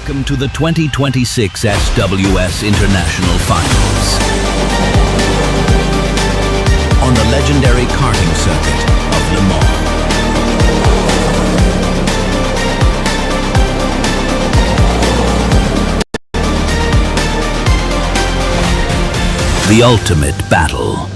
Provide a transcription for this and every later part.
Welcome to the 2026 SWS International Finals. On the legendary karting circuit of Le Mans. The ultimate battle.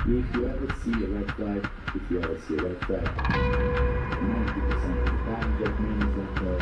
If you ever see a red flag, 90% of the time that means that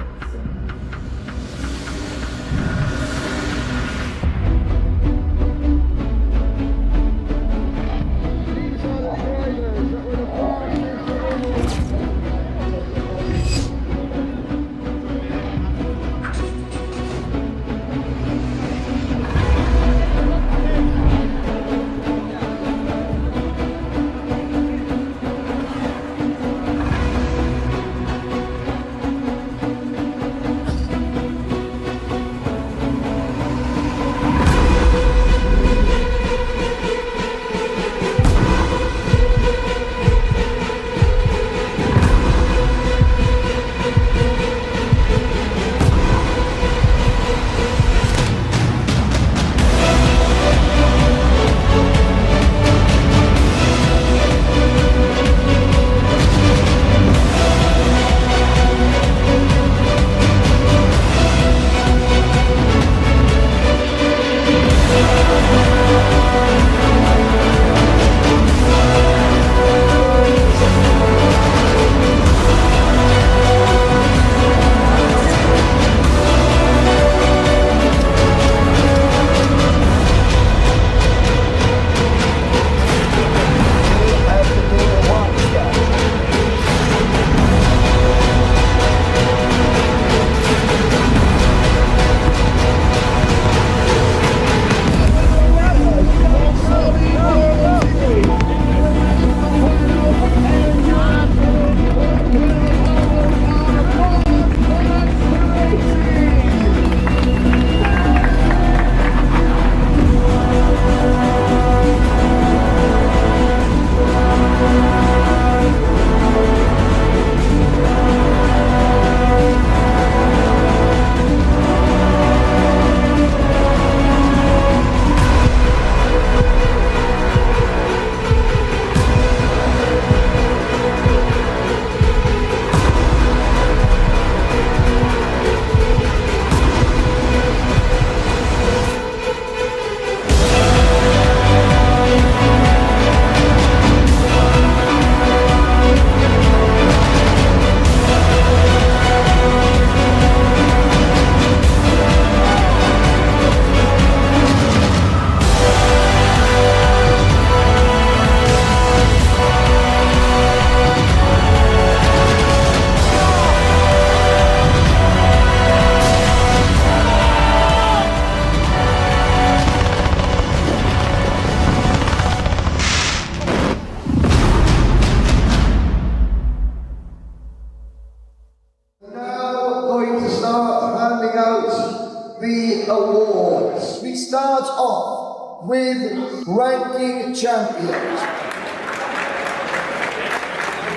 awards. We start off with ranking champions.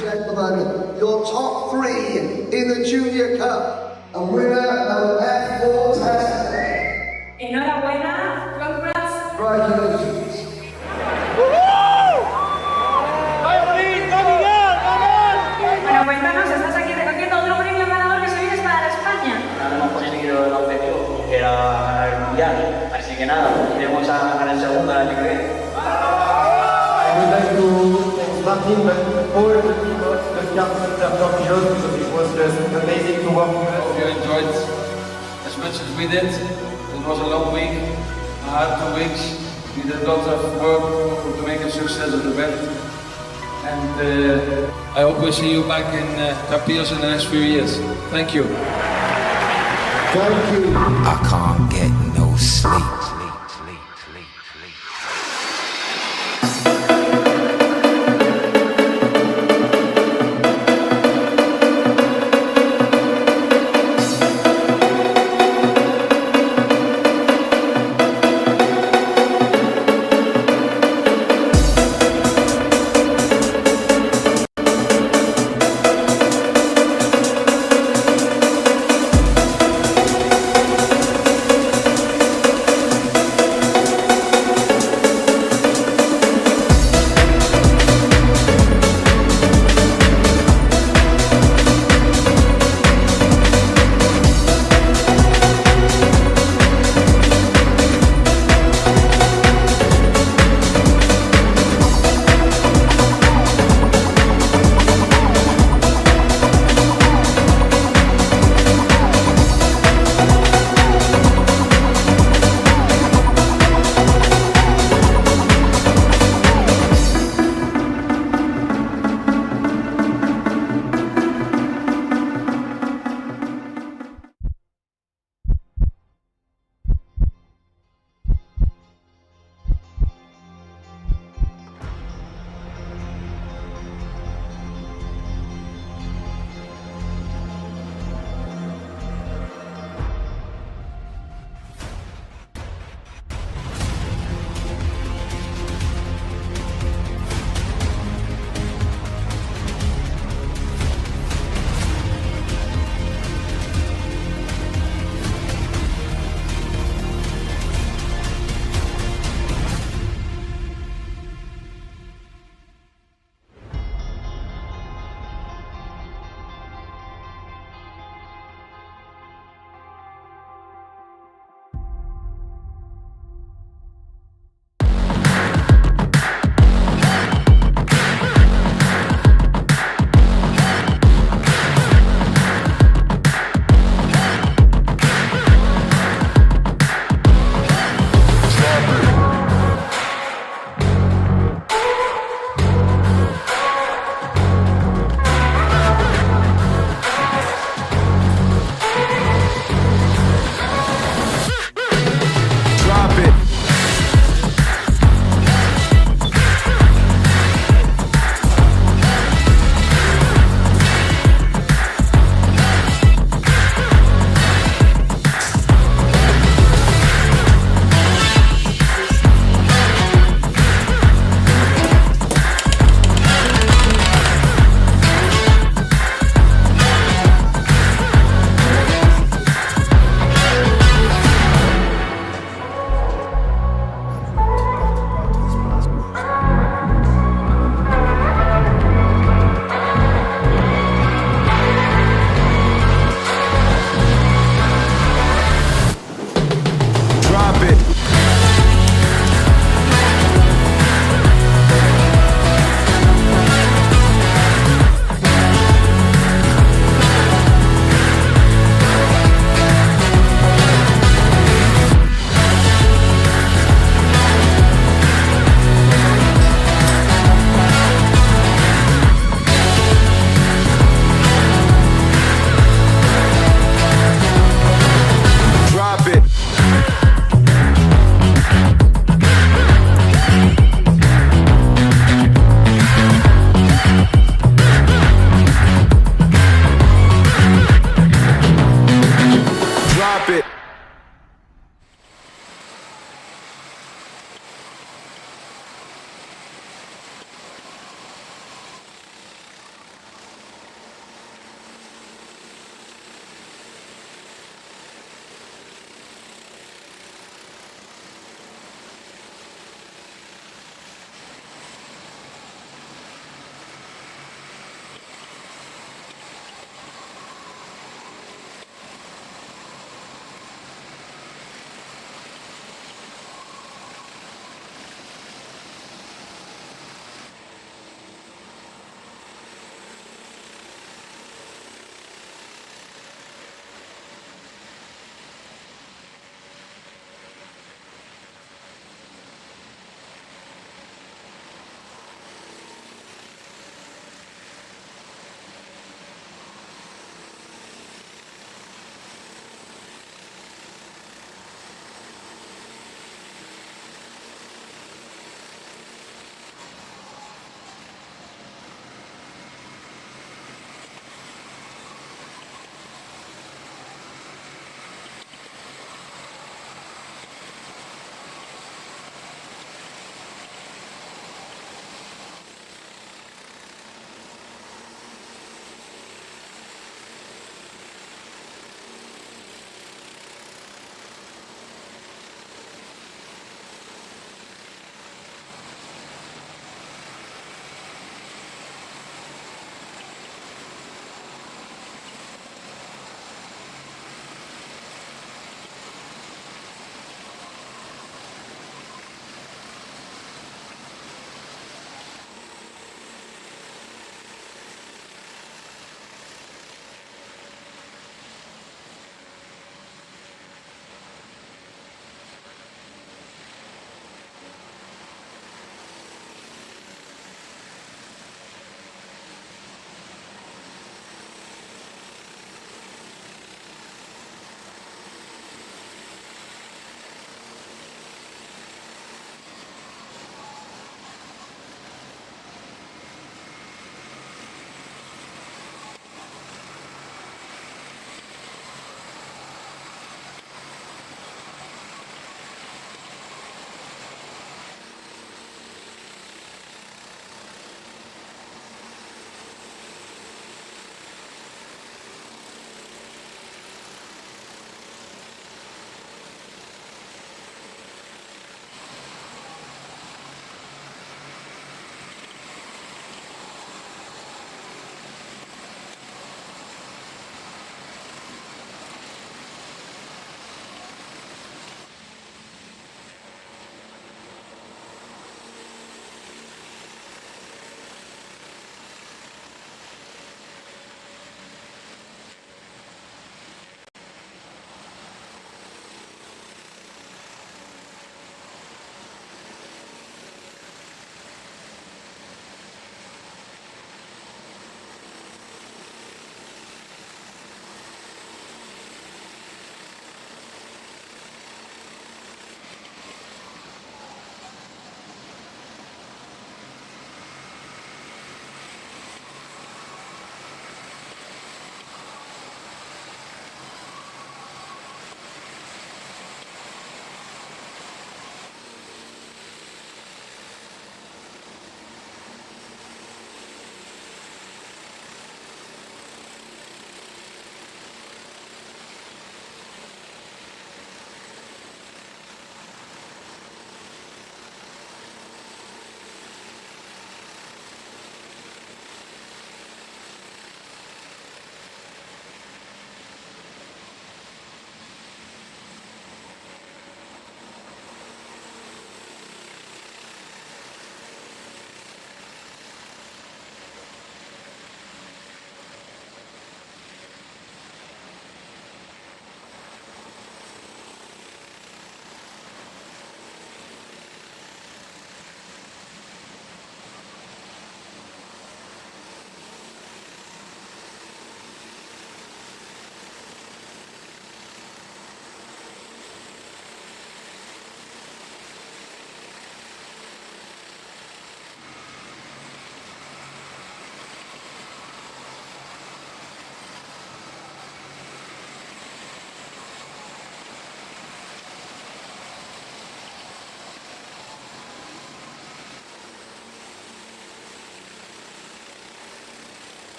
Gentlemen, your top three in the Junior Cup. A winner of F4 Test. Enhorabuena, congrats. Congratulations. Bueno, cuéntanos, estás aquí recogiendo otro premio ganador que se viene para España. No hemos conseguido el objetivo, que era ganar el mundial. Así que nada, iremos a ganar el segundo el año que viene. I would like to thank Martin, but all the people, the Karting champions, because it was just amazing to work with us. Hope you enjoyed as much as we did. It was a long week, a hard 2 weeks. We did lots of work to make a success of the event. And I hope we see you back in Capitos in the next few years. Thank you. Thank you. I can't get no sleep.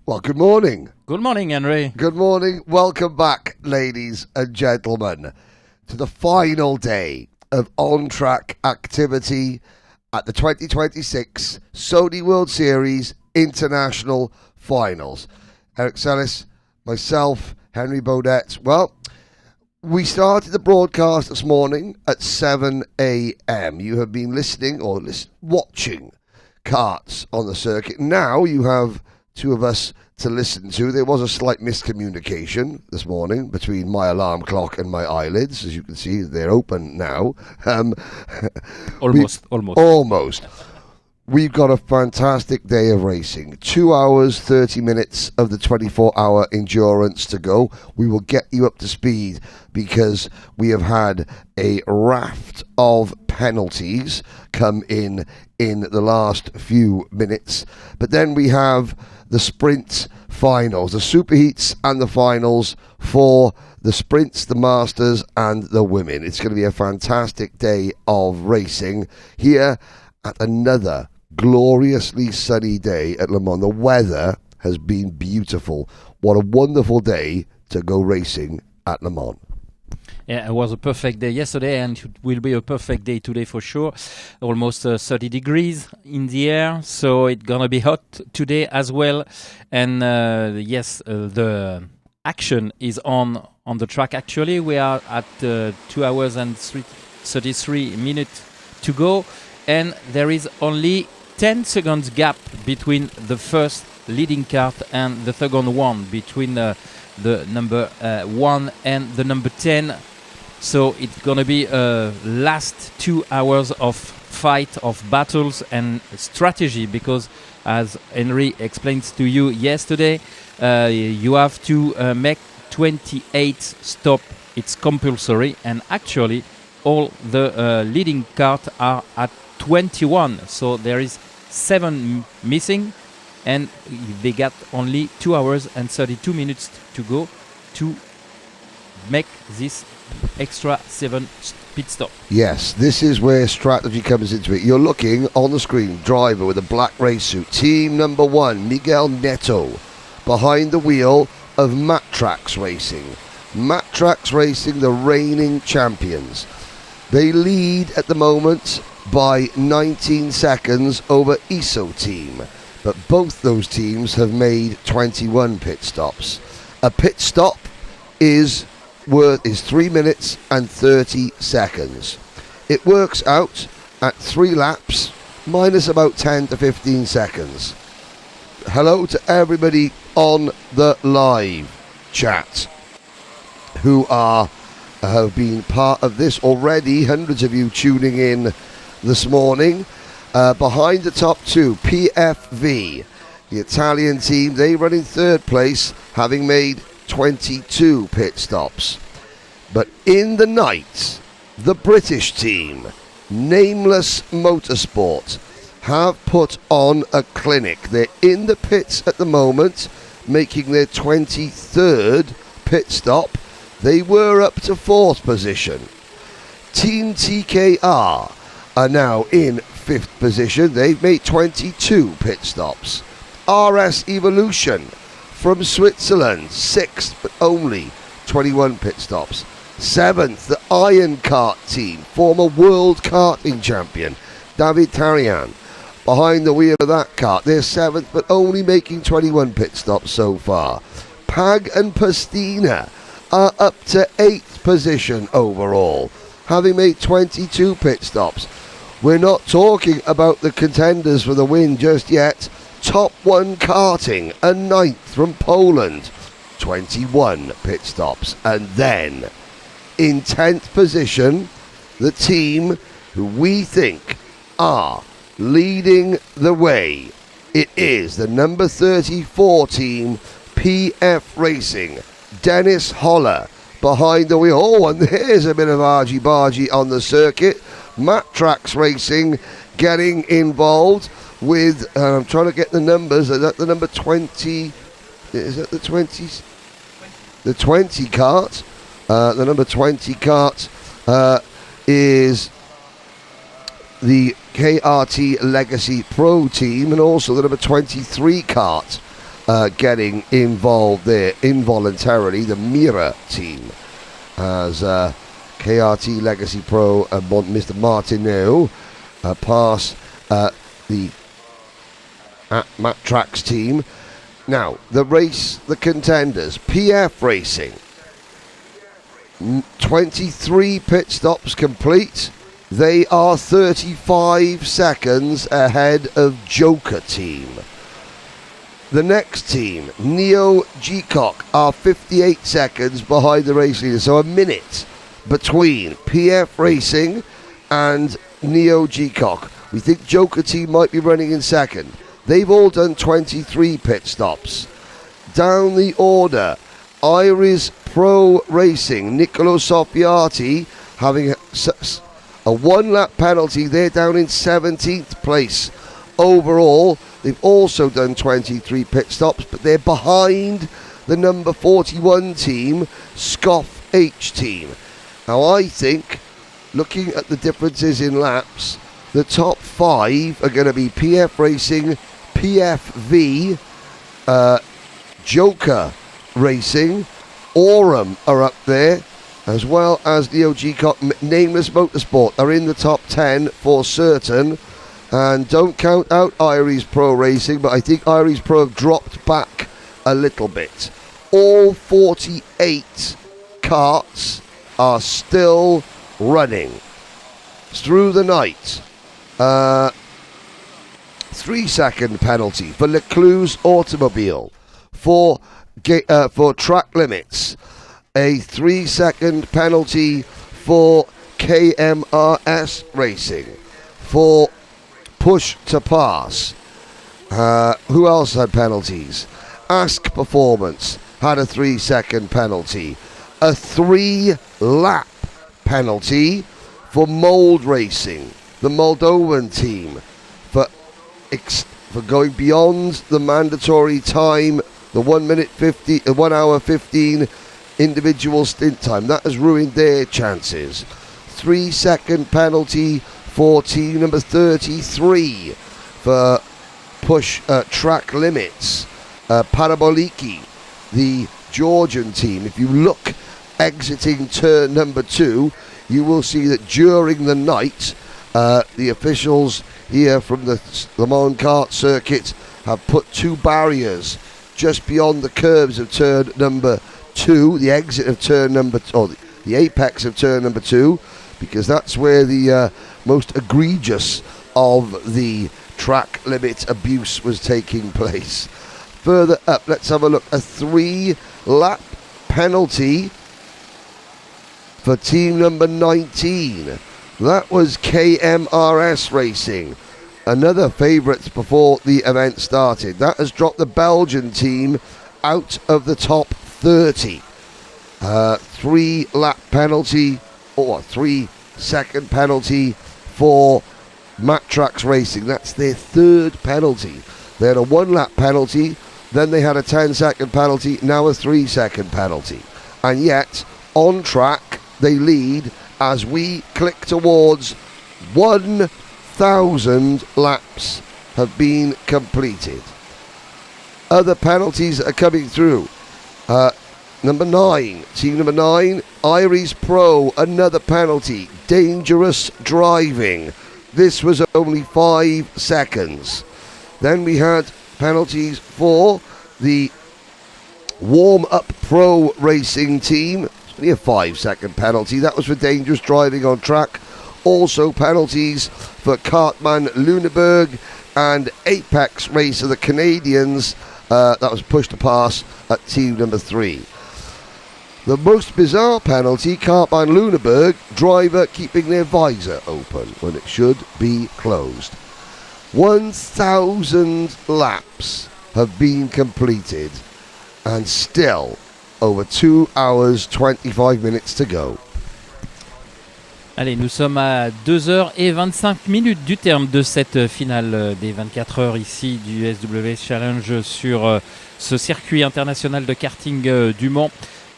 Well, good morning. Good morning, Henry. Good morning. Welcome back, ladies and gentlemen, to the final day of on-track activity at the 2026 Sony World Series International Finals. Eric Sellis, myself, Henry Baudet. Well, we started the broadcast this morning at 7 a.m. You have been listening or watching karts on the circuit. Now you have two of us to listen to. There was a slight miscommunication this morning between my alarm clock and my eyelids. As you can see, they're open now. Almost. We've got a fantastic day of racing. 2 hours, 30 minutes of the 24-hour endurance to go. We will get you up to speed because we have had a raft of penalties come in the last few minutes. But then we have the sprint finals, the superheats and the finals for the sprints, the masters and the women. It's going to be a fantastic day of racing here at another gloriously sunny day at Le Mans. The weather has been beautiful. What a wonderful day to go racing at Le Mans. Yeah, it was a perfect day yesterday and it will be a perfect day today for sure. Almost 30 degrees in the air, so it's gonna be hot today as well. And the action is on the track actually. We are at 2 hours and 33 minutes to go, and there is only 10 seconds gap between the first leading kart and the second one, between the number 1 and the number 10. So it's going to be last 2 hours of fight, of battles and strategy, because as Henry explained to you yesterday, you have to make 28 stops. It's compulsory, and actually all the leading kart are at 21, so there is 7 missing, and they got only 2 hours and 32 minutes to go to make this extra 7 pit stop. Yes, this is where strategy comes into it. You're looking on the screen, driver with a black race suit, team number 1, Miguel Neto, behind the wheel of Matrax Racing. Matrax Racing, the reigning champions. They lead at the moment by 19 seconds over ISO team, but both those teams have made 21 pit stops. A pit stop is 3 minutes and 30 seconds. It works out at 3 laps minus about 10 to 15 seconds. Hello to everybody on the live chat who have been part of this already. Hundreds of you tuning in this morning. Behind the top 2, PFV, the Italian team, they run in 3rd place, having made 22 pit stops. But in the night, the British team, Nameless Motorsport, have put on a clinic. They're in the pits at the moment, making their 23rd pit stop. They were up to 4th position. Team TKR are now in 5th position. They've made 22 pit stops. RS Evolution from Switzerland, 6th, but only 21 pit stops. 7th, the Iron Kart team, former world karting champion, David Tarian, behind the wheel of that kart. They're 7th, but only making 21 pit stops so far. Pag and Pastina are up to 8th position overall, having made 22 pit stops. We're not talking about the contenders for the win just yet. Top 1 karting, a 9th from Poland, 21 pit stops. And then, in 10th position, the team who we think are leading the way. It is the number 34 team, PF Racing. Dennis Holler behind the wheel. Oh, and there's a bit of argy-bargy on the circuit. Matrax Racing getting involved with, I'm trying to get the numbers, is that the number 20, is that the 20? The 20 kart. The number 20 kart is the KRT Legacy Pro team, and also the number 23 kart getting involved there involuntarily. The Mira team as KRT Legacy Pro and Mr. Martineau pass the Matt Trax team. Now, the contenders, PF Racing, 23 pit stops complete. They are 35 seconds ahead of Joker team. The next team, Neo G-Cock, are 58 seconds behind the race leader, so a minute between PF Racing and Neo G-Cock. We think Joker team might be running in second. They've all done 23 pit stops. Down the order, Iris Pro Racing, Niccolo Soffiati having a one-lap penalty. They're down in 17th place overall. They've also done 23 pit stops, but they're behind the number 41 team, Scoff H team. Now I think, looking at the differences in laps, the top 5 are going to be PF Racing, PFV, Joker Racing, Aurum are up there, as well as Neo G-Cock. Nameless Motorsport are in the top 10 for certain. And don't count out Iris Pro Racing, but I think Iris Pro have dropped back a little bit. All 48 karts are still running through the night. 3-second penalty for Lecluse Automobile for track limits. A 3-second penalty for KMRS Racing for push to pass. Who else had penalties? Ask Performance had a 3-second penalty. A 3-lap penalty for Mold Racing, the Moldovan team, for going beyond the mandatory time, the 1 hour 15 individual stint time. That has ruined their chances. 3-second penalty for team number 33 for push track limits. Paraboliki, the Georgian team. If you look exiting turn number 2, you will see that during the night, the officials here from the Le Mans Kart circuit have put 2 barriers just beyond the curves of turn number 2, the exit of turn number, or the apex of turn number 2, because that's where the most egregious of the track limit abuse was taking place. Further up, let's have a look. A 3-lap penalty for team number 19. That was KMRS Racing, another favourites before the event started. That has dropped the Belgian team out of the top 30. 3-lap penalty, or 3-second penalty for Matrax Racing. That's their 3rd penalty. They had a 1-lap penalty, then they had a 10-second penalty, now a 3-second penalty. And yet, on track, they lead as we click towards 1,000 laps have been completed. Other penalties are coming through. Number 9, team number 9, Iris Pro, another penalty, dangerous driving. This was only 5 seconds. Then we had penalties for the warm-up pro racing team. It's only a 5-second penalty. That was for dangerous driving on track. Also penalties for Cartman Luneburg and Apex Racer, the Canadians. That was push to pass at team number 3. The most bizarre penalty, Cartman Luneburg, driver keeping their visor open when it should be closed. 1,000 laps have been completed and still over 2 hours 25 minutes to go. Allez, nous sommes à 2h25 du terme de cette finale des 24 heures ici du SWS Challenge sur ce circuit international de karting du Mans.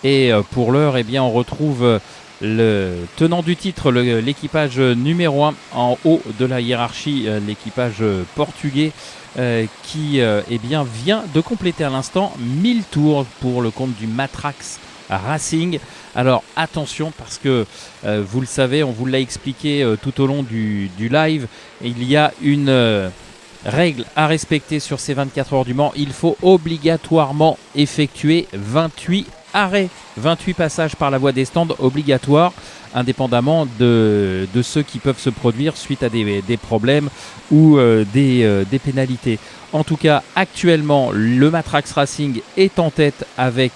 Et pour l'heure, eh bien, on retrouve le tenant du titre, l'équipage numéro 1 en haut de la hiérarchie, l'équipage portugais qui eh bien, vient de compléter à l'instant 1000 tours pour le compte du Matrax Racing. Alors attention parce que vous le savez, on vous l'a expliqué tout au long du live, il y a une règle à respecter sur ces 24 heures du Mans. Il faut obligatoirement effectuer 28 arrêts, 28 passages par la voie des stands obligatoires, indépendamment de ceux qui peuvent se produire suite à des problèmes ou des pénalités. En tout cas, actuellement, le Matrax Racing est en tête avec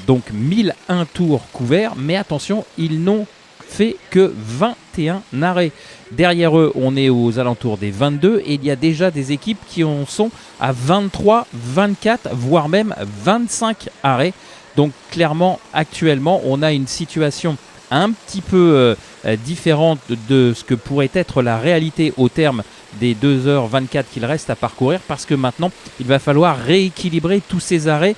donc 1001 tours couverts, mais attention, ils n'ont fait que 21 arrêts. Derrière eux, on est aux alentours des 22 et il y a déjà des équipes qui en sont à 23, 24, voire même 25 arrêts. Donc clairement, actuellement, on a une situation un petit peu différente de ce que pourrait être la réalité au terme des 2h24 qu'il reste à parcourir, parce que maintenant, il va falloir rééquilibrer tous ces arrêts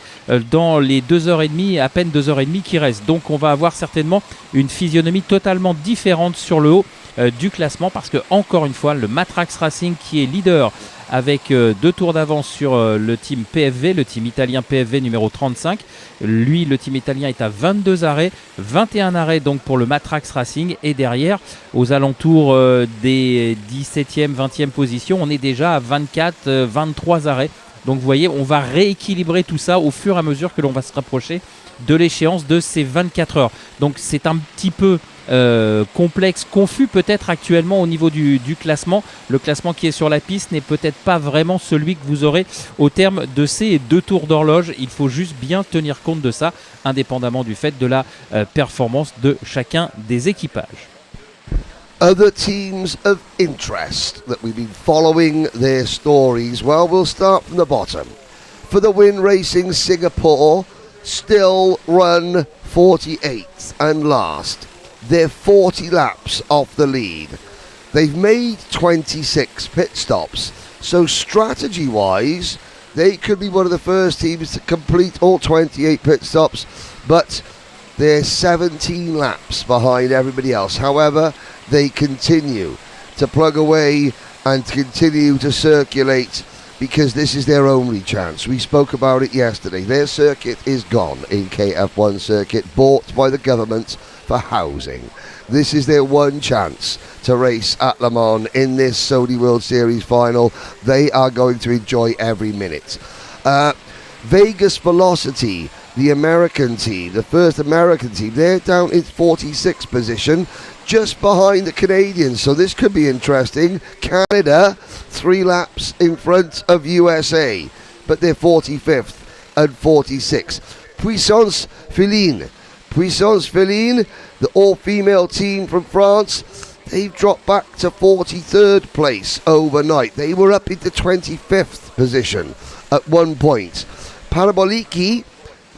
dans les 2h30, à peine 2h30 qui restent. Donc on va avoir certainement une physionomie totalement différente sur le haut du classement, parce que encore une fois, le Matrax Racing qui est leader avec 2 tours d'avance sur le team PFV, le team italien PFV numéro 35. Lui, le team italien est à 22 arrêts, 21 arrêts donc pour le Matrax Racing. Et derrière, aux alentours des 17e, 20e positions, on est déjà à 24, 23 arrêts. Donc vous voyez, on va rééquilibrer tout ça au fur et à mesure que l'on va se rapprocher de l'échéance de ces 24 heures. Donc c'est un petit peu complexe, confus peut-être actuellement au niveau du classement. Le classement qui est sur la piste n'est peut-être pas vraiment celui que vous aurez au terme de ces 2 tours d'horloge. Il faut juste bien tenir compte de ça, indépendamment du fait de la performance de chacun des équipages. Other teams of interest that we've been following their stories. Well, we'll start from the bottom. For the Win Racing Singapore, still run 48th and last. They're 40 laps off the lead. They've made 26 pit stops. So strategy-wise, they could be one of the first teams to complete all 28 pit stops, but they're 17 laps behind everybody else. However, they continue to plug away and continue to circulate, because this is their only chance. We spoke about it yesterday. Their circuit is gone in KF1 circuit, bought by the government for housing. This is their one chance to race at Le Mans in this Sony World Series final. They are going to enjoy every minute. Vegas Velocity, the American team, the first American team, they're down in 46th position, just behind the Canadians, so this could be interesting. Canada, 3 laps in front of USA, but they're 45th and 46th. Puissance Féline, the all-female team from France, they've dropped back to 43rd place overnight. They were up into 25th position at one point. Paraboliki,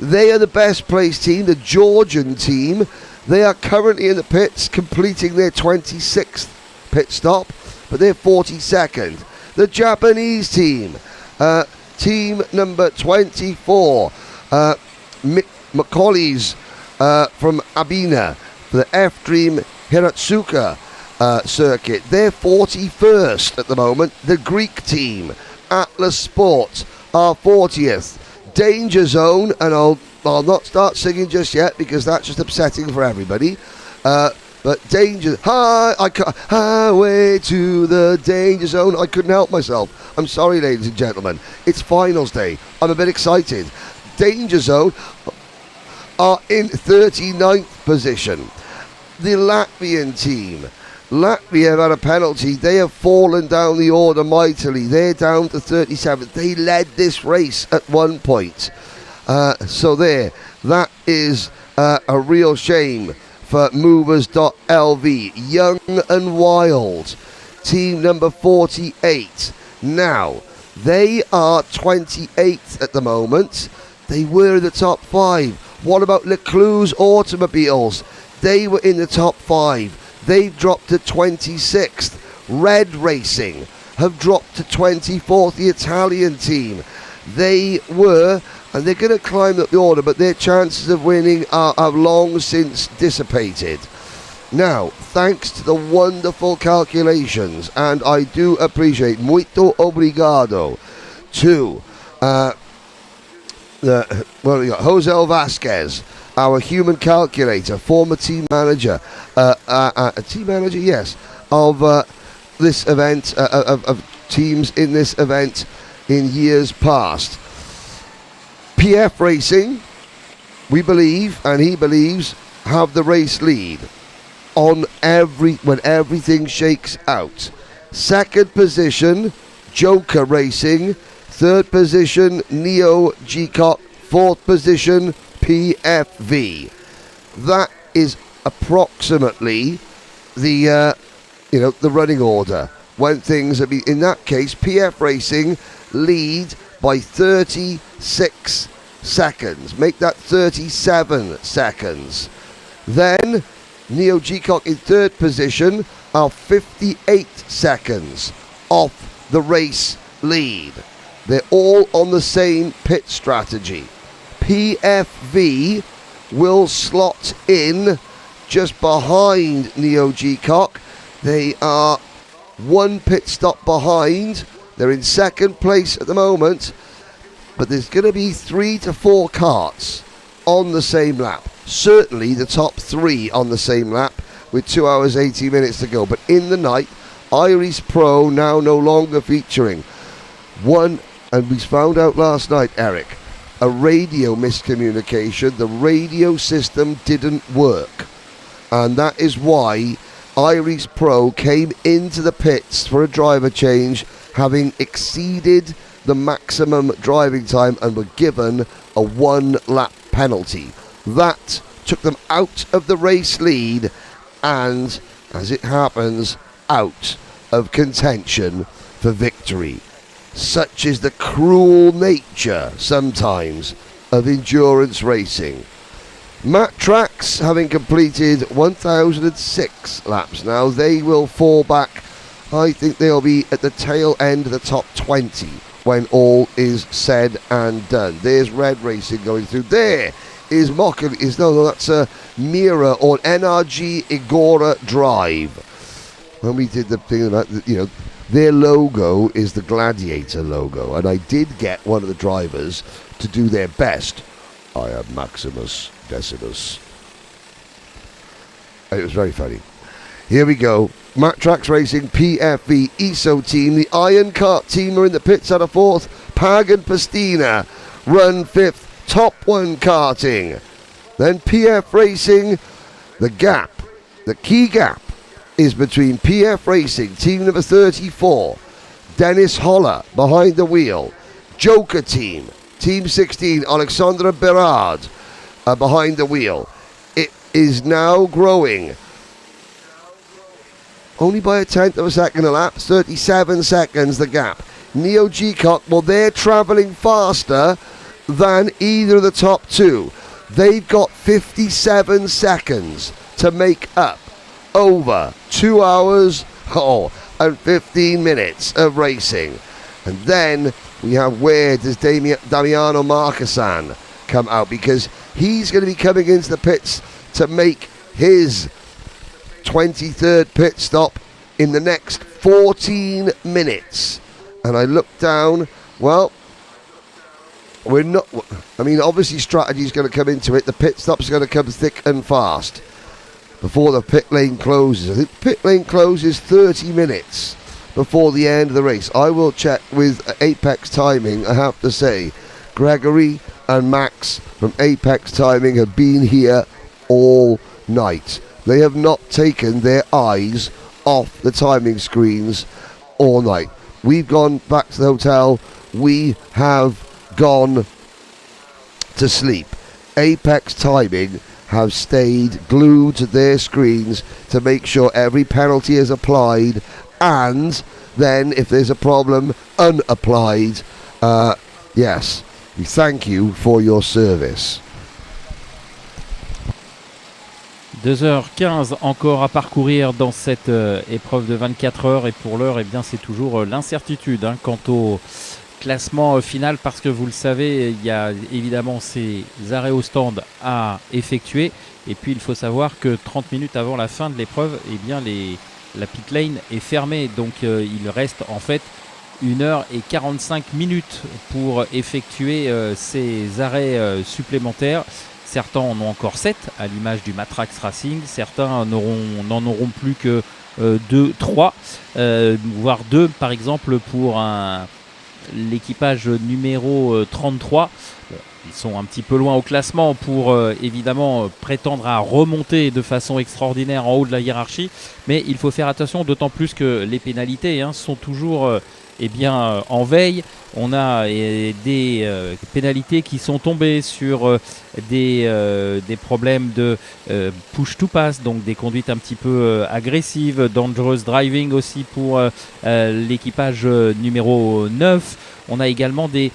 they are the best placed team, the Georgian team. They are currently in the pits, completing their 26th pit stop, but they're 42nd. The Japanese team, team number 24, Macaulay's from Abina, for the F-Dream Hiratsuka circuit. They're 41st at the moment. The Greek team, Atlas Sports, are 40th. Danger Zone, and I'll not start singing just yet because that's just upsetting for everybody. But Danger, highway to the Danger Zone. I couldn't help myself. I'm sorry, ladies and gentlemen. It's finals day. I'm a bit excited. Danger Zone are in 39th position. The Latvian team. Latvia have had a penalty. They have fallen down the order mightily. They're down to 37th. They led this race at one point. So there, that is a real shame for Movers.lv. Young and Wild, team number 48. Now, they are 28th at the moment. They were in the top 5. What about Leclerc's Automobiles? They were in the top 5. They've dropped to 26th. Red Racing have dropped to 24th, the Italian team. They were, and they're going to climb up the order, but their chances of winning have long since dissipated. Now, thanks to the wonderful calculations, and I do appreciate, muito obrigado, to Jose Vasquez, our human calculator, former team manager, yes, of this event, of teams in this event in years past. PF Racing, we believe, and he believes, have the race lead on when everything shakes out. Second position, Joker Racing. Third position, Neo G-Cock. Fourth position, PFV. That is approximately the the running order. When things are in that case, PF Racing lead by 36 seconds. Make that 37 seconds. Then Neo G-Cock in third position are 58 seconds off the race lead. They're all on the same pit strategy. PFV will slot in just behind Neo G-Cock. They are one pit stop behind. They're in second place at the moment, but there's going to be 3 to 4 karts on the same lap. Certainly the top 3 on the same lap with 2 hours 80 minutes to go. But in the night, Iris Pro now no longer featuring. One, and we found out last night, Eric, a radio miscommunication. The radio system didn't work, and that is why Iris Pro came into the pits for a driver change, having exceeded the maximum driving time and were given a 1-lap penalty. That took them out of the race lead and, as it happens, out of contention for victory. Such is the cruel nature, sometimes, of endurance racing. Matt Tracks, having completed 1,006 laps now, they will fall back. I think they'll be at the tail end of the top 20 when all is said and done. There's Red Racing going through. There is Mocker. That's a Mira or NRG Agora Drive. When we did the thing about, their logo is the Gladiator logo, and I did get one of the drivers to do their best. I am Maximus Decimus. It was very funny. Here we go. Matt Tracks Racing, PFV, ESO team. The Iron Kart team are in the pits out of fourth. Pag and Pastina run fifth. Top One Karting. Then PF Racing. The key gap is between PF Racing, team number 34, Dennis Holler behind the wheel. Joker team, team 16, Alexandra Berard behind the wheel. It is now growing. Only by a tenth of a second a lap, 37 seconds the gap. Neo G-Cock, well, they're travelling faster than either of the top two. They've got 57 seconds to make up over 2 hours and 15 minutes of racing. And then we have, where does Damiano Marquesan come out? Because he's going to be coming into the pits to make his 23rd pit stop in the next 14 minutes. And I look down, well, we're not, obviously strategy is going to come into it. The pit stop's going to come thick and fast before the pit lane closes. I think pit lane closes 30 minutes before the end of the race. I will check with Apex Timing. I have to say, Gregory and Max from Apex Timing have been here all night. They have not taken their eyes off the timing screens all night. We've gone back to the hotel. We have gone to sleep. Apex Timing have stayed glued to their screens to make sure every penalty is applied, and then if there's a problem, unapplied. Yes, we thank you for your service. 2h15 encore à parcourir dans cette épreuve de 24 heures, et pour l'heure, c'est toujours l'incertitude quant classement final parce que vous le savez, il y a évidemment ces arrêts au stand à effectuer. Et puis il faut savoir que 30 minutes avant la fin de l'épreuve, eh bien la pit lane est fermée. Donc il reste en fait 1h45 pour effectuer ces arrêts supplémentaires. Certains en ont encore 7 à l'image du Matrax Racing. Certains n'en auront plus que 2, 3, voire 2 par exemple pour l'équipage numéro 33. Ils sont un petit peu loin au classement pour évidemment prétendre à remonter de façon extraordinaire en haut de la hiérarchie. Mais il faut faire attention, d'autant plus que les pénalités sont toujours en veille. On a des pénalités qui sont tombées sur des problèmes de push to pass, donc des conduites un petit peu agressives, dangerous driving aussi pour l'équipage numéro 9. On a également des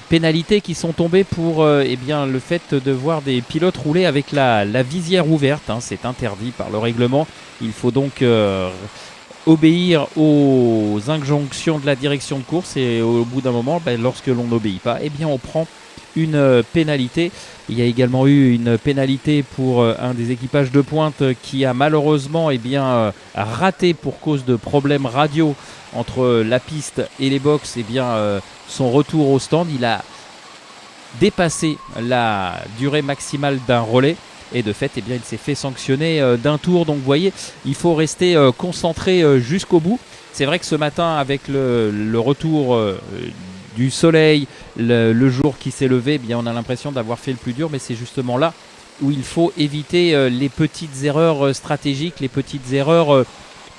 pénalités qui sont tombées pour le fait de voir des pilotes rouler avec la visière ouverte. C'est interdit par le règlement. Il faut donc obéir aux injonctions de la direction de course et au bout d'un moment, lorsque l'on n'obéit pas, on prend une pénalité. Il y a également eu une pénalité pour un des équipages de pointe qui a malheureusement raté pour cause de problèmes radio entre la piste et les box son retour au stand. Il a dépassé la durée maximale d'un relais. Et de fait, il s'est fait sanctionner d'un tour. Donc vous voyez, il faut rester concentré jusqu'au bout. C'est vrai que ce matin, avec le retour du soleil, le jour qui s'est levé, on a l'impression d'avoir fait le plus dur. Mais c'est justement là où il faut éviter les petites erreurs stratégiques, les petites erreurs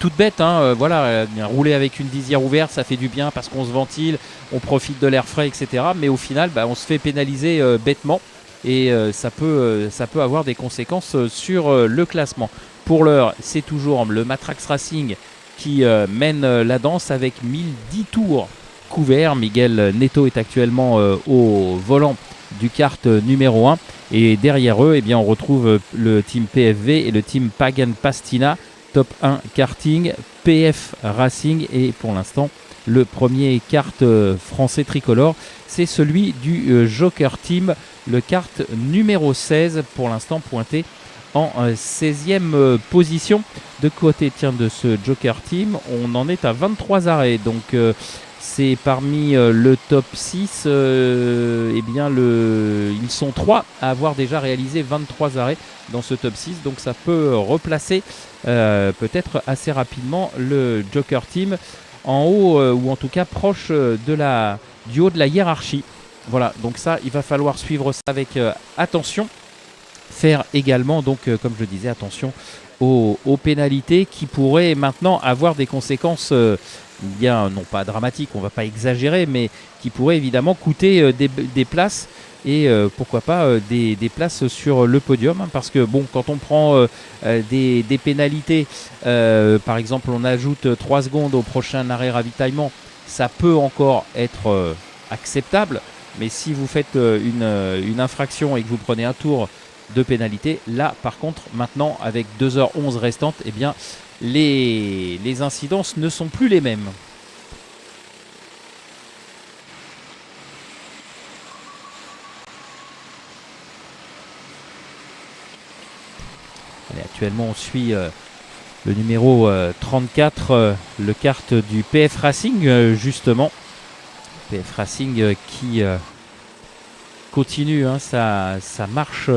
toutes bêtes. Rouler avec une visière ouverte, ça fait du bien parce qu'on se ventile, on profite de l'air frais, etc. Mais au final, on se fait pénaliser bêtement. Et ça peut avoir des conséquences sur le classement. Pour l'heure, c'est toujours le Matrax Racing qui mène la danse avec 1010 tours couverts. Miguel Neto est actuellement au volant du kart numéro 1. Et derrière eux, on retrouve le team PFV et le team Pagan Pastina, top 1 karting, PF Racing. Et pour l'instant, le premier kart français tricolore, c'est celui du Joker Team, le kart numéro 16, pour l'instant pointé en 16e position. De côté de ce Joker Team, on en est à 23 arrêts. Donc c'est parmi le top 6, ils sont 3 à avoir déjà réalisé 23 arrêts dans ce top 6. Donc ça peut replacer peut-être assez rapidement le Joker Team en haut, ou en tout cas proche du haut de la hiérarchie. Voilà, donc ça, il va falloir suivre ça avec attention. Faire également, donc, comme je le disais, attention aux pénalités qui pourraient maintenant avoir des conséquences, non pas dramatiques, on ne va pas exagérer, mais qui pourraient évidemment coûter des places et pourquoi pas des places sur le podium. Parce que quand on prend des pénalités, par exemple, on ajoute 3 secondes au prochain arrêt ravitaillement, ça peut encore être acceptable. Mais si vous faites une infraction et que vous prenez un tour de pénalité, là par contre maintenant avec 2h11 restantes, les incidences ne sont plus les mêmes. Allez, actuellement on suit le numéro 34, le kart du PF Racing justement. PF Racing qui continue sa marche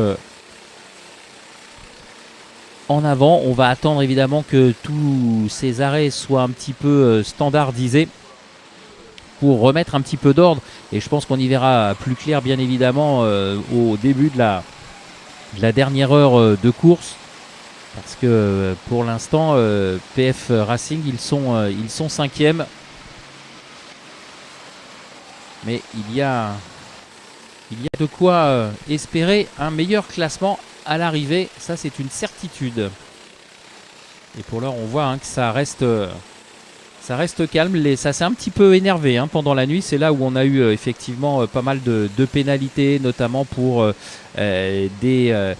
en avant. On va attendre évidemment que tous ces arrêts soient un petit peu standardisés pour remettre un petit peu d'ordre. Et je pense qu'on y verra plus clair bien évidemment au début de la dernière heure de course. Parce que pour l'instant, PF Racing, ils sont 5e. Mais il y a de quoi espérer un meilleur classement à l'arrivée. Ça, c'est une certitude. Et pour l'heure, on voit que ça reste calme. Ça s'est un petit peu énervé pendant la nuit. C'est là où on a eu effectivement pas mal de pénalités, notamment pour des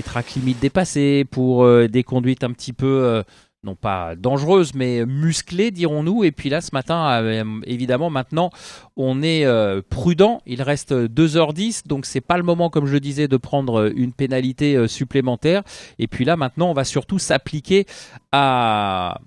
track limites dépassées, pour des conduites un petit peu non pas dangereuse, mais musclée, dirons-nous. Et puis là, ce matin, évidemment, maintenant, on est prudent. Il reste 2h10, donc c'est pas le moment, comme je le disais, de prendre une pénalité supplémentaire. Et puis là, maintenant, on va surtout s'appliquer à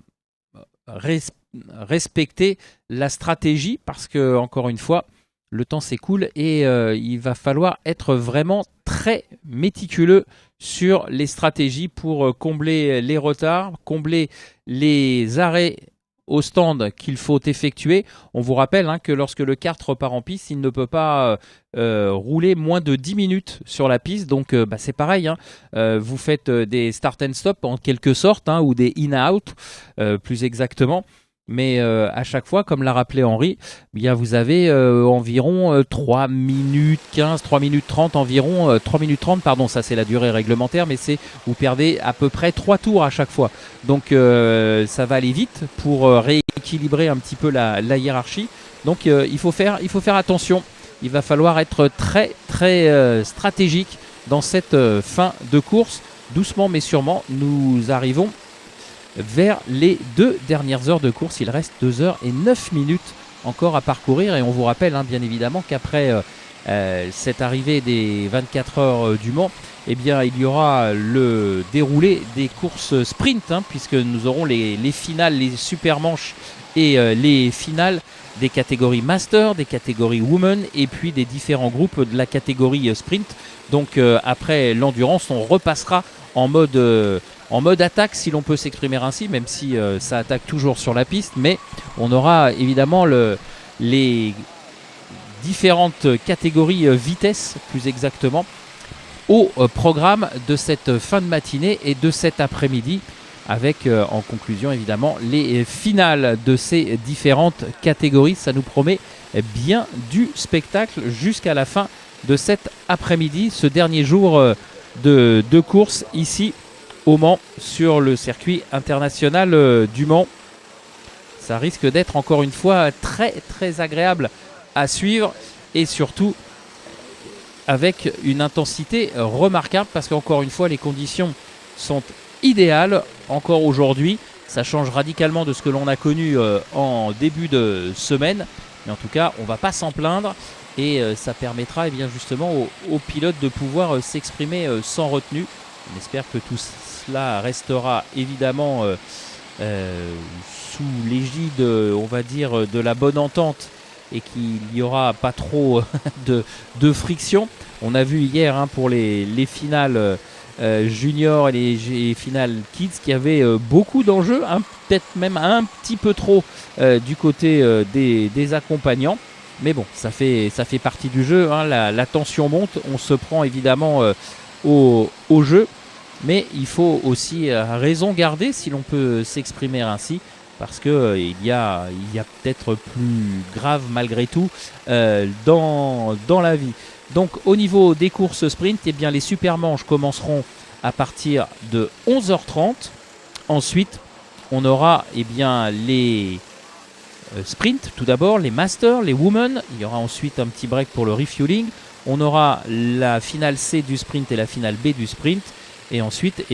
respecter la stratégie, parce que, encore une fois, le temps s'écoule et il va falloir être vraiment très méticuleux sur les stratégies pour combler les retards, combler les arrêts au stand qu'il faut effectuer. On vous rappelle que lorsque le kart repart en piste, il ne peut pas rouler moins de 10 minutes sur la piste. Donc c'est pareil, vous faites des start and stop en quelque sorte, ou des in-out plus exactement. Mais à chaque fois, comme l'a rappelé Henri, bien vous avez environ 3 minutes 15, 3 minutes 30 environ, 3 minutes 30, pardon, ça c'est la durée réglementaire, mais vous perdez à peu près 3 tours à chaque fois. Donc ça va aller vite pour rééquilibrer un petit peu la hiérarchie. Donc il faut faire attention. Il va falloir être très très stratégique dans cette fin de course. Doucement mais sûrement, nous arrivons vers les 2 dernières heures de course. Il reste 2h09 encore à parcourir et on vous rappelle bien évidemment qu'après cette arrivée des 24 heures du Mans, eh bien, il y aura le déroulé des courses sprint, puisque nous aurons les finales, les super manches et les finales des catégories master, des catégories women et puis des différents groupes de la catégorie sprint. Donc après l'endurance, on repassera en mode attaque, si l'on peut s'exprimer ainsi, même si ça attaque toujours sur la piste, mais on aura évidemment les différentes catégories vitesse, plus exactement, au programme de cette fin de matinée et de cet après-midi, avec en conclusion évidemment les finales de ces différentes catégories. Ça nous promet bien du spectacle jusqu'à la fin de cet après-midi, ce dernier jour de course ici au Mans, sur le circuit international du Mans. Ça risque d'être encore une fois très très agréable à suivre et surtout avec une intensité remarquable, parce qu'encore une fois les conditions sont idéales encore aujourd'hui. Ça change radicalement de ce que l'on a connu en début de semaine, mais en tout cas on ne va pas s'en plaindre et ça permettra justement aux pilotes de pouvoir s'exprimer sans retenue. On espère que tout cela restera évidemment sous l'égide, on va dire, de la bonne entente et qu'il n'y aura pas trop de friction. On a vu hier pour les finales juniors et les finales kids qu'il y avait beaucoup d'enjeux, peut-être même un petit peu trop du côté des accompagnants. Mais bon, ça fait partie du jeu, la tension monte, on se prend évidemment au jeu. Mais il faut aussi raison garder, si l'on peut s'exprimer ainsi, parce qu'il y a peut-être plus grave malgré tout dans la vie. Donc au niveau des courses sprint, eh bien, les super manches commenceront à partir de 11h30. Ensuite, on aura les sprints tout d'abord, les masters, les women. Il y aura ensuite un petit break pour le refueling. On aura la finale C du sprint et la finale B du sprint. Et ensuite,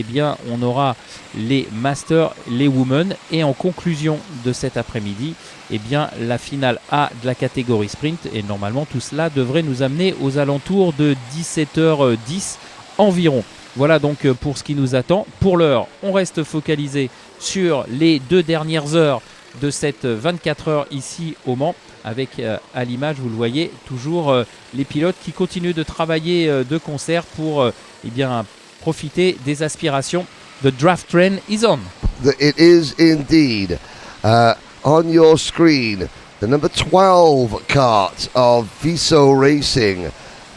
on aura les masters, les women. Et en conclusion de cet après-midi, la finale A de la catégorie sprint. Et normalement, tout cela devrait nous amener aux alentours de 17h10 environ. Voilà donc pour ce qui nous attend. Pour l'heure, on reste focalisé sur les 2 dernières heures de cette 24 heures ici au Mans. Avec à l'image, vous le voyez, toujours les pilotes qui continuent de travailler de concert pour profiter des aspirations. The draft train is on. It is indeed. On your screen, the number 12 kart of Viso Racing,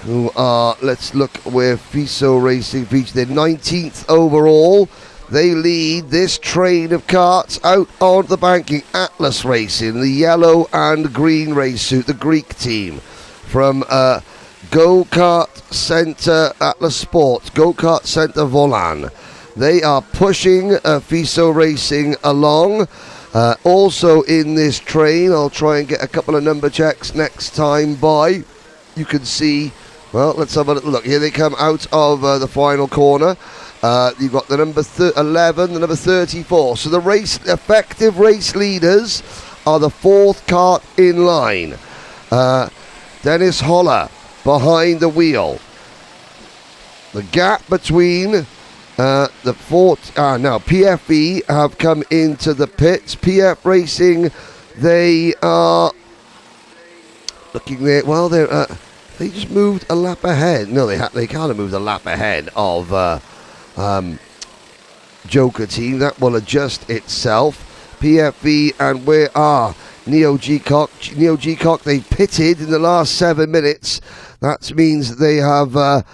who are, let's look where Viso Racing reached their 19th overall. They lead this train of karts out on the banking. Atlas Racing, the yellow and green race suit, the Greek team from Go-Kart Center Atlas Sports, Go-Kart Center Volan. They are pushing Viso Racing along. Also in this train, I'll try and get a couple of number checks next time by. You can see, well, let's have a little look. Here they come out of the final corner. You've got the number 11, the number 34. So the effective race leaders are the fourth kart in line. Dennis Holler behind the wheel. The gap between PFE have come into the pits. PF Racing, they are looking there. Well, they just moved a lap ahead. No, they can't have moved a lap ahead of Joker Team. That will adjust itself. PFE, and where are Neo G-Cock? Neo G-Cock, they pitted in the last 7 minutes. That means they have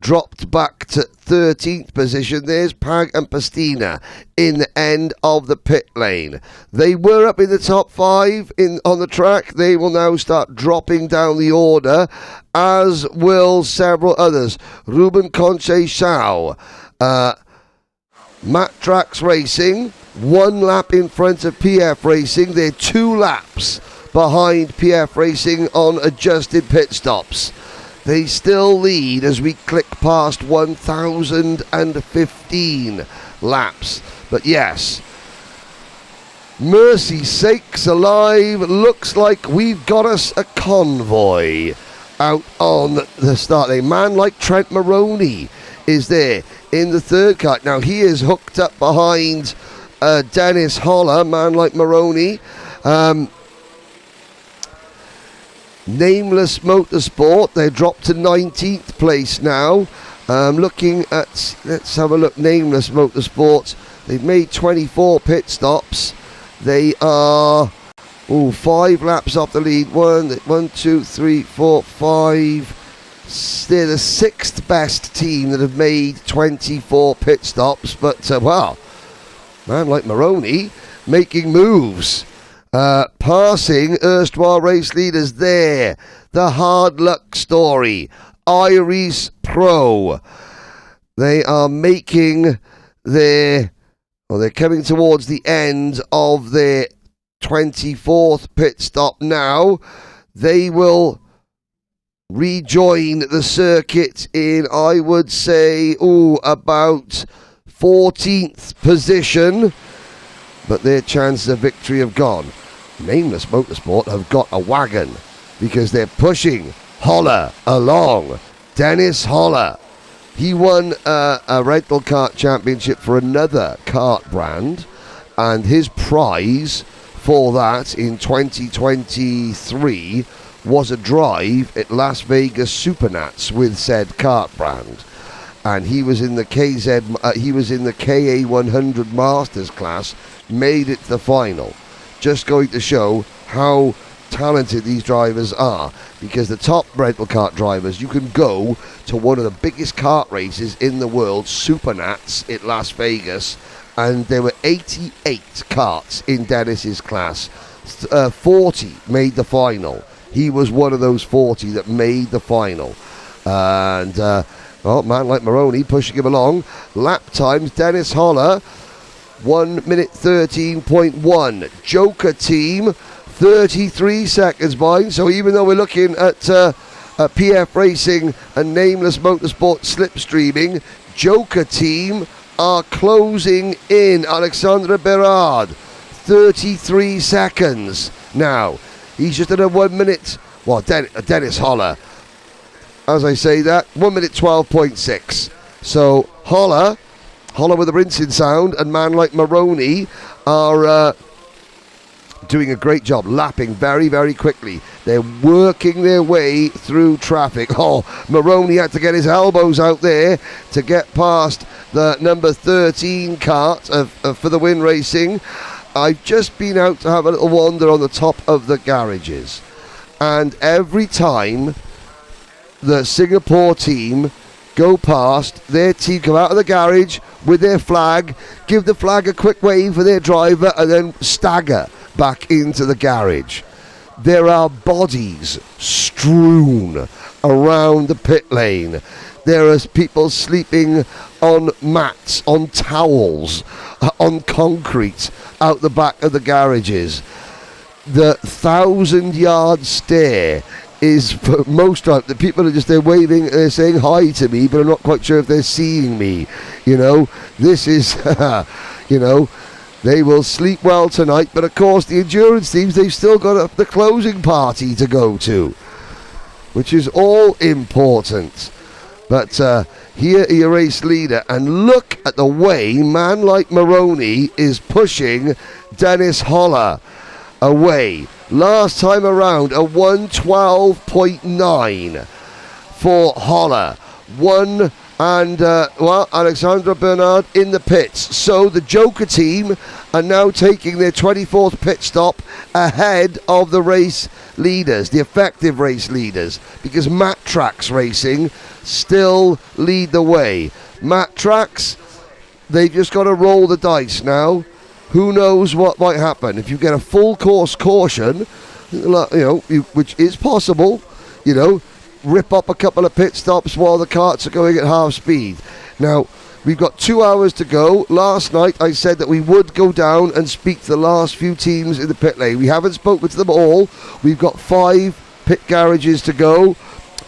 dropped back to 13th position. There's Pag and Pastina in the end of the pit lane. They were up in the top 5 on the track. They will now start dropping down the order, as will several others. Ruben Conceicao, Matrax Racing, 1 lap in front of PF Racing. They're 2 laps behind PF Racing on adjusted pit stops. They still lead as we click past 1,015 laps. But yes, mercy sakes alive, looks like we've got us a convoy out on the start. A man like Trent Maroney is there in the third kart. Now he is hooked up behind Dennis Holler, man like Maroney. Nameless Motorsport, they dropped to 19th place now. Looking at, let's have a look, Nameless Motorsport, they've made 24 pit stops. They are 5 laps off the lead. 1, 2, 3, 4, 5. They're the 6th best team that have made 24 pit stops. But, wow, man like Maroney making moves. Passing erstwhile race leaders there. The hard luck story. Iris Pro. They are making they're coming towards the end of their 24th pit stop now. They will rejoin the circuit in, I would say, about 14th position. But their chances of victory have gone. Nameless Motorsport have got a wagon because they're pushing Holler along. Dennis Holler. He won a rental kart championship for another kart brand, and his prize for that in 2023 was a drive at Las Vegas Supernats with said kart brand. And he was in the KA100 Masters class, made it to the final. Just going to show how talented these drivers are, because the top rental kart drivers, you can go to one of the biggest kart races in the world, Supernats at Las Vegas, and there were 88 karts in Dennis's class. 40 made the final. He was one of those 40 that made the final. And man like Maroney pushing him along. Lap times, Dennis Holler 1 minute 13.1. Joker Team 33 seconds behind. So even though we're looking at PF Racing and Nameless Motorsport slipstreaming, Joker Team are closing in. Alexandre Berard 33 seconds now. He's just at a 1 minute. Well, Dennis Holler, as I say that, 1 minute 12.6. So Holler with a rinsing sound, and man like Maroney are doing a great job, lapping very, very quickly. They're working their way through traffic. Maroney had to get his elbows out there to get past the number 13 kart for the win racing. I've just been out to have a little wander on the top of the garages, and every time the Singapore team go past, their team come out of the garage with their flag, give the flag a quick wave for their driver, and then stagger back into the garage. There are bodies strewn around the pit lane. There are people sleeping on mats, on towels, on concrete out the back of the garages. The 1,000-yard stare is for most of the people are just there waving, they're saying hi to me, but I'm not quite sure if they're seeing me. You know, this is, you know, they will sleep well tonight, but of course the endurance teams, they've still got the closing party to go to, which is all important. But here are your race leader, and look at the way man like Maroney is pushing Dennis Holler away. Last time around, a 1:12.9 for Holler. Alexandra Bernard in the pits. So the Joker team are now taking their 24th pit stop ahead of the race leaders, the effective race leaders, because Matt Trax Racing still lead the way. Matt Trax, they've just got to roll the dice now. Who knows what might happen? If you get a full course caution, you know, which is possible, you know, rip up a couple of pit stops while the karts are going at half speed. Now, we've got 2 hours to go. Last night I said that we would go down and speak to the last few teams in the pit lane. We haven't spoken to them all. We've got 5 pit garages to go.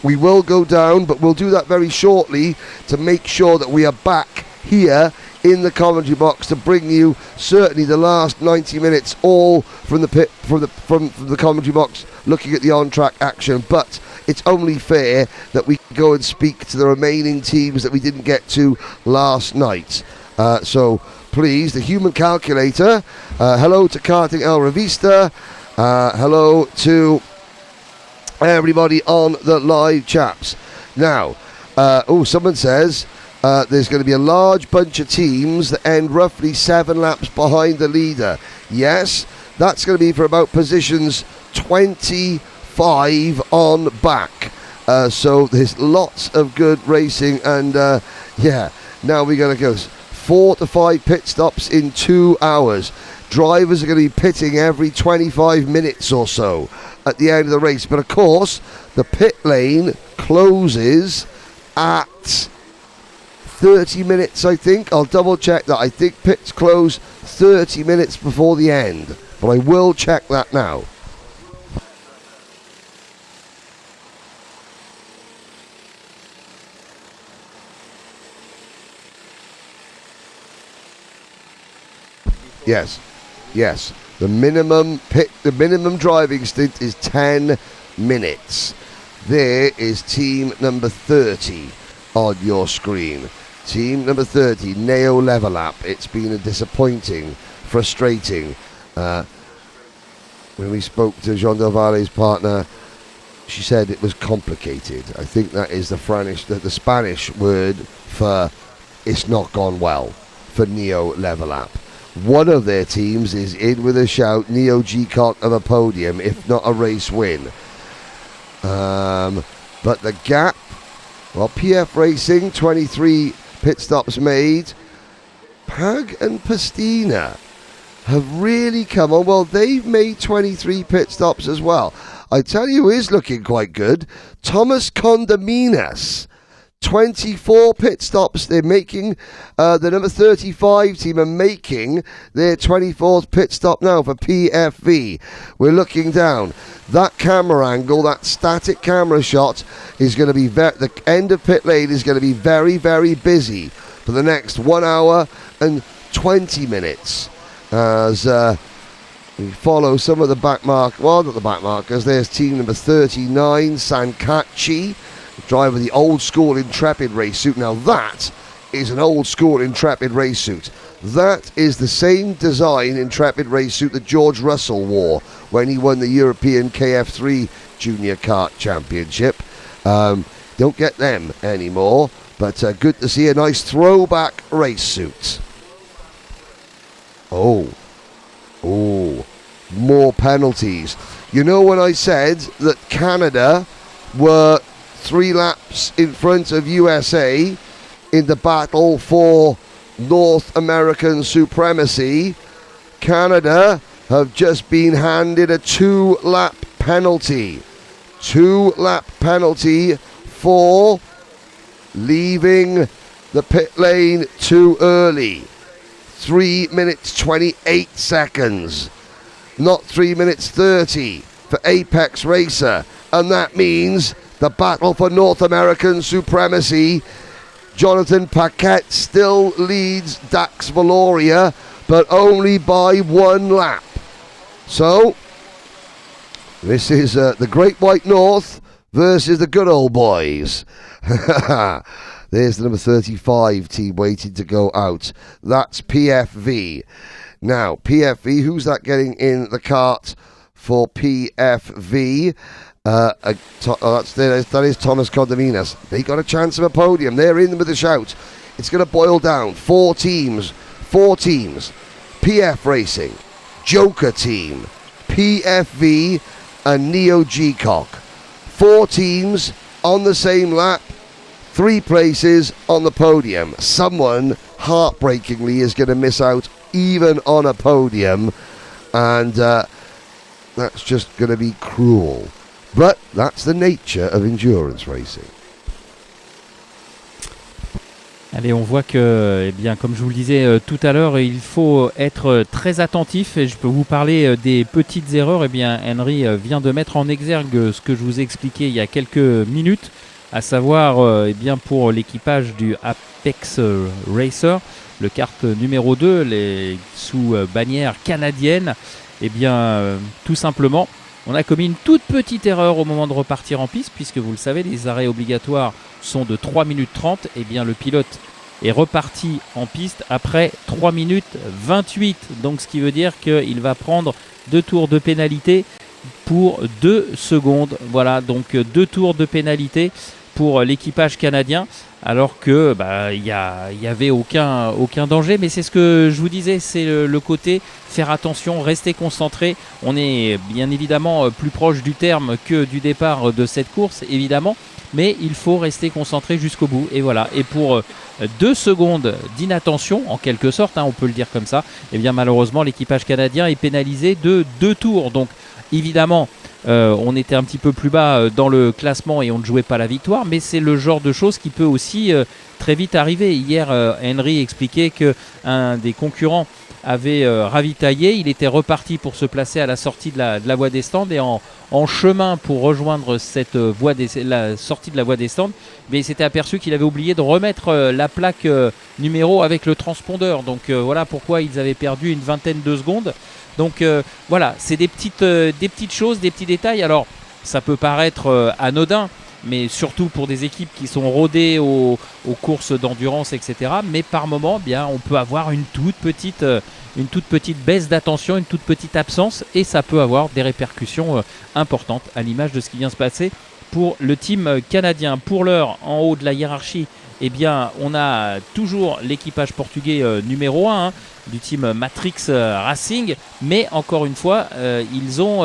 We will go down, but we'll do that very shortly to make sure that we are back here in the commentary box to bring you certainly the last 90 minutes all from the pit, from the commentary box, looking at the on-track action. But it's only fair that we go and speak to the remaining teams that we didn't get to last night. So please, the human calculator, hello to Karting El Revista, hello to everybody on the live chaps. Now, someone says there's going to be a large bunch of teams that end roughly 7 laps behind the leader. Yes, that's going to be for about positions 25 on back. So there's lots of good racing, and now we're going to go 4 to 5 pit stops in 2 hours. Drivers are going to be pitting every 25 minutes or so at the end of the race. But of course, the pit lane closes at 30 minutes, I think. I'll double check that. I think pits close 30 minutes before the end, but I will check that now. Yes. The minimum driving stint is 10 minutes. There is team number 30 on your screen. Team number 30, Neo Level Up. It's been a disappointing, frustrating. When we spoke to Jean Del Valle's partner, she said it was complicated. I think that is the Spanish word for it's not gone well for Neo Level Up. One of their teams is in with a shout, Neo G-Cot of a podium, if not a race win. But the gap, well, PF Racing, 23 pit stops made. Pag and Pastina have really come on. Well, they've made 23 pit stops as well. I tell you who is looking quite good. Thomas Condominas. 24 pit stops. They're making, the number 35 team are making their 24th pit stop now for PFV. We're looking down. That camera angle, that static camera shot is going to be, the end of pit lane is going to be very, very busy for the next 1 hour and 20 minutes. As we follow some of the backmark, well, not the backmarkers. There's team number 39, Sankachi. Driver of the old school Intrepid race suit. Now that is an old school Intrepid race suit. That is the same design Intrepid race suit that George Russell wore when he won the European KF3 Junior Kart Championship. Don't get them anymore, but good to see a nice throwback race suit. Oh, more penalties. You know when I said that Canada were 3 laps in front of USA in the battle for North American supremacy? Canada have just been handed a 2-lap penalty. 2-lap penalty for leaving the pit lane too early. 3 minutes 28 seconds. Not 3 minutes 30 for Apex Racer and that means the battle for North American supremacy. Jonathan Paquette still leads Dax Valoria, but only by 1 lap. So, this is the Great White North versus the good old boys. There's the number 35 team waiting to go out. That's PFV. Now, PFV, who's that getting in the cart for PFV? That is Thomas Condominas. They got a chance of a podium. They're in with a shout. It's going to boil down. 4 teams. PF Racing, Joker Team, PFV, and Neo G-Cock. 4 teams on the same lap. 3 places on the podium. Someone, heartbreakingly, is going to miss out even on a podium. And that's just going to be cruel. But that's the nature of endurance racing. Allez, on voit que, eh bien, comme je vous le disais tout à l'heure, il faut être très attentif. Et je peux vous parler des petites erreurs. Eh bien, Henry vient de mettre en exergue ce que je vous ai expliqué il y a quelques minutes, à savoir, eh bien, pour l'équipage du Apex Racer, le kart numéro 2, sous bannière canadienne. Eh bien, tout simplement, on a commis une toute petite erreur au moment de repartir en piste, puisque vous le savez, les arrêts obligatoires sont de 3 minutes 30. Et bien, le pilote est reparti en piste après 3 minutes 28. Donc, ce qui veut dire qu'il va prendre 2 tours de pénalité pour 2 secondes. Voilà, donc 2 tours de pénalité pour l'équipage canadien, alors que il y avait aucun danger. Mais c'est ce que je vous disais, c'est le côté faire attention, rester concentré. On est bien évidemment plus proche du terme que du départ de cette course, évidemment, mais il faut rester concentré jusqu'au bout. Et voilà, et pour 2 secondes d'inattention, en quelque sorte, on peut le dire comme ça, et bien malheureusement l'équipage canadien est pénalisé de 2 tours. Donc évidemment, on était un petit peu plus bas dans le classement et on ne jouait pas la victoire, mais c'est le genre de choses qui peut aussi très vite arriver. Hier, Henry expliquait qu'un des concurrents avait ravitaillé, il était reparti pour se placer à la sortie de la voie des stands, et en chemin pour rejoindre cette la sortie de la voie des stands, mais il s'était aperçu qu'il avait oublié de remettre la plaque numéro avec le transpondeur. Donc voilà pourquoi ils avaient perdu une vingtaine de secondes. Donc voilà, c'est des petites choses, des petits détails. Alors ça peut paraître anodin, mais surtout pour des équipes qui sont rodées aux courses d'endurance, etc. Mais par moment, bien, on peut avoir une toute petite baisse d'attention, une toute petite absence, et ça peut avoir des répercussions importantes, à l'image de ce qui vient se passer pour le team canadien. Pour l'heure, en haut de la hiérarchie, eh bien, on a toujours l'équipage portugais numéro 1 du team Matrix Racing, mais encore une fois, ils ont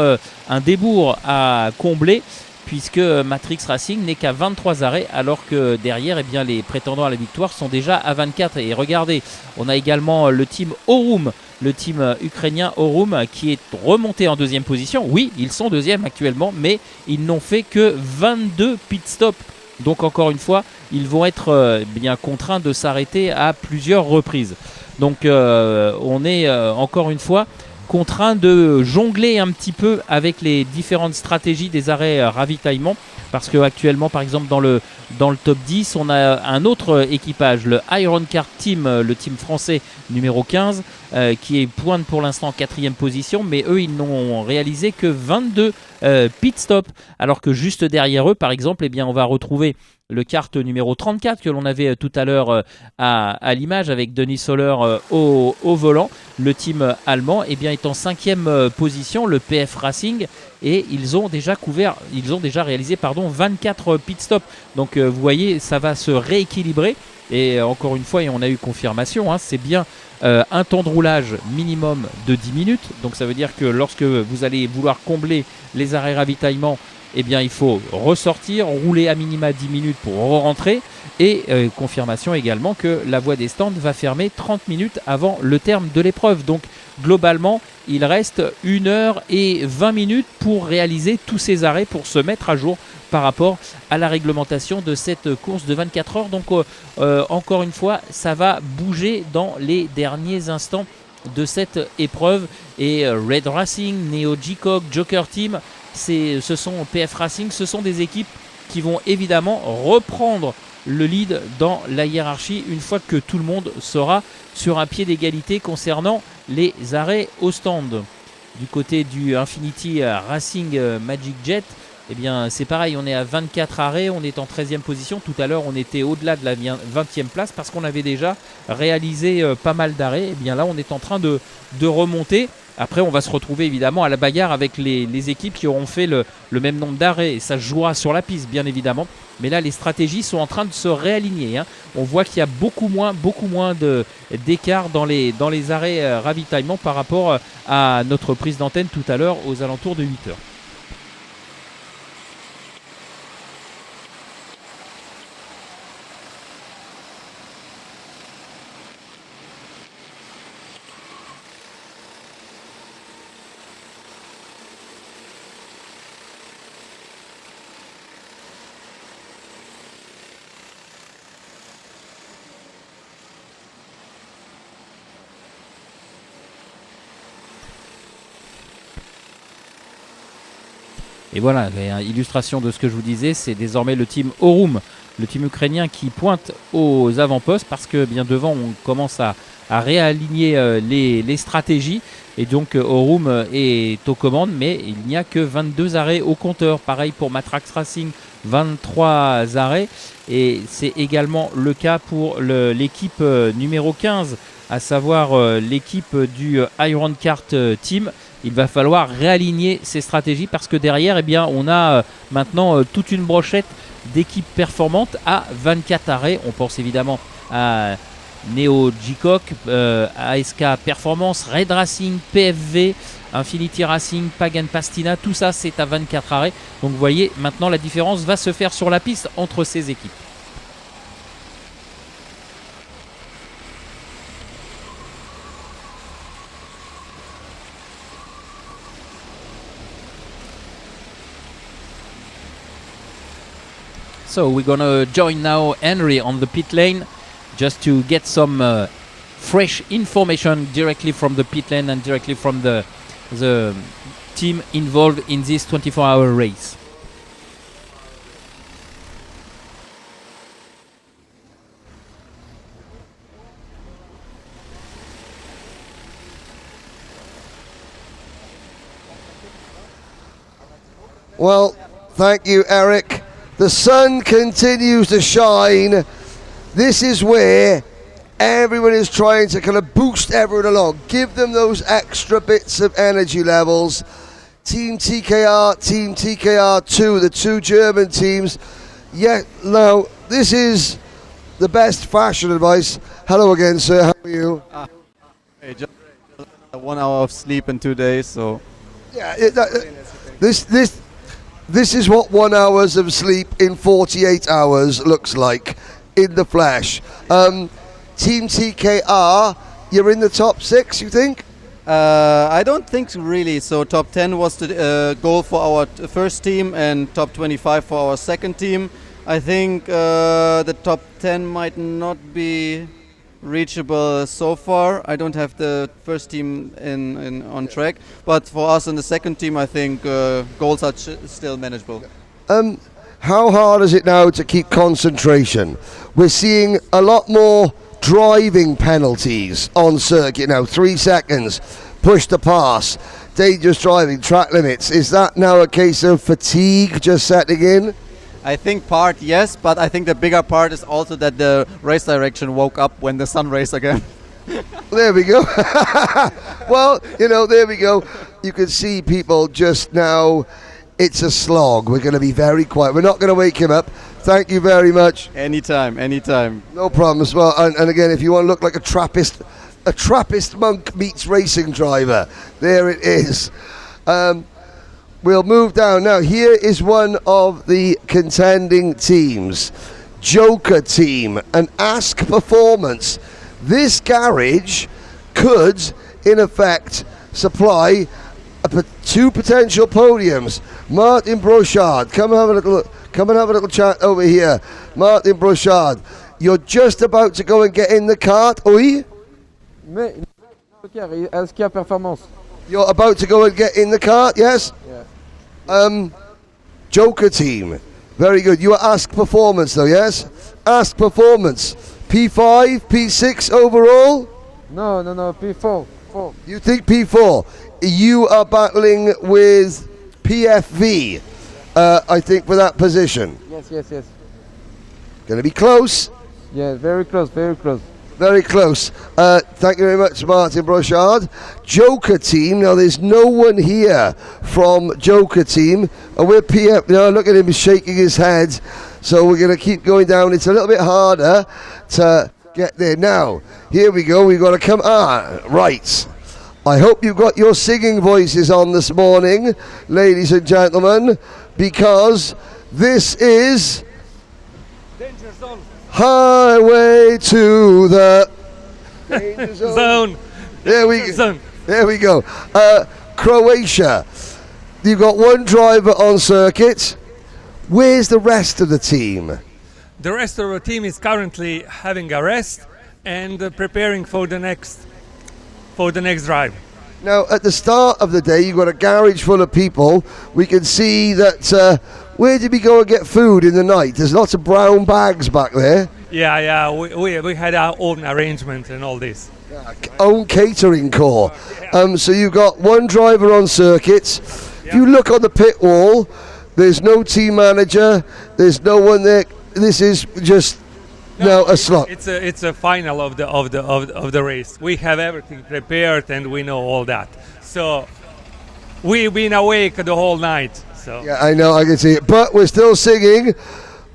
un débours à combler, puisque Matrix Racing n'est qu'à 23 arrêts, alors que derrière, eh bien, les prétendants à la victoire sont déjà à 24. Et regardez, on a également le team Aurum, le team ukrainien Aurum, qui est remonté en 2e position. Oui, ils sont 2e actuellement, mais ils n'ont fait que 22 pit stops. Donc encore une fois, ils vont être bien contraints de s'arrêter à plusieurs reprises. Donc on est encore une fois contraint de jongler un petit peu avec les différentes stratégies des arrêts ravitaillement, parce qu'actuellement, par exemple, dans le top 10, on a un autre équipage, le Iron Kart Team, le team français numéro 15, qui pointe pour l'instant en 4e position, mais eux, ils n'ont réalisé que 22 pit stops, alors que juste derrière eux, par exemple, eh bien, on va retrouver le kart numéro 34 que l'on avait tout à l'heure à l'image, avec Denis Soller au volant. Le team allemand, eh bien, est en 5e position, le PF Racing, et ils ont déjà réalisé 24 pit stops. Donc vous voyez, ça va se rééquilibrer, et encore une fois, et on a eu confirmation, c'est bien un temps de roulage minimum de 10 minutes. Donc ça veut dire que lorsque vous allez vouloir combler les arrêts ravitaillement, eh bien, il faut ressortir, rouler à minima 10 minutes pour rentrer, et confirmation également que la voie des stands va fermer 30 minutes avant le terme de l'épreuve. Donc globalement, il reste 1 heure et 20 minutes pour réaliser tous ces arrêts, pour se mettre à jour par rapport à la réglementation de cette course de 24 heures. Donc encore une fois, ça va bouger dans les derniers instants de cette épreuve, et Red Racing, Neo G-Cock, Joker Team ce sont PF Racing, ce sont des équipes qui vont évidemment reprendre le lead dans la hiérarchie une fois que tout le monde sera sur un pied d'égalité concernant les arrêts au stand. Du côté du Infinity Racing Magic Jet, eh bien c'est pareil, on est à 24 arrêts, on est en 13e position. Tout à l'heure on était au-delà de la 20e place parce qu'on avait déjà réalisé pas mal d'arrêts. Et bien là on est en train de remonter. Après on va se retrouver évidemment à la bagarre avec les équipes qui auront fait le même nombre d'arrêts. Et ça se jouera sur la piste bien évidemment. Mais là les stratégies sont en train de se réaligner, hein. On voit qu'il y a beaucoup moins d'écart dans les arrêts ravitaillement par rapport à notre prise d'antenne tout à l'heure aux alentours de 8 heures. Et voilà, illustration de ce que je vous disais, c'est désormais le team Aurum, le team ukrainien qui pointe aux avant-postes parce que bien devant on commence à réaligner les stratégies et donc Aurum est aux commandes, mais il n'y a que 22 arrêts au compteur. Pareil pour Matrax Racing, 23 arrêts, et c'est également le cas pour l'équipe numéro 15, à savoir l'équipe du Iron Kart Team. Il va falloir réaligner ces stratégies parce que derrière, eh bien, on a maintenant toute une brochette d'équipes performantes à 24 arrêts. On pense évidemment à Neo G-Cock, ASK Performance, Red Racing, PFV, Infinity Racing, Pagan Pastina. Tout ça, c'est à 24 arrêts. Donc vous voyez, maintenant la différence va se faire sur la piste entre ces équipes. So we're going to join now Henry on the pit lane just to get some fresh information directly from the pit lane and directly from the team involved in this 24-hour race. Well, thank you, Eric. The sun continues to shine. This is where everyone is trying to kind of boost everyone along, give them those extra bits of energy levels. Team TKR, Team TKR2, the two German teams. Yeah, now this is the best fashion advice. Hello again, sir. How are you? Hey, just 1 hour of sleep in 2 days, so. Yeah, This is what 1 hour of sleep in 48 hours looks like in the flesh. Team TKR, you're in the top 6, you think? I don't think really. So top 10 was the goal for our first team and top 25 for our second team. I think the top 10 might not be reachable so far. I don't have the first team on track, but for us in the second team, I think goals are still manageable. How hard is it now to keep concentration? We're seeing a lot more driving penalties on circuit now. 3 seconds, push the pass, dangerous driving, track limits. Is that now a case of fatigue just setting in? I think part yes, but I think the bigger part is also that the race direction woke up when the sun raised again. There we go. Well, there we go. You can see people just now. It's a slog. We're going to be very quiet. We're not going to wake him up. Thank you very much. Anytime. No problem as well. And again, if you want to look like a Trappist monk meets racing driver, there it is. We'll move down now. Here is one of the contending teams, Joker Team, an Ask Performance. This garage could, in effect, supply 2 potential podiums. Martin Brochard, come and have a little chat over here. Martin Brochard, you're just about to go and get in the cart, oui? SK Performance. You're about to go and get in the cart, yes? Yeah. Joker team. Very good. You are Ask Performance though, yes? Ask Performance. P5, P6 overall? No, P4. 4. You think P4? You are battling with PFV, I think, for that position. Yes. Going to be close. Yeah, very close. Very close. Thank you very much, Martin Brochard. Joker team. Now, there's no one here from Joker team. And we're PF. Now, look at him, he's shaking his head. So we're going to keep going down. It's a little bit harder to get there. Now, here we go. We've got to come. Right. I hope you've got your singing voices on this morning, ladies and gentlemen, because this is Danger Zone. Highway to the Danger Zone. There we go. Croatia. You've got one driver on circuit. Where's the rest of the team? The rest of the team is currently having a rest and preparing for the next drive. Now, at the start of the day, you've got a garage full of people. We can see that. Where did we go and get food in the night? There's lots of brown bags back there. Yeah. We had our own arrangement and all this. Own catering core. So you've got one driver on circuits. If you look on the pit wall, there's no team manager. There's no one there. This is just a slot. It's a final of the race. We have everything prepared and we know all that. So we've been awake the whole night. So yeah, I know, I can see it. But we're still singing.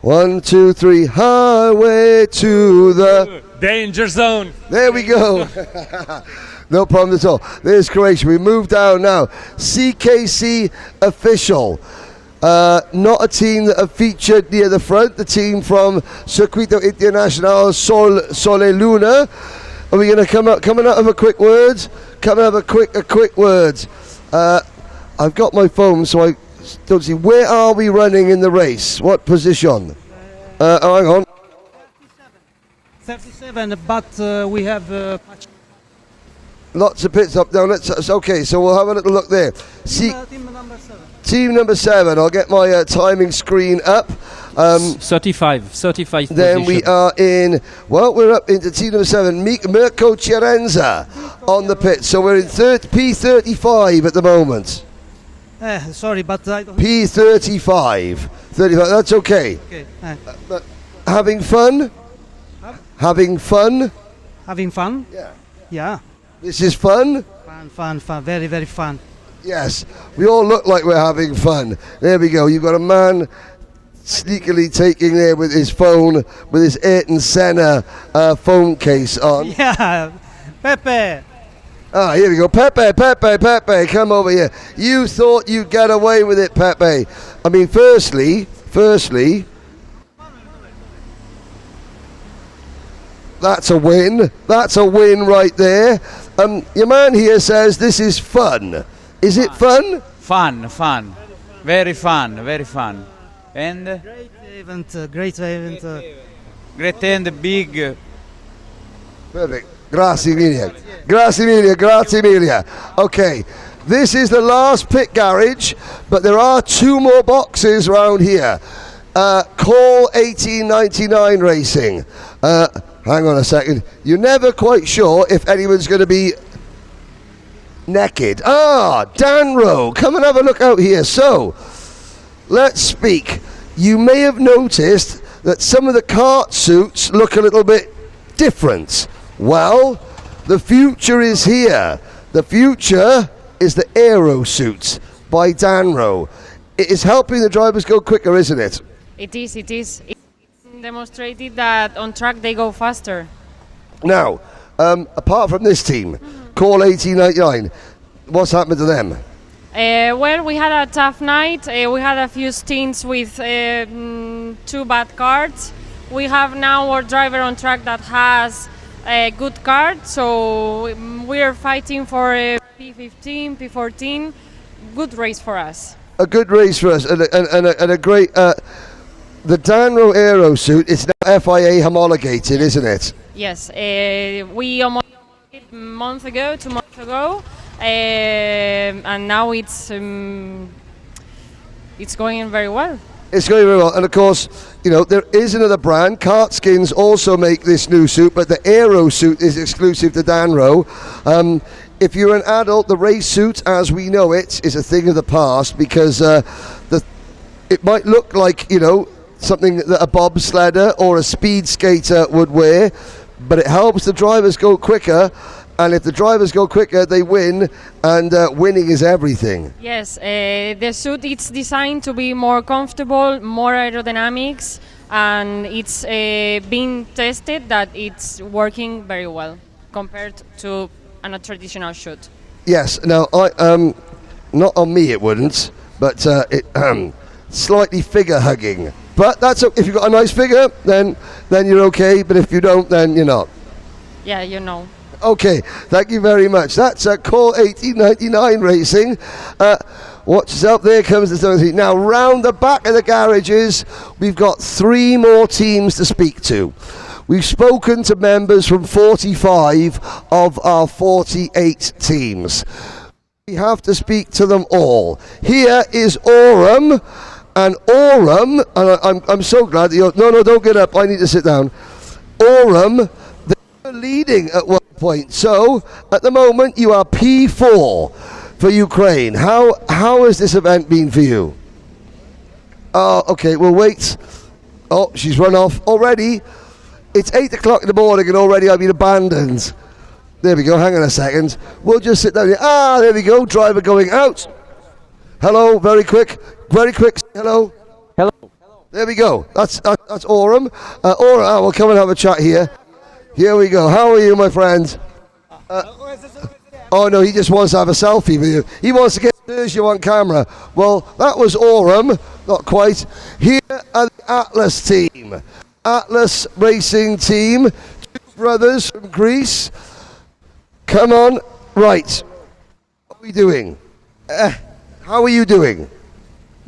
1, 2, 3, highway to the Danger Zone. There we go. No problem at all. There's Croatia. We move down now. CKC official. Not a team that have featured near the front. The team from Circuit International Sole Luna. Are we going to coming out of a quick word? Coming out of a quick word. I've got my phone, so I don't see. Where are we running in the race? What position? Hang on. 37, but we have lots of pits up down. Okay, so we'll have a little look there. team number 7. Team number 7. I'll get my timing screen up. 35 Then position. we are in. Well, we're up into team number 7. Mirko Chiarenza on the pit. So we're in P35 at the moment. Sorry, but I don't. P35. 35. That's okay. Okay. But having fun. Having fun. Having fun? Yeah. Yeah. This is fun. Fun. Very, very fun. Yes, we all look like we're having fun. There we go. You've got a man sneakily taking there with his phone, with his Ayrton Senna phone case on. Yeah, Pepe. Here we go. Pepe, come over here. You thought you'd get away with it, Pepe. I mean, firstly, that's a win. That's a win right there. Your man here says this is fun. Is it fun? Fun. Very fun. And Great event. Great and big. Perfect. Grazie mille. Okay, this is the last pit garage, but there are 2 more boxes around here. Call 1899 Racing. Hang on a second. You're never quite sure if anyone's going to be naked. Danro, come and have a look out here. So, let's speak. You may have noticed that some of the kart suits look a little bit different. Well, the future is here. The future is the aero suits by Danro. It is helping the drivers go quicker, isn't it? It is. It's demonstrated that on track they go faster. Now, apart from this team, Call 1899, what's happened to them? Well, we had a tough night. We had a few stints with 2 bad cards. We have now our driver on track that has a good card, so we are fighting for a P15, P14. Good race for us. A good race for us, and a great. The Danro Aero suit is now FIA homologated, isn't it? Yes, we homologated 2 months ago, and now it's it's going very well. It's going very well, and of course, you know, there is another brand. Kart Skins also make this new suit, but the Aero suit is exclusive to Danro. If you're an adult, the race suit, as we know it, is a thing of the past because it might look like, you know, something that a bobsledder or a speed skater would wear, but it helps the drivers go quicker. And if the drivers go quicker, they win, and winning is everything. Yes, the suit it's designed to be more comfortable, more aerodynamics, and it's been tested that it's working very well compared to a traditional suit. Yes. Now, not on me it wouldn't, but it slightly figure hugging. But that's if you've got a nice figure, then you're okay. But if you don't, then you're not. Yeah, you know. Okay, thank you very much. That's Call 1899 Racing. Watch yourself, there comes the 17. Now, round the back of the garages, we've got 3 more teams to speak to. We've spoken to members from 45 of our 48 teams. We have to speak to them all. Here is Aurum, and Aurum, and I'm so glad that you're... No, don't get up, I need to sit down. Aurum, they're leading at one point. So, at the moment, you are P4 for Ukraine. How has this event been for you? Oh, okay, we'll wait. Oh, she's run off already. It's 8 o'clock in the morning and already I've been abandoned. There we go, hang on a second. We'll just sit down here. Ah, there we go, driver going out. Hello, very quick, hello. Hello. There we go, that's Aurum. Aurum, we'll come and have a chat here. Here we go. How are you, my friend? Oh no, he just wants to have a selfie with you. He wants to get you on camera. Well, that was Aurum, not quite. Here are the Atlas team. Atlas Racing Team, 2 brothers from Greece. Come on, right. What are we doing? How are you doing?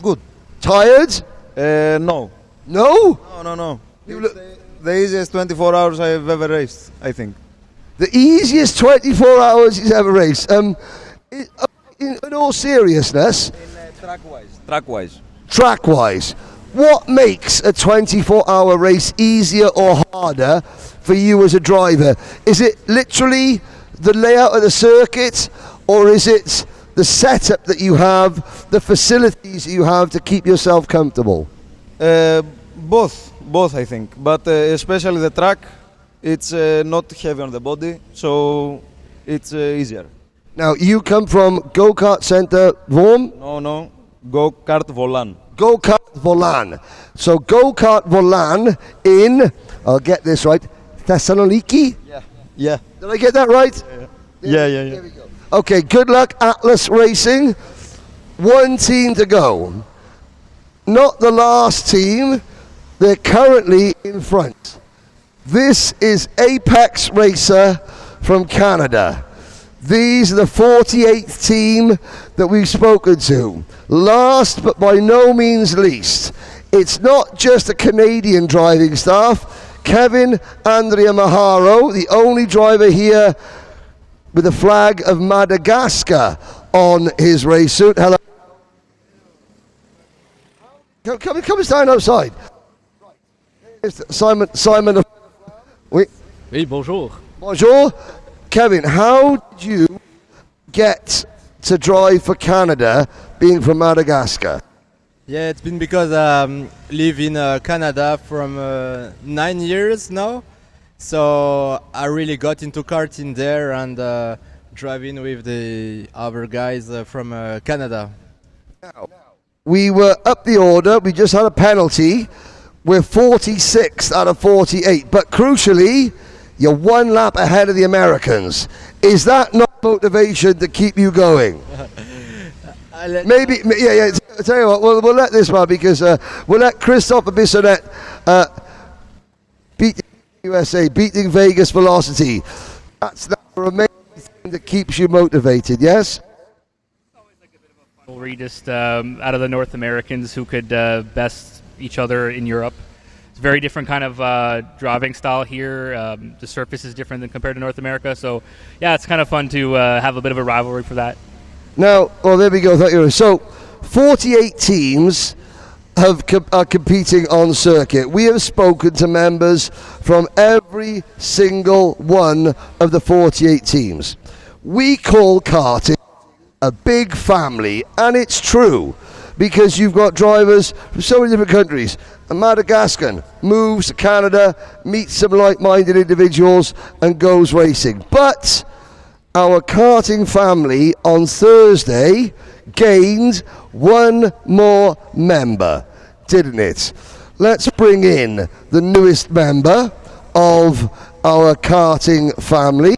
Good. Tired? No. No? No. You look the easiest 24 hours I've ever raced, I think. The easiest 24 hours he's ever raced. In all seriousness. Track-wise. What makes a 24-hour race easier or harder for you as a driver? Is it literally the layout of the circuit, or is it the setup that you have, the facilities that you have to keep yourself comfortable? Both I think, but especially the track, it's not heavy on the body, so it's easier. Now, you come from Go-Kart Center Vorm? No, Go-Kart Volan. Go-Kart Volan. So Go-Kart Volan in, I'll get this right, Thessaloniki? Yeah. Did I get that right? Yeah. There we go. Okay, good luck, Atlas Racing. 1 team to go. Not the last team. They're currently in front. This is Apex Racer from Canada. These are the 48th team that we've spoken to. Last but by no means least, it's not just a Canadian driving staff. Kevin Andrea Maharo, the only driver here with the flag of Madagascar on his race suit. Hello. Come stand outside. Simon. Oui, bonjour. Bonjour. Kevin, how did you get to drive for Canada, being from Madagascar? Yeah, it's been because I live in Canada from 9 years now. So I really got into karting there and driving with the other guys from Canada. We were up the order. We just had a penalty. We're 46th out of 48. But crucially, you're 1 lap ahead of the Americans. Is that not motivation to keep you going? Maybe, yeah. I'll tell you what, we'll let this one because we'll let Christopher Bissonnet beat USA, beating Vegas Velocity. That's the remaining thing that keeps you motivated, yes? We're just out of the North Americans who could best each other in Europe. It's a very different kind of driving style here. The surface is different than compared to North America. So, yeah, it's kind of fun to have a bit of a rivalry for that. Now, well, there we go. So, 48 teams are competing on circuit. We have spoken to members from every single one of the 48 teams. We call karting a big family, and it's true, because you've got drivers from so many different countries. A Madagascan moves to Canada, meets some like-minded individuals, and goes racing. But our karting family on Thursday gained one more member, didn't it? Let's bring in the newest member of our karting family.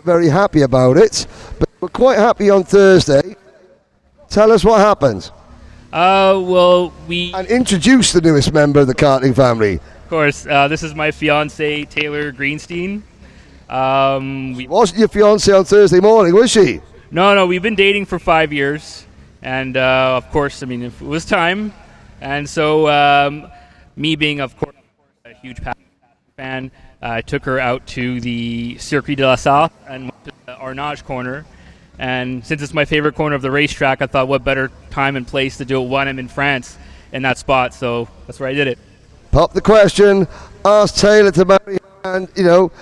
Very happy about it, but we're quite happy on Thursday. Tell us what happened. And introduce the newest member of the karting family. Of course, this is my fiance Taylor Greenstein. Wasn't your fiance on Thursday morning, was she? No, we've been dating for 5 years, and of course, I mean, if it was time, and so me being, of course, a huge fan, I took her out to the Circuit de la Salle and went to the Arnage corner. And since it's my favorite corner of the racetrack, I thought what better time and place to do it when I'm in France in that spot. So that's where I did it. Pop the question, ask Taylor to marry, and you know,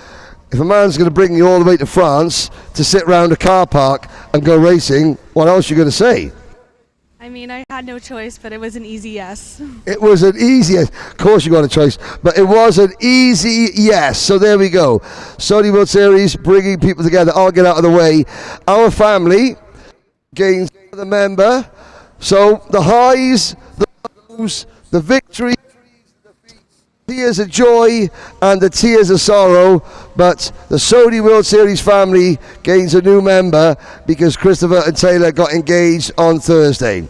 if a man's going to bring you all the way to France to sit around a car park and go racing, what else are you going to say? I mean, I had no choice, but it was an easy yes. It was an easy yes. Of course you got a choice, but it was an easy yes. So there we go. Saudi World Series bringing people together. I'll get out of the way. Our family gains the member. So the highs, the lows, the victory, tears of joy and the tears of sorrow, but the Saudi World Series family gains a new member because Christopher and Taylor got engaged on Thursday.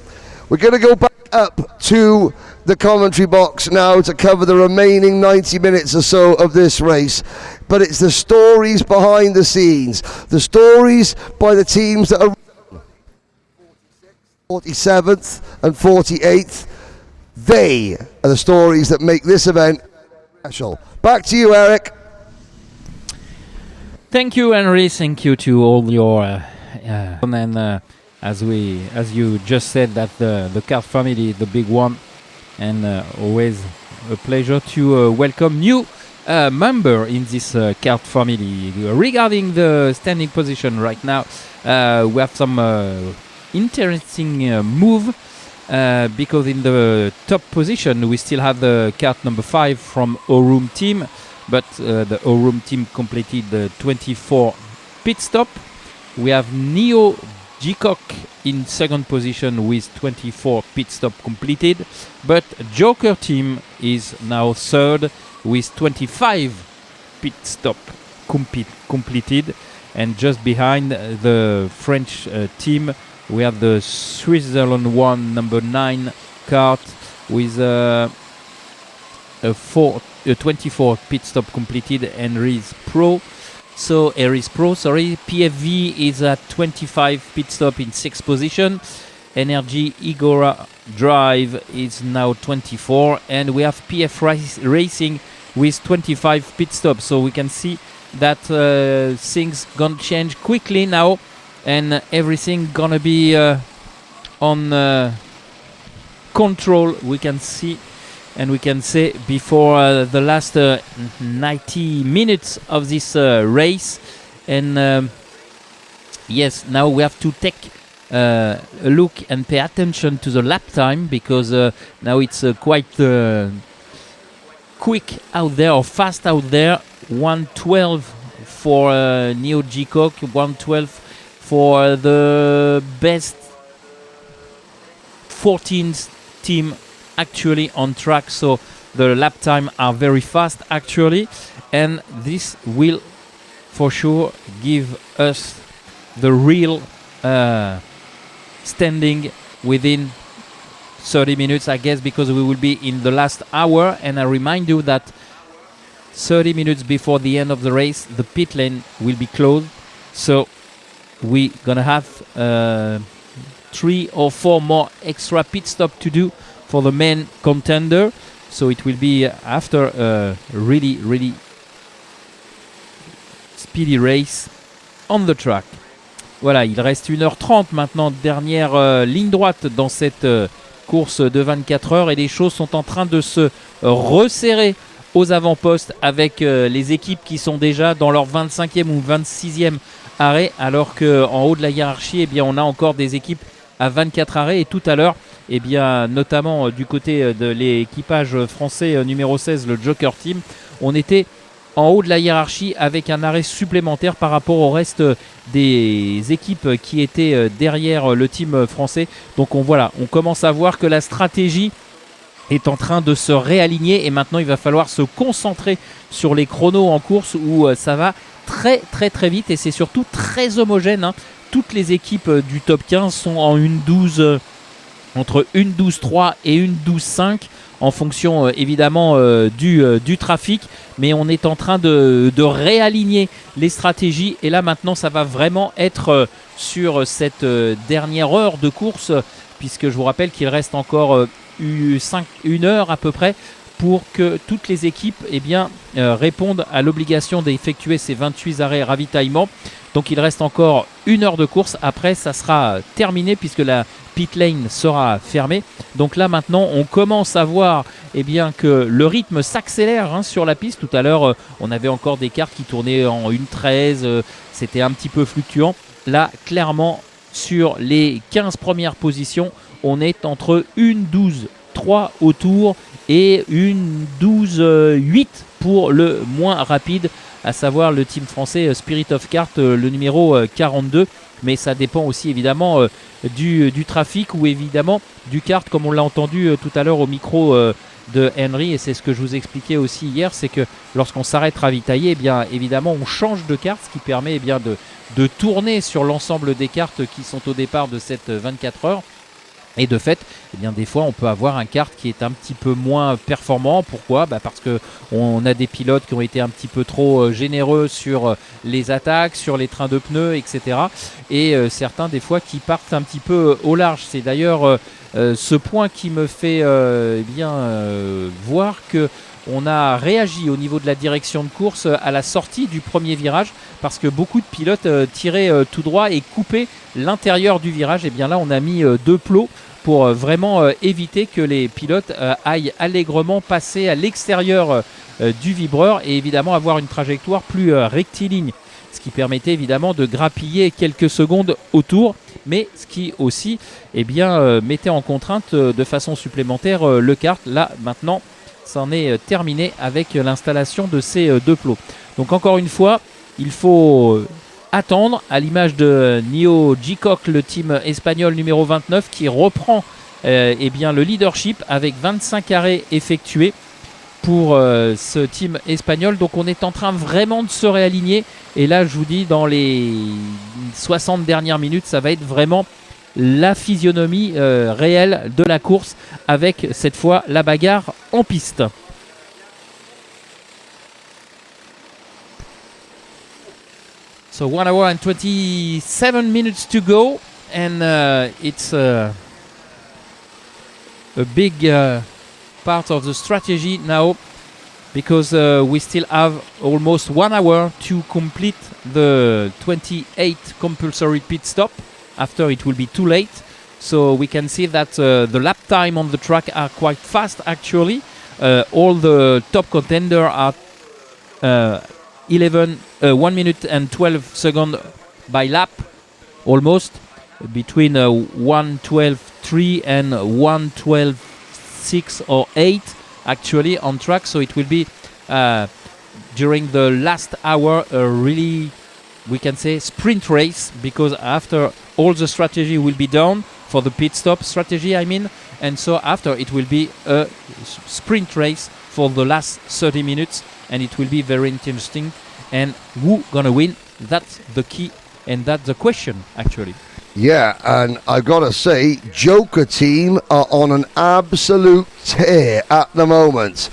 We're going to go back up to the commentary box now to cover the remaining 90 minutes or so of this race, but it's the stories behind the scenes, the stories by the teams that are 47th and 48th. They are the stories that make this event special. Back to you, Eric. Thank you, Henry. Thank you to all your and as you just said, that the kart family is the big one, and always a pleasure to welcome new member in this kart family. Regarding the standing position right now, we have some interesting move. Because in the top position we still have the kart number 5 from O-Room team, but the O-Room team completed the 24 pit stop. We have Neo G-Cock in second position with 24 pit stop completed, but Joker team is now third with 25 pit stop completed, and just behind the French team we have the Switzerland 1 number 9 kart with a 24 pit stop completed, Henry's Pro. So Henry's Pro, PFV is at 25 pit stop in 6th position. Energy Igora Drive is now 24, and we have PF Racing with 25 pit stops. So we can see that things gonna change quickly now, and everything gonna be on control. We can see, and we can say, before the last 90 minutes of this race. And yes, now we have to take a look and pay attention to the lap time, because now it's quite quick out there, or fast out there. 1:12 for Neo G-Cock, 1:12 for the best 14th team actually on track. So the lap time are very fast actually, and this will for sure give us the real standing within 30 minutes, I guess, because we will be in the last hour. And I remind you that 30 minutes before the end of the race, the pit lane will be closed. So we're gonna have 3 or 4 more extra pit stop to do for the main contender. So it will be after a really speedy race on the track. Voilà, il reste 1h30 maintenant, dernière ligne droite dans cette course de 24 heures et les choses sont en train de se resserrer aux avant-postes avec les équipes qui sont déjà dans leur 25e ou 26e arrêt, alors qu'en haut de la hiérarchie, eh bien, on a encore des équipes à 24 arrêts. Et tout à l'heure, eh bien, notamment du côté de l'équipage français numéro 16, le Joker Team, on était en haut de la hiérarchie avec un arrêt supplémentaire par rapport au reste des équipes qui étaient derrière le team français. Donc on commence à voir que la stratégie est en train de se réaligner et maintenant il va falloir se concentrer sur les chronos en course où ça va très très très vite et c'est surtout très homogène, hein. Toutes les équipes du top 15 sont en 1.12, entre 1.12.3 et 1.12.5 en fonction évidemment du trafic, mais on est en train de réaligner les stratégies et là maintenant ça va vraiment être sur cette dernière heure de course, puisque je vous rappelle qu'il reste encore une heure à peu près pour que toutes les équipes répondent à l'obligation d'effectuer ces 28 arrêts ravitaillement. Donc il reste encore une heure de course, après ça sera terminé puisque la pit lane sera fermée. Donc là maintenant on commence à voir que le rythme s'accélère sur la piste. Tout à l'heure on avait encore des cartes qui tournaient en 1.13, c'était un petit peu fluctuant. Là clairement sur les 15 premières positions on est entre 1.12.3 au tour et 1.12.8 pour le moins rapide, à savoir le team français Spirit of Kart, le numéro 42. Mais ça dépend aussi évidemment du trafic ou évidemment du kart, comme on l'a entendu tout à l'heure au micro de Henry, et c'est ce que je vous expliquais aussi hier, c'est que lorsqu'on s'arrête ravitailler, évidemment on change de carte, ce qui permet de tourner sur l'ensemble des cartes qui sont au départ de cette 24 heures. Et de fait, des fois, on peut avoir un kart qui est un petit peu moins performant. Pourquoi ? Parce qu'on a des pilotes qui ont été un petit peu trop généreux sur les attaques, sur les trains de pneus, etc. Et certains, des fois, qui partent un petit peu au large. C'est d'ailleurs ce point qui me fait voir que on a réagi au niveau de la direction de course à la sortie du premier virage, parce que beaucoup de pilotes tiraient tout droit et coupaient l'intérieur du virage. Et bien là, on a mis deux plots pour vraiment éviter que les pilotes aillent allègrement passer à l'extérieur du vibreur et évidemment avoir une trajectoire plus rectiligne, ce qui permettait évidemment de grappiller quelques secondes autour, mais ce qui aussi mettait en contrainte de façon supplémentaire le kart. Là maintenant c'en est terminé avec l'installation de ces deux plots. Donc encore une fois, il faut attendre, à l'image de Nio Gcock, le team espagnol numéro 29, qui reprend le leadership avec 25 arrêts effectués pour ce team espagnol. Donc on est en train vraiment de se réaligner et là je vous dis, dans les 60 dernières minutes, ça va être vraiment la physionomie réelle de la course, avec cette fois la bagarre en piste. So 1 hour and 27 minutes to go, and it's a big part of the strategy now, because we still have almost 1 hour to complete the 28 compulsory pit stop. After, it will be too late. So we can see that the lap time on the track are quite fast actually. All the top contenders are 1 minute and 12 seconds by lap, almost, between 1:12.3 and 1:12.6 or 8 actually on track. So it will be during the last hour a really, we can say, sprint race, because after all the strategy will be done for the pit stop strategy, and so after it will be a sprint race for the last 30 minutes, and it will be very interesting. And who gonna win? That's the key, and that's the question actually. Yeah, and I've got to say, Joker team are on an absolute tear at the moment.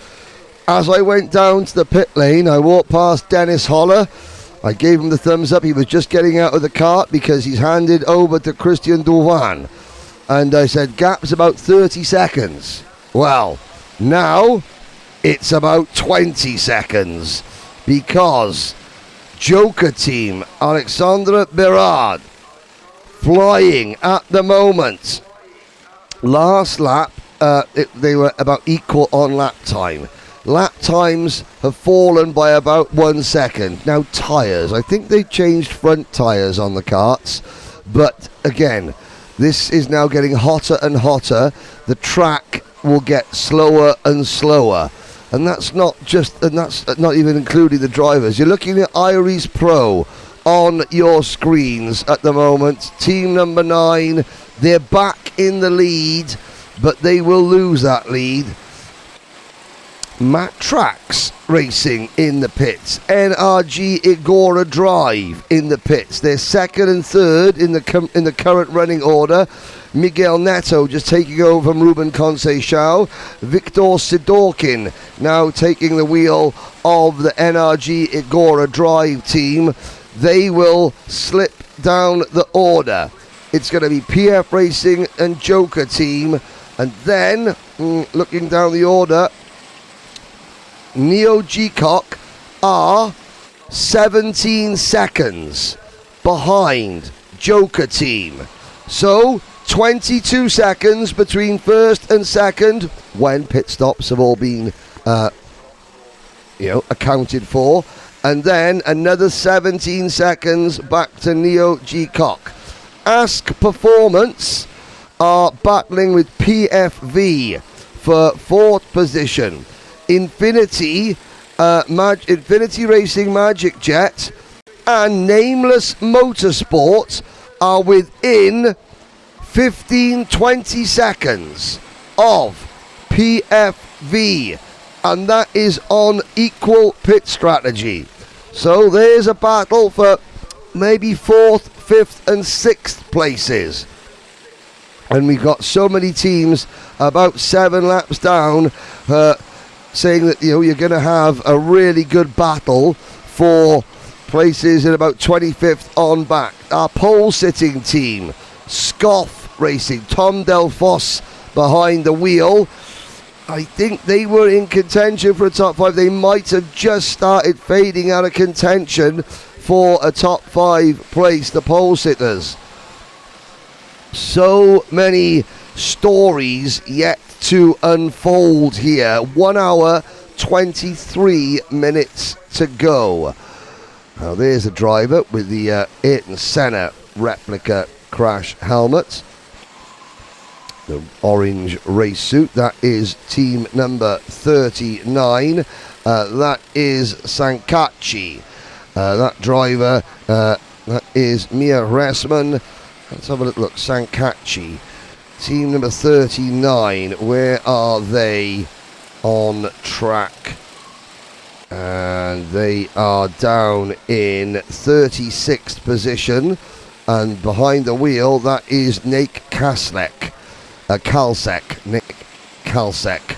As I went down to the pit lane, I walked past Dennis Holler. I gave him the thumbs up. He was just getting out of the cart because he's handed over to Christian Douvan. And I said, gap's about 30 seconds. Well, now it's about 20 seconds, because Joker team, Alexandre Berard, flying at the moment. Last lap, they were about equal on lap time. Lap times have fallen by about 1 second. Now tyres, I think they changed front tyres on the karts, but again, this is now getting hotter and hotter. The track will get slower and slower. And that's not even including the drivers. You're looking at Iris Pro on your screens at the moment. Team number 9, they're back in the lead, but they will lose that lead. Matrax Racing in the pits. NRG Igora Drive in the pits. They're second and third in the current running order. Miguel Neto just taking over from Ruben Conceição. Victor Sidorkin now taking the wheel of the NRG Igora Drive team. They will slip down the order. It's going to be PF Racing and Joker team. And then, looking down the order, Neo G-Cock are 17 seconds behind Joker team. So, 22 seconds between first and second when pit stops have all been accounted for. And then another 17 seconds back to Neo G-Cock. Ask Performance are battling with PFV for 4th position. Infinity Racing Magic Jet and Nameless Motorsport are within 15-20 seconds of PFV, and that is on equal pit strategy. So there's a battle for maybe 4th, 5th and 6th places. And we've got so many teams about 7 laps down saying that you're going to have a really good battle for places in about 25th on back. Our pole sitting team, Scoff Racing, Tom Delfos behind the wheel. I think they were in contention for a top 5. They might have just started fading out of contention for a top 5 place, the pole sitters. So many stories yet to unfold here. 1 hour, 23 minutes to go. Now there's a driver with the Ayrton Senna replica crash helmet. The orange race suit. That is team number 39. That is Sankachi. That driver, that is Mia Ressman. Let's have a look. Sankachi. Team number 39, where are they on track? And they are down in 36th position. And behind the wheel, that is Nick Kalsek. Nick Kalsek.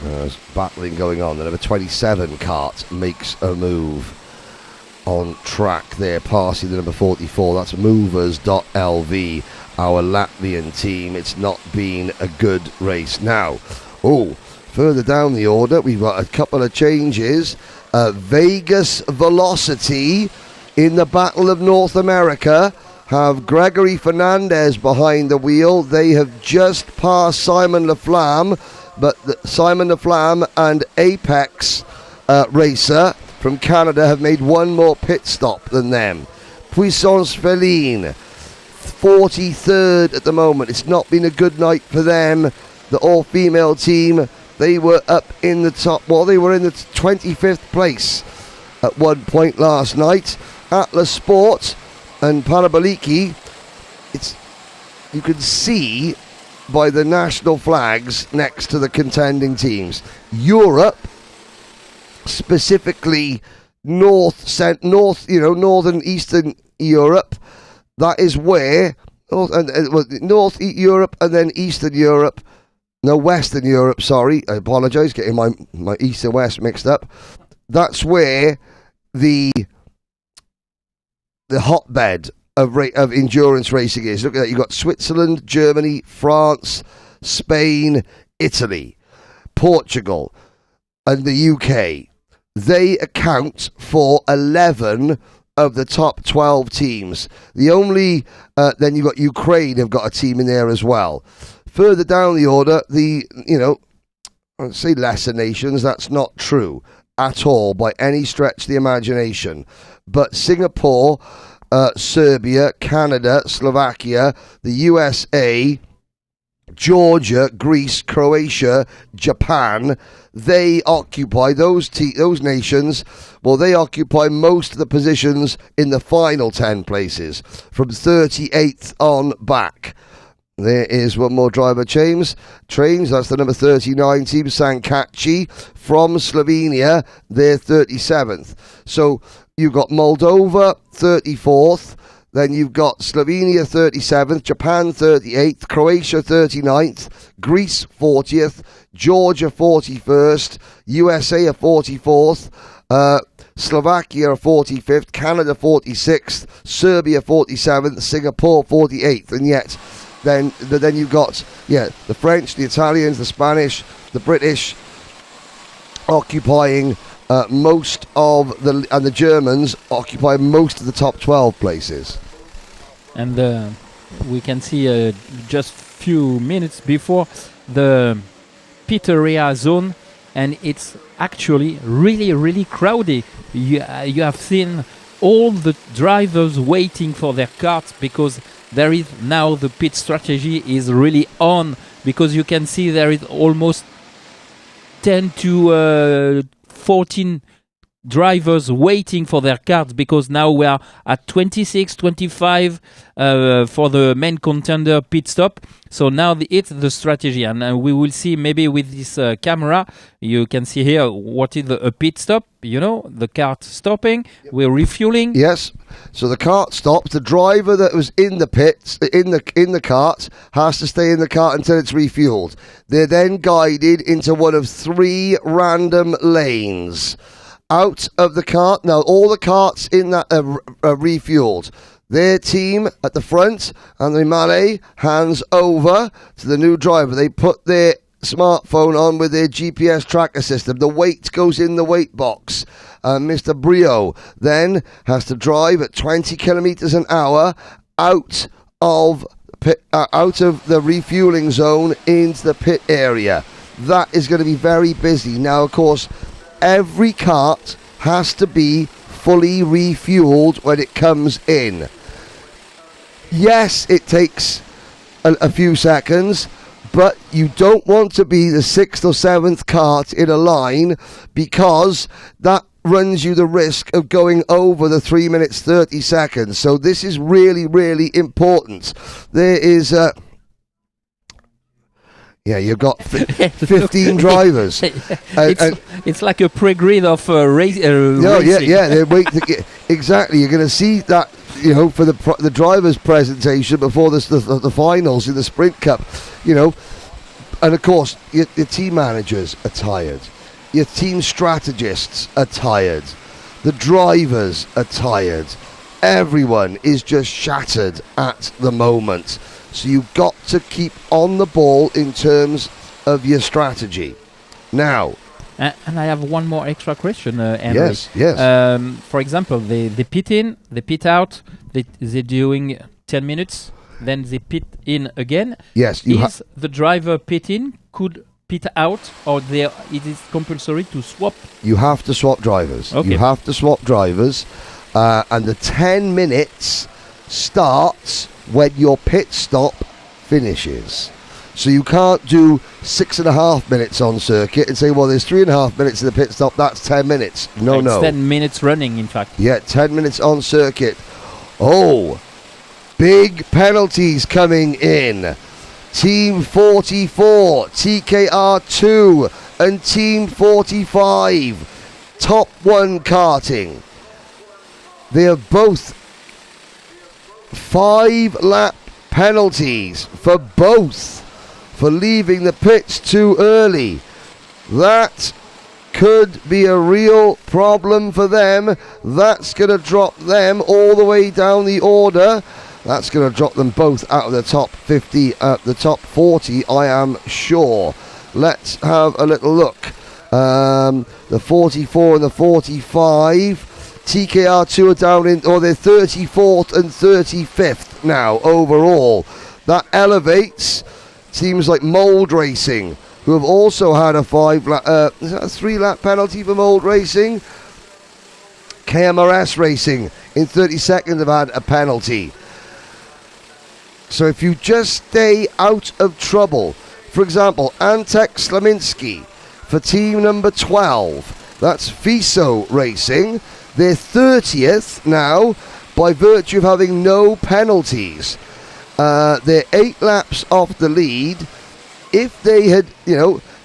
There's battling going on. The number 27 kart makes a move on track there, passing the number 44. That's movers.lv, our Latvian team. It's not been a good race. Now, further down the order, we've got a couple of changes. Vegas Velocity in the Battle of North America have Gregory Fernandez behind the wheel. They have just passed Simon Laflamme, but Simon Laflamme and Apex Racer from Canada have made one more pit stop than them. Puissance Feline, 43rd at the moment. It's not been a good night for them. The all-female team, they were up in the top, they were in the 25th place at one point last night. Atlas Sport and Paraboliki, you can see by the national flags next to the contending teams. Europe, specifically northern eastern Europe, that is where North Europe and then Eastern Europe, Western Europe, sorry, I apologise, getting my East and West mixed up. That's where the hotbed of endurance racing is. Look at that, you've got Switzerland, Germany, France, Spain, Italy, Portugal and the UK. They account for 11 of the top 12 teams. The only, then you've got Ukraine have got a team in there as well. Further down the order, I'd say lesser nations, that's not true at all by any stretch of the imagination. But Singapore, Serbia, Canada, Slovakia, the USA, Georgia, Greece, Croatia, Japan, they occupy those nations. Well, they occupy most of the positions in the final 10 places from 38th on back. There is one more driver trains. That's the number 39 team, Sankachi from Slovenia. They're 37th. So you've got Moldova 34th. Then you've got Slovenia 37th, Japan 38th, Croatia 39th, Greece 40th, Georgia 41st, USA are 44th, Slovakia are 45th, Canada 46th, Serbia 47th, Singapore 48th, and yet then you've got the French, the Italians, the Spanish, the British occupying most of the Germans occupy most of the top 12 places. And we can see just few minutes before the pit area zone, and it's actually really crowded. You have seen all the drivers waiting for their carts because there is now the pit strategy is really on, because you can see there is almost 10 to 14 drivers waiting for their cards, because now we are at 26, 25 for the main contender pit stop. So now it's the strategy, and we will see maybe with this camera, you can see here what is a pit stop. The cart stopping, we're refueling. Yes, so the cart stops. The driver that was in the pits, in the cart, has to stay in the cart until it's refueled. They're then guided into one of 3 random lanes out of the cart. Now, all the carts in that are refueled. Their team at the front, and the Malay hands over to the new driver. They put their smartphone on with their GPS tracker system. The weight goes in the weight box. Mr. Brio then has to drive at 20 kilometers an hour out of the refueling zone into the pit area. That is going to be very busy. Now, of course, every cart has to be fully refueled when it comes in. Yes, it takes a few seconds, but you don't want to be the 6th or 7th cart in a line, because that runs you the risk of going over the 3 minutes 30 seconds. So this is really important. There is you've got 15 drivers. It's like a pre-grid of racing. They wait to get, exactly. You're going to see that, for the drivers' presentation before the finals in the Sprint Cup, and of course your team managers are tired, your team strategists are tired, the drivers are tired. Everyone is just shattered at the moment. So you've got to keep on the ball in terms of your strategy. Now, and I have one more extra question, Henry. Yes. For example, they pit in, they pit out. They're doing 10 minutes, then they pit in again. Yes. Is the driver pit in, could pit out, or it is compulsory to swap? You have to swap drivers. Okay. You have to swap drivers, and the 10 minutes starts when your pit stop finishes. So you can't do 6.5 minutes on circuit and say, well, there's 3.5 minutes in the pit stop, that's 10 minutes. No. 10 minutes running, in fact. Yeah, 10 minutes on circuit. Oh, big penalties coming in. Team 44, TKR2, and Team 45, Top 1 Karting. They are both 5-lap penalties for both for leaving the pits too early. That could be a real problem for them. That's going to drop them all the way down the order. That's going to drop them both out of the top 50, the top 40, I am sure. Let's have a little look. The 44 and the 45. TKR2 are down in, or they're 34th and 35th now overall. That elevates teams like Mold Racing, who have also had a 3-lap penalty for Mold Racing. KMRS Racing in 32nd have had a penalty. So if you just stay out of trouble, for example, Antek Slaminski for team number 12, that's FISO Racing, they're 30th now by virtue of having no penalties. They're 8 laps off the lead. If they had,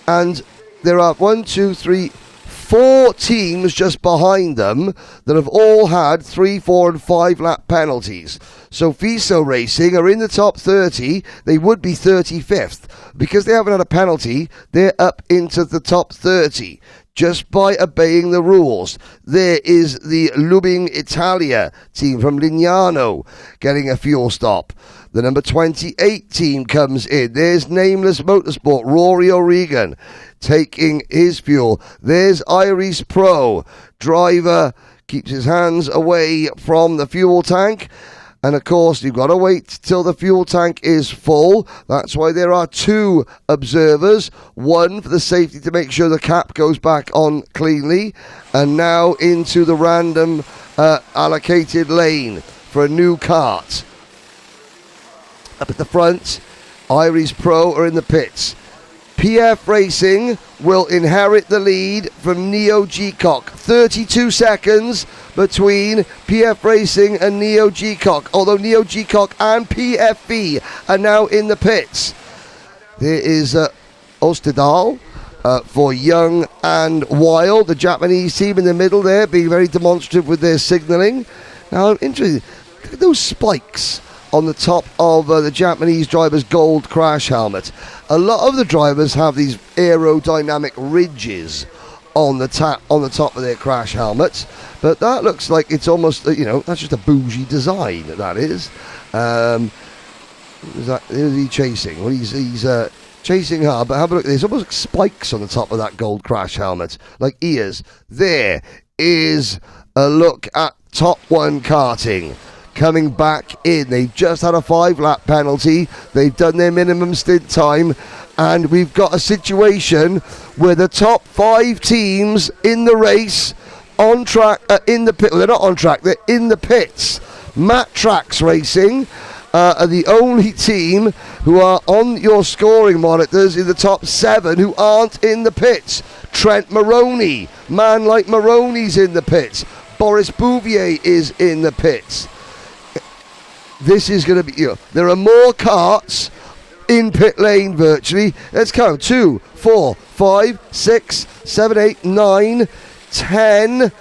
and there are 4 teams just behind them that have all had 3, 4 and 5 lap penalties. So FISO Racing are in the top 30. They would be 35th. Because they haven't had a penalty, they're up into the top 30 just by obeying the rules. There is the Lubing Italia team from Lignano getting a fuel stop. The number 28 team comes in. There's Nameless Motorsport, Rory O'Regan taking his fuel. There's Iris Pro. Driver keeps his hands away from the fuel tank. And of course, you've got to wait till the fuel tank is full. That's why there are 2 observers. One for the safety to make sure the cap goes back on cleanly. And now into the random allocated lane for a new kart. Up at the front, Iris Pro are in the pits. PF Racing will inherit the lead from Neo G-Cock. 32 seconds between PF Racing and Neo G-Cock, although Neo G-Cock and PFV are now in the pits. There is Ostedal for Young and Wild, the Japanese team in the middle there, being very demonstrative with their signalling. Now, I'm interested. Look at those spikes on the top of the Japanese driver's gold crash helmet. A lot of the drivers have these aerodynamic ridges on the top of their crash helmets, but that looks like it's almost, that's just a bougie design, that is. Who's he chasing? Well, he's chasing hard, but have a look. There's almost like spikes on the top of that gold crash helmet, like ears. There is a look at Top 1 karting. Coming back in. They've just had a 5-lap penalty. They've done their minimum stint time, and we've got a situation where the top 5 teams in the race on track, in the pit. Well, they're not on track, they're in the pits. Matrax Racing are the only team who are on your scoring monitors in the top 7 who aren't in the pits. Trent Maroney, man like Maroney's in the pits. Boris Bouvier is in the pits. This is going to be, there are more karts in pit lane virtually. Let's count. 2, 4, 5, 6, 7, 8, 9, 10,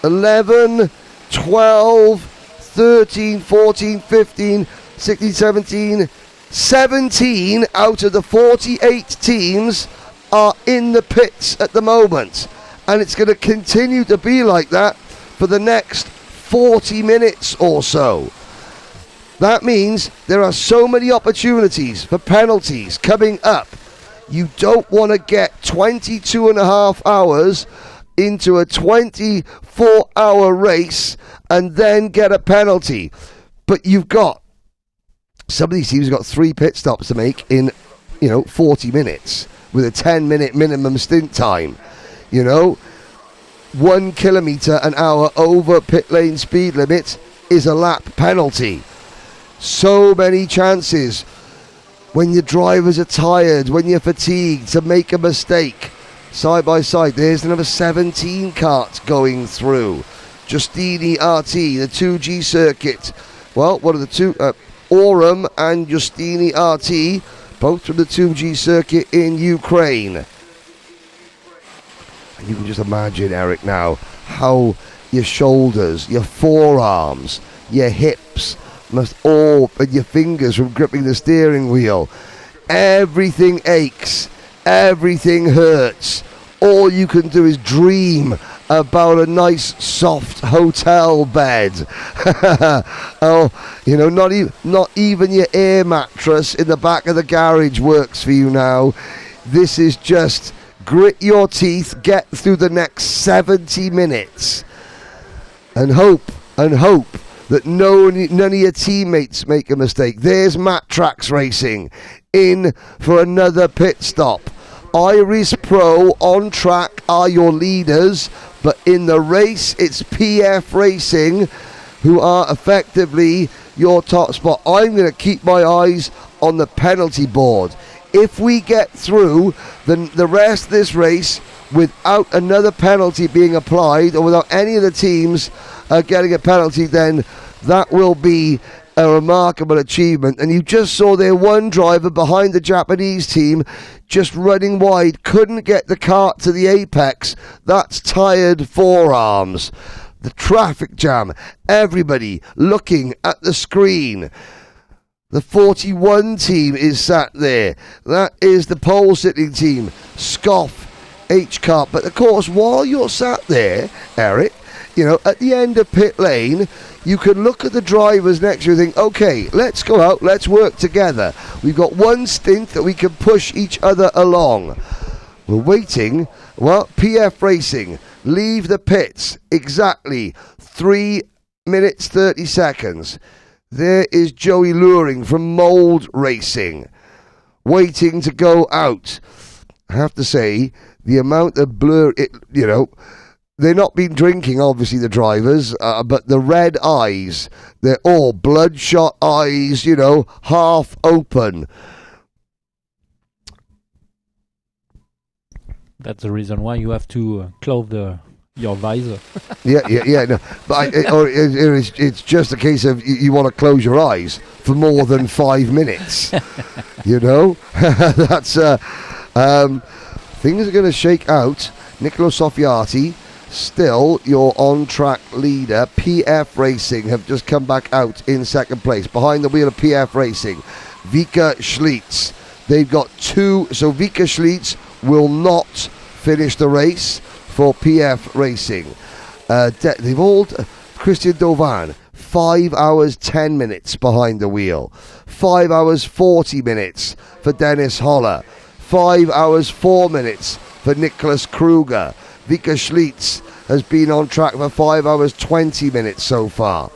11, 12, 13, 14, 15, 16, 17, 17 out of the 48 teams are in the pits at the moment. And it's going to continue to be like that for the next 40 minutes or so. That means there are so many opportunities for penalties coming up. You don't want to get 22 and a half hours into a 24-hour race and then get a penalty. But you've got, some of these teams have got 3 pit stops to make in, 40 minutes with a 10-minute minimum stint time. 1 kilometre an hour over pit lane speed limit is a lap penalty. So many chances when your drivers are tired, when you're fatigued, to make a mistake. Side by side, there's the number 17 kart going through. Justini RT, the 2G circuit. Well, what are the two? Aurum and Justini RT, both from the 2G circuit in Ukraine. And you can just imagine, Eric, now how your shoulders, your forearms, your hips must all, and your fingers from gripping the steering wheel, everything aches, everything hurts. All you can do is dream about a nice soft hotel bed. Not even your air mattress in the back of the garage works for you now. This is just Grit your teeth, get through the next 70 minutes, and hope that none of your teammates make a mistake. There's Matt Trax Racing in for another pit stop. Iris Pro on track are your leaders, but in the race it's PF Racing who are effectively your top spot. I'm going to keep my eyes on the penalty board. If we get through the rest of this race without another penalty being applied, or without any of the teams getting a penalty, then that will be a remarkable achievement. And you just saw there one driver behind the Japanese team just running wide, couldn't get the kart to the apex. That's tired forearms. The traffic jam, everybody looking at the screen. The 41 team is sat there. That is the pole sitting team, Scoff H-Cup. But of course, while you're sat there, Eric, at the end of pit lane, you can look at the drivers next to you and think, okay, let's go out, let's work together. We've got one stint that we can push each other along. We're waiting. Well, PF Racing leave the pits exactly 3 minutes 30 seconds. There is Joey Luring from Mold Racing waiting to go out. I have to say, the amount of blur, they've not been drinking, obviously, the drivers, but the red eyes, they're all bloodshot eyes, half open. That's the reason why you have to close your visor. Yeah. No, but it's just a case of you want to close your eyes for more than 5 minutes. That's things are going to shake out. Niccolo Soffiati, still your on-track leader. PF Racing have just come back out in second place. Behind the wheel of PF Racing, Vika Schlitz. They've got 2, so Vika Schlitz will not finish the race for PF Racing. They've all... Christian Dovan, 5 hours 10 minutes behind the wheel. 5 hours 40 minutes for Dennis Holler. 5 hours 4 minutes for Nicholas Kruger. Vika Schlitz has been on track for 5 hours 20 minutes so far.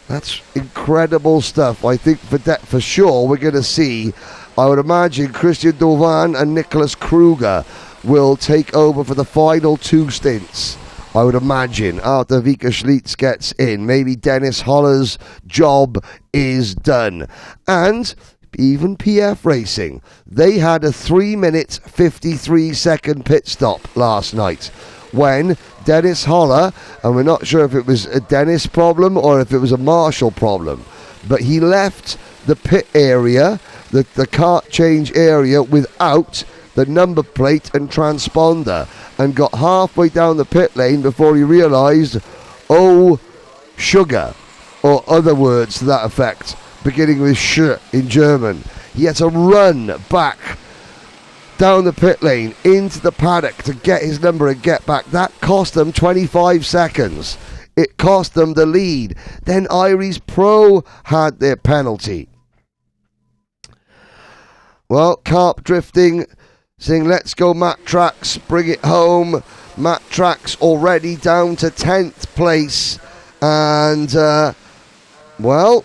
That's incredible stuff. I think for sure we're going to see, I would imagine, Christian Dovan and Nicholas Kruger will take over for the final 2 stints. I would imagine after Vika Schlitz gets in, maybe Dennis Holler's job is done. And even PF Racing, they had a 3 minute 53 second pit stop last night when Dennis Holler, and we're not sure if it was a Dennis problem or if it was a Marshall problem, but he left the pit area, the kart change area, without the number plate and transponder, and got halfway down the pit lane before he realised, oh, sugar, or other words to that effect, beginning with sh in German. He had to run back down the pit lane into the paddock to get his number and get back. That cost them 25 seconds. It cost them the lead. Then Iris Pro had their penalty. Well, Carp Drifting saying, let's go Matt Trax, bring it home. Matt Trax already down to 10th place. And, well,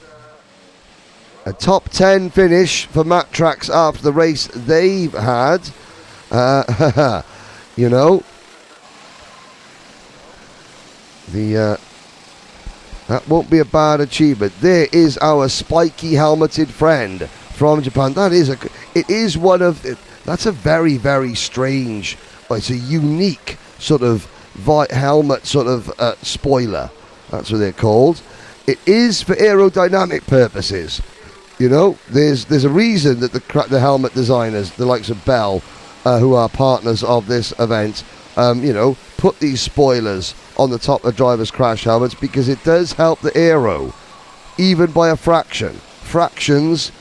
a top 10 finish for Matt Trax after the race they've had. That won't be a bad achievement. There is our spiky helmeted friend from Japan. That's a very, very strange, it's a unique sort of helmet sort of spoiler. That's what they're called. It is for aerodynamic purposes. There's a reason that the helmet designers, the likes of Bell, who are partners of this event, put these spoilers on the top of drivers' crash helmets, because it does help the aero, even by a fraction. Fractions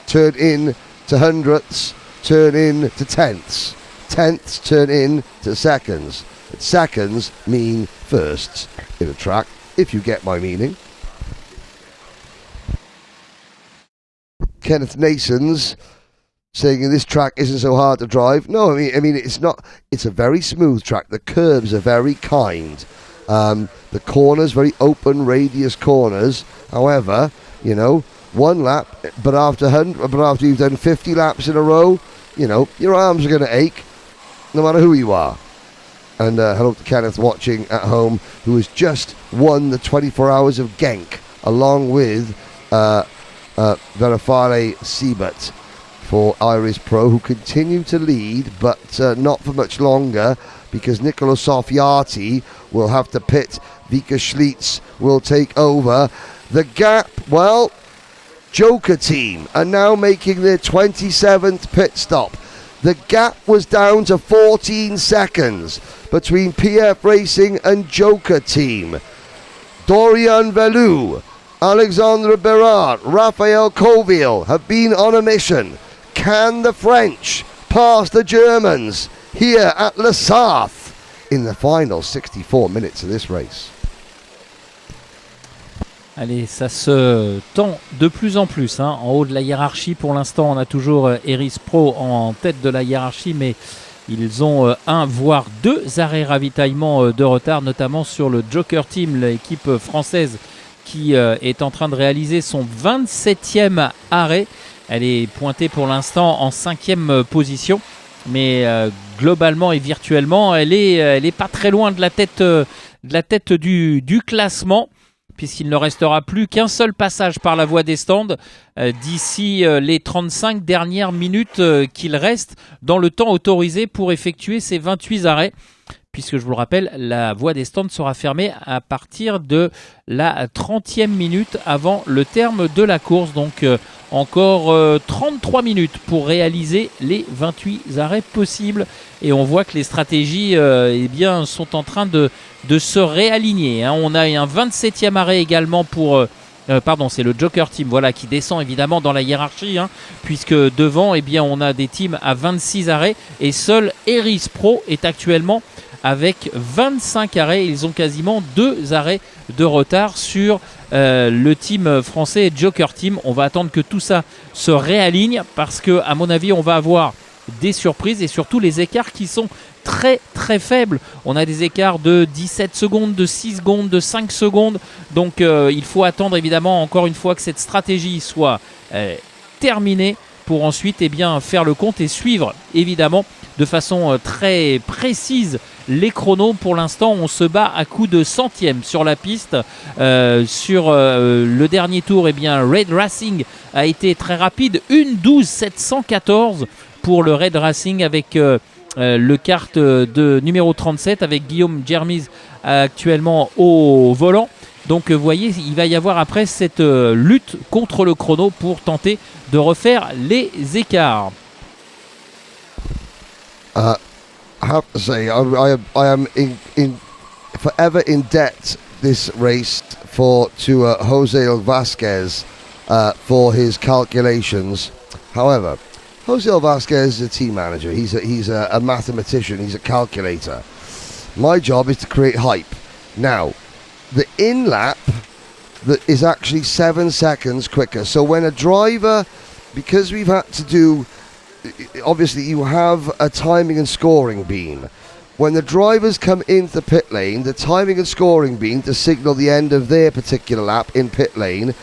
turn in to hundredths, turn in to tenths. Tenths turn in to seconds. But seconds mean firsts in a track, if you get my meaning. Kenneth Nason's saying this track isn't so hard to drive. No, I mean it's not. It's a very smooth track. The curves are very kind. The corners, very open radius corners. However, you know, one lap, but after you've done 50 laps in a row, you know, your arms are going to ache, no matter who you are. And hello to Kenneth watching at home, who has just won the 24 Hours of Genk, along with Verifale Siebert for Iris Pro, who continue to lead, but not for much longer, because Nicolo Soffiati will have to pit. Vika Schlitz will take over. The gap, well, Joker team are now making their 27th pit stop. The gap was down to 14 seconds between PF Racing and Joker team. Dorian Velou, Alexandre Berard, Raphael Coville have been on a mission. Can the French pass the Germans here at Le Sarthe in the final 64 minutes of this race? Allez, ça se tend de plus en plus en haut de la hiérarchie. Pour l'instant, on a toujours Eris Pro en tête de la hiérarchie, mais ils ont un voire deux arrêts ravitaillement de retard, notamment sur le Joker Team, l'équipe française qui est en train de réaliser son 27e arrêt. Elle est pointée pour l'instant en 5e position, mais globalement et virtuellement, elle est pas très loin de la tête du classement, puisqu'il ne restera plus qu'un seul passage par la voie des stands d'ici les 35 dernières minutes qu'il reste dans le temps autorisé pour effectuer ces 28 arrêts. Puisque je vous le rappelle, la voie des stands sera fermée à partir de la 30e minute avant le terme de la course. Donc encore 33 minutes pour réaliser les 28 arrêts possibles. Et on voit que les stratégies sont en train de se réaligner. On a un 27e arrêt également pour... c'est le Joker Team qui descend évidemment dans la hiérarchie, puisque devant on a des teams à 26 arrêts et seul Eris Pro est actuellement avec 25 arrêts. Ils ont quasiment 2 arrêts de retard sur le team français Joker Team. On va attendre que tout ça se réaligne, parce que à mon avis on va avoir des surprises et surtout les écarts qui sont très très faibles. On a des écarts de 17 secondes, de 6 secondes, de 5 secondes. Donc il faut attendre évidemment encore une fois que cette stratégie soit terminée pour ensuite faire le compte et suivre évidemment de façon très précise les chronos. Pour l'instant, on se bat à coups de centièmes sur la piste. Sur le dernier tour, Red Racing a été très rapide. 1:12.714 pour le Red Racing avec le kart de numéro 37 avec Guillaume Germise actuellement au volant. Donc vous voyez, il va y avoir après cette lutte contre le chrono pour tenter de refaire les écarts. I have to say, I am forever in debt this race to Jose Vasquez for his calculations. However, Jose Vasquez is a team manager. He's a mathematician. He's a calculator. My job is to create hype. Now, the in-lap that is actually 7 seconds quicker. So when a driver, because we've had to do, obviously you have a timing and scoring beam. When the drivers come into the pit lane, the timing and scoring beam to signal the end of their particular lap in pit lane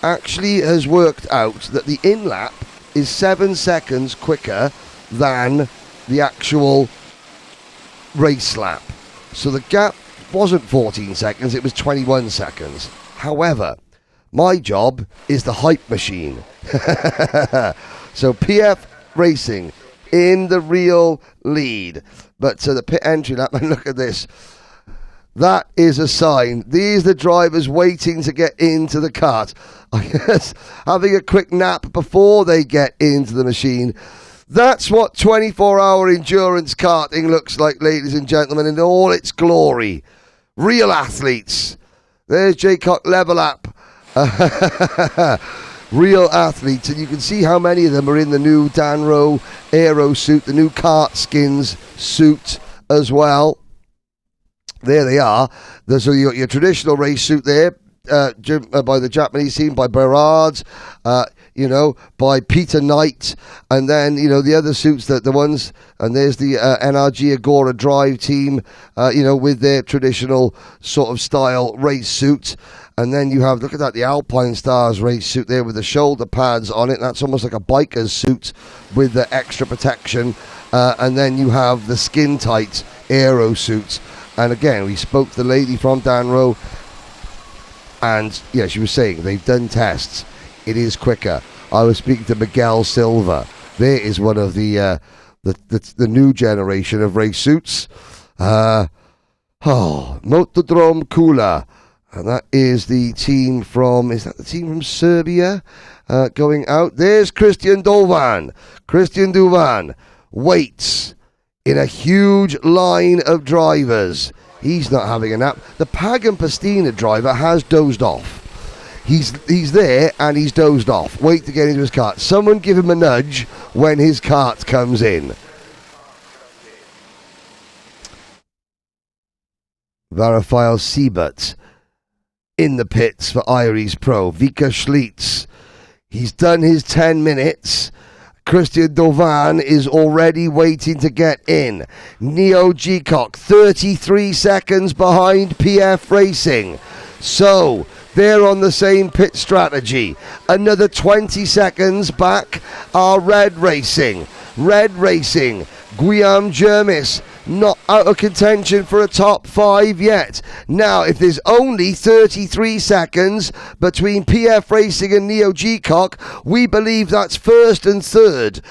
actually has worked out that the in-lap is 7 seconds quicker than the actual race lap. So the gap wasn't 14 seconds, it was 21 seconds. However, my job is the hype machine. So PF Racing in the real lead. But to the pit entry lap, and look at this. That is a sign. These are the drivers waiting to get into the kart. I guess having a quick nap before they get into the machine. That's what 24-hour endurance karting looks like, ladies and gentlemen, in all its glory. Real athletes. There's Jacob Levelap. Real athletes, and you can see how many of them are in the new Danro Aero suit, the new Kart Skins suit as well. There they are. So you got your traditional race suit there, by the Japanese team, by Berard, by Peter Knight, and then the other suits, the ones, and there's the NRG Agora Drive team, with their traditional sort of style race suit. And then you have, look at that, the Alpine Stars race suit there with the shoulder pads on it. That's almost like a biker's suit with the extra protection. And then you have the skin-tight aero suits. And again, we spoke to the lady from Danro, and yeah, she was saying they've done tests. It is quicker. I was speaking to Miguel Silva. There is one of the new generation of race suits. Motodrom Kula. And that is the team from, Serbia going out? There's Christian Dovan. Christian Dovan waits in a huge line of drivers. He's not having a nap. The Pagan Pastina driver has dozed off. He's there and he's dozed off. Wait to get into his cart. Someone give him a nudge when his cart comes in. Varafael Siebert in the pits for Iris Pro. Vika Schlitz, he's done his 10 minutes. Christian Dovan is already waiting to get in. Neo Gcock, 33 seconds behind PF Racing. So, they're on the same pit strategy. Another 20 seconds back are Red Racing. Red Racing, Guillaume Jermis, not out of contention for a top 5 yet. Now, if there's only 33 seconds between PF Racing and Neo Gcock, we believe that's first and third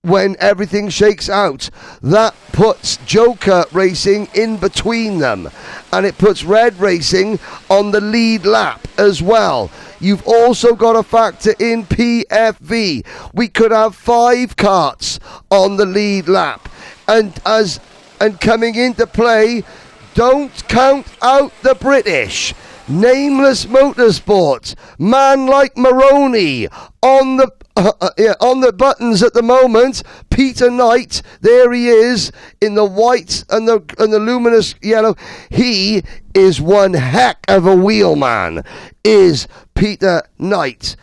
when everything shakes out. That puts Joker Racing in between them, and it puts Red Racing on the lead lap as well. You've also got to factor in PFV. We could have 5 karts on the lead lap, and coming into play, don't count out the British. Nameless Motorsport, man like Maroney on the buttons at the moment. Peter Knight, there he is in the white and the luminous yellow. He is one heck of a wheelman, is Peter Knight.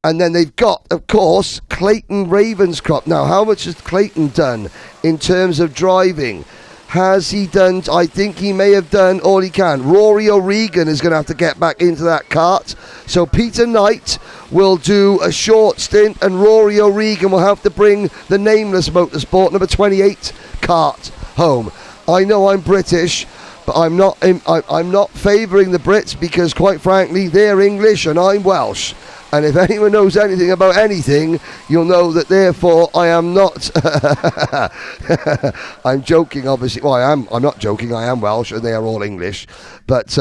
And then they've got, of course, Clayton Ravenscroft. Now, how much has Clayton done in terms of driving? Has he done? I think he may have done all he can. Rory O'Regan is going to have to get back into that kart. So Peter Knight will do a short stint, and Rory O'Regan will have to bring the Nameless Motorsport number 28 kart home. I know I'm British, but I'm not favouring the Brits because, quite frankly, they're English and I'm Welsh. And if anyone knows anything about anything, you'll know that, therefore, I am not... I'm joking, obviously. Well, I'm not joking. I am Welsh, and they are all English. But,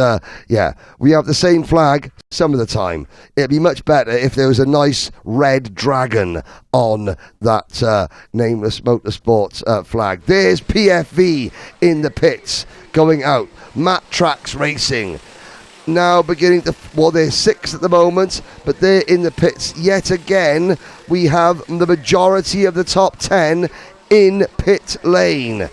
yeah, we have the same flag some of the time. It'd be much better if there was a nice red dragon on that Nameless Motorsports flag. There's PFV in the pits going out. Matt Trax Racing. Now beginning to, well, they're 6 at the moment, but they're in the pits yet again. We have the majority of the top 10 in pit lane.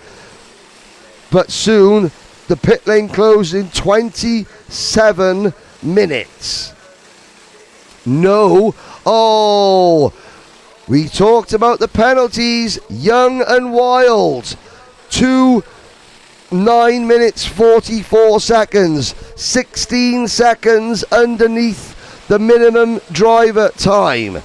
But soon, the pit lane closes in 27 minutes. No. Oh, we talked about the penalties. Young and Wild. 9 minutes 44 seconds, 16 seconds underneath the minimum driver time.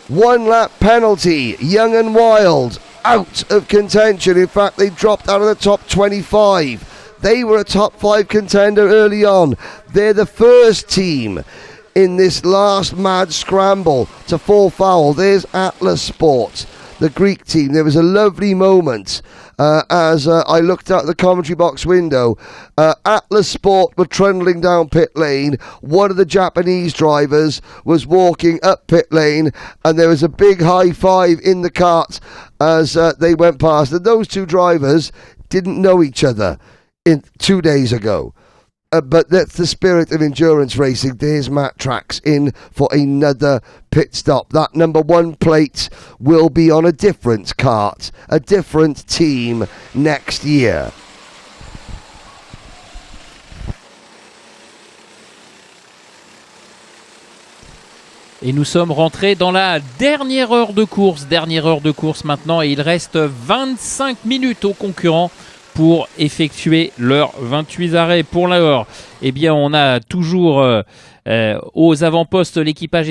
1 lap penalty. Young and Wild out of contention. In fact, they dropped out of the top 25. They were a top 5 contender early on. They're the first team in this last mad scramble to fall foul. There's Atlas Sport, the Greek team. There was a lovely moment as I looked out the commentary box window. Atlas Sport were trundling down pit lane. One of the Japanese drivers was walking up pit lane, and there was a big high five in the kart as they went past. And those two drivers didn't know each other 2 days ago. But that's the spirit of endurance racing. There's Matt Trax in for another pit stop. That number 1 plate will be on a different kart, a different team next year. Et nous sommes rentrés dans la dernière heure de course maintenant, et il reste 25 minutes aux concurrents pour effectuer leurs 28 arrêts. Pour l'heure, eh bien, on a toujours aux avant-postes l'équipage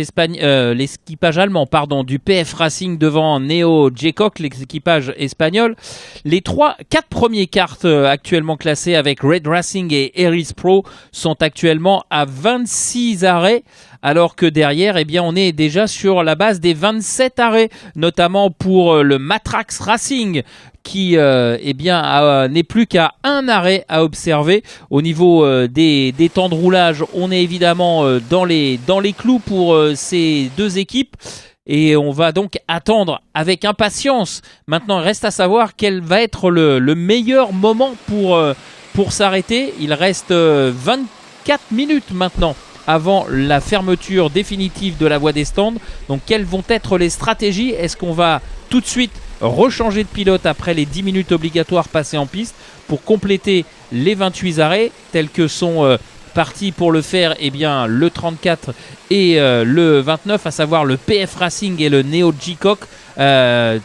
allemand du PF Racing devant Neo Jaycock, l'équipage espagnol. Les 4 premiers cartes actuellement classés avec Red Racing et Eris Pro sont actuellement à 26 arrêts, alors que derrière, eh bien, on est déjà sur la base des 27 arrêts, notamment pour le Matrax Racing, qui n'est plus qu'à un arrêt à observer. Au niveau des temps de roulage, on est évidemment dans les clous pour ces deux équipes. Et on va donc attendre avec impatience. Maintenant, il reste à savoir quel va être le meilleur moment pour s'arrêter. Il reste 24 minutes maintenant avant la fermeture définitive de la voie des stands. Donc, quelles vont être les stratégies? Est-ce qu'on va tout de suite rechanger de pilote après les 10 minutes obligatoires passées en piste pour compléter les 28 arrêts tels que sont partis pour le faire le 34 et le 29, à savoir le PF Racing et le Neo Jaycock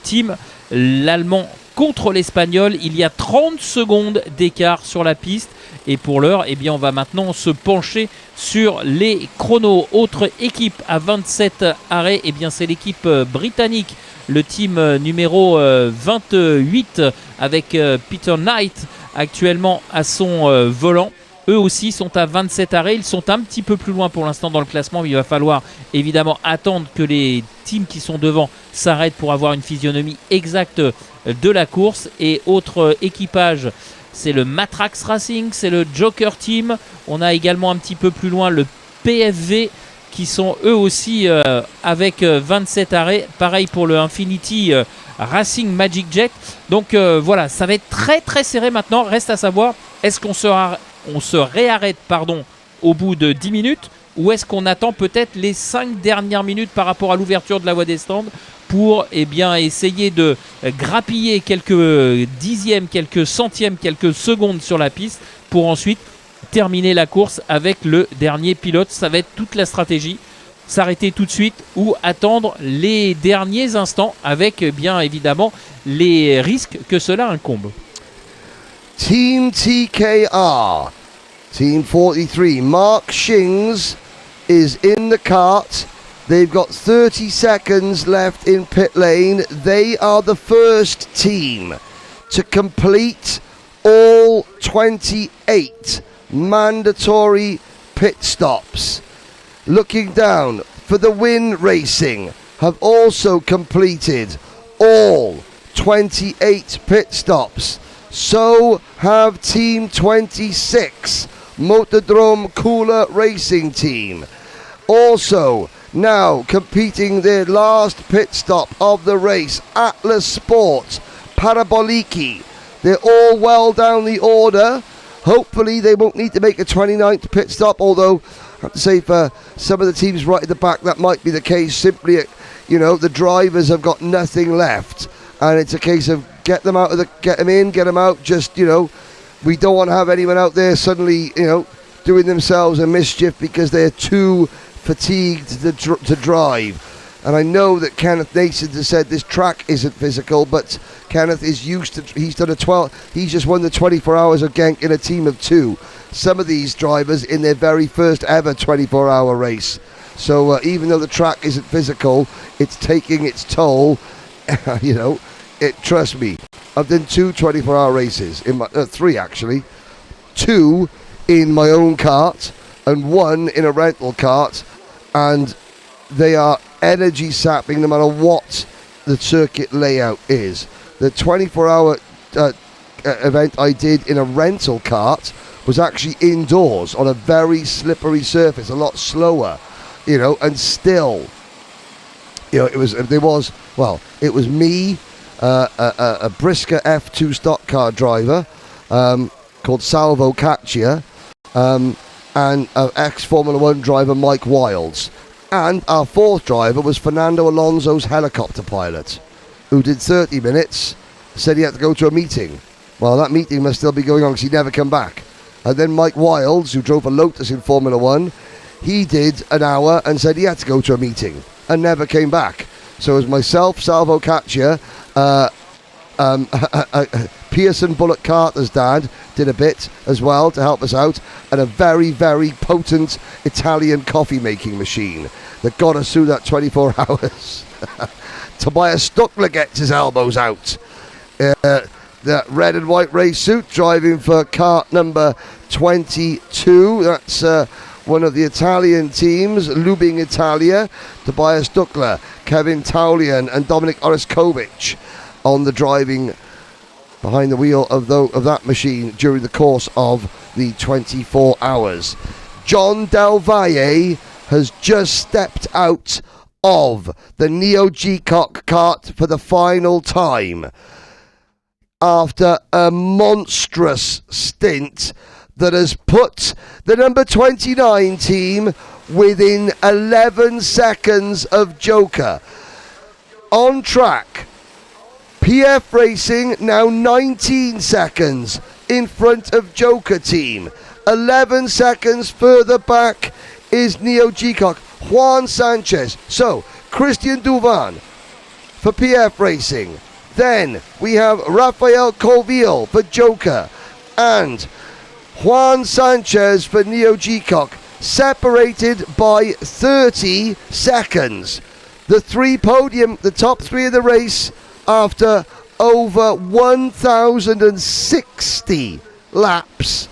team, l'allemand contre l'espagnol. Il y a 30 secondes d'écart sur la piste, et pour l'heure, on va maintenant se pencher sur les chronos. Autre équipe à 27 arrêts, c'est l'équipe britannique, le team numéro 28 avec Peter Knight actuellement à son volant. Eux aussi sont à 27 arrêts. Ils sont un petit peu plus loin pour l'instant dans le classement, mais il va falloir évidemment attendre que les teams qui sont devant s'arrêtent pour avoir une physionomie exacte de la course. Et autre équipage, c'est le Matrax Racing, c'est le Joker Team. On a également un petit peu plus loin le PFV, qui sont eux aussi avec 27 arrêts. Pareil pour le Infinity Racing Magic Jet. Donc voilà, ça va être très très serré maintenant. Reste à savoir, est-ce qu'on se réarrête au bout de 10 minutes, ou est-ce qu'on attend peut-être les 5 dernières minutes par rapport à l'ouverture de la voie des stands pour essayer de grappiller quelques dixièmes, quelques centièmes, quelques secondes sur la piste pour ensuite terminer la course avec le dernier pilote. Ça va être toute la stratégie. S'arrêter tout de suite ou attendre les derniers instants avec bien évidemment les risques que cela incombe. Team TKR, Team 43, Mark Shings is in the cart. They've got 30 seconds left in pit lane. They are the first team to complete all 28 mandatory pit stops. Looking down, For the Win Racing have also completed all 28 pit stops. So have Team 26, Motordrome Cooler Racing Team. Also, now competing their last pit stop of the race, Atlas Sport, Paraboliki. They're all well down the order. Hopefully they won't need to make a 29th pit stop, although I have to say for some of the teams right at the back that might be the case. Simply, you know, the drivers have got nothing left, and it's a case of get them in, get them out. Just, you know, we don't want to have anyone out there suddenly, you know, doing themselves a mischief because they're too fatigued to drive. And I know that Kenneth Nason has said this track isn't physical, but Kenneth is used to, he's just won the 24 hours of Genk in a team of 2. Some of these drivers in their very first ever 24-hour race. So even though the track isn't physical, it's taking its toll. You know, trust me, I've done 2 24-hour races, 3 actually. 2 in my own kart and 1 in a rental kart, and they are energy sapping no matter what the circuit layout is. The 24-hour event I did in a rental kart was actually indoors on a very slippery surface, a lot slower, you know, and still, you know, it was me, a Brisker F2 stock car driver called Salvo Caccia, and ex-Formula 1 driver Mike Wilds. And our 4th driver was Fernando Alonso's helicopter pilot, who did 30 minutes, said he had to go to a meeting. Well, that meeting must still be going on because he never come back. And then Mike Wilds, who drove a Lotus in Formula 1, he did an hour and said he had to go to a meeting and never came back. So it was myself, Salvo Caccia, Pearson Bullock Carter's dad did a bit as well to help us out, and a very, very potent Italian coffee making machine that got us through that 24 hours. Tobias Stuckler gets his elbows out. That red and white race suit, driving for kart number 22. That's one of the Italian teams, Lubing Italia. Tobias Stuckler, Kevin Taulian and Dominic Oreskowicz on the driving behind the wheel of that machine during the course of the 24 hours. John Del Valle has just stepped out of the Neo G-Cock kart for the final time after a monstrous stint that has put the number 29 team within 11 seconds of Joker. On track, PF Racing now 19 seconds in front of Joker team. 11 seconds further back is Neo G-Cock, Juan Sanchez. So, Christian Duvan for PF Racing. Then we have Rafael Colville for Joker and Juan Sanchez for Neo G-Cock, separated by 30 seconds. The top three of the race, after over 1,060 laps,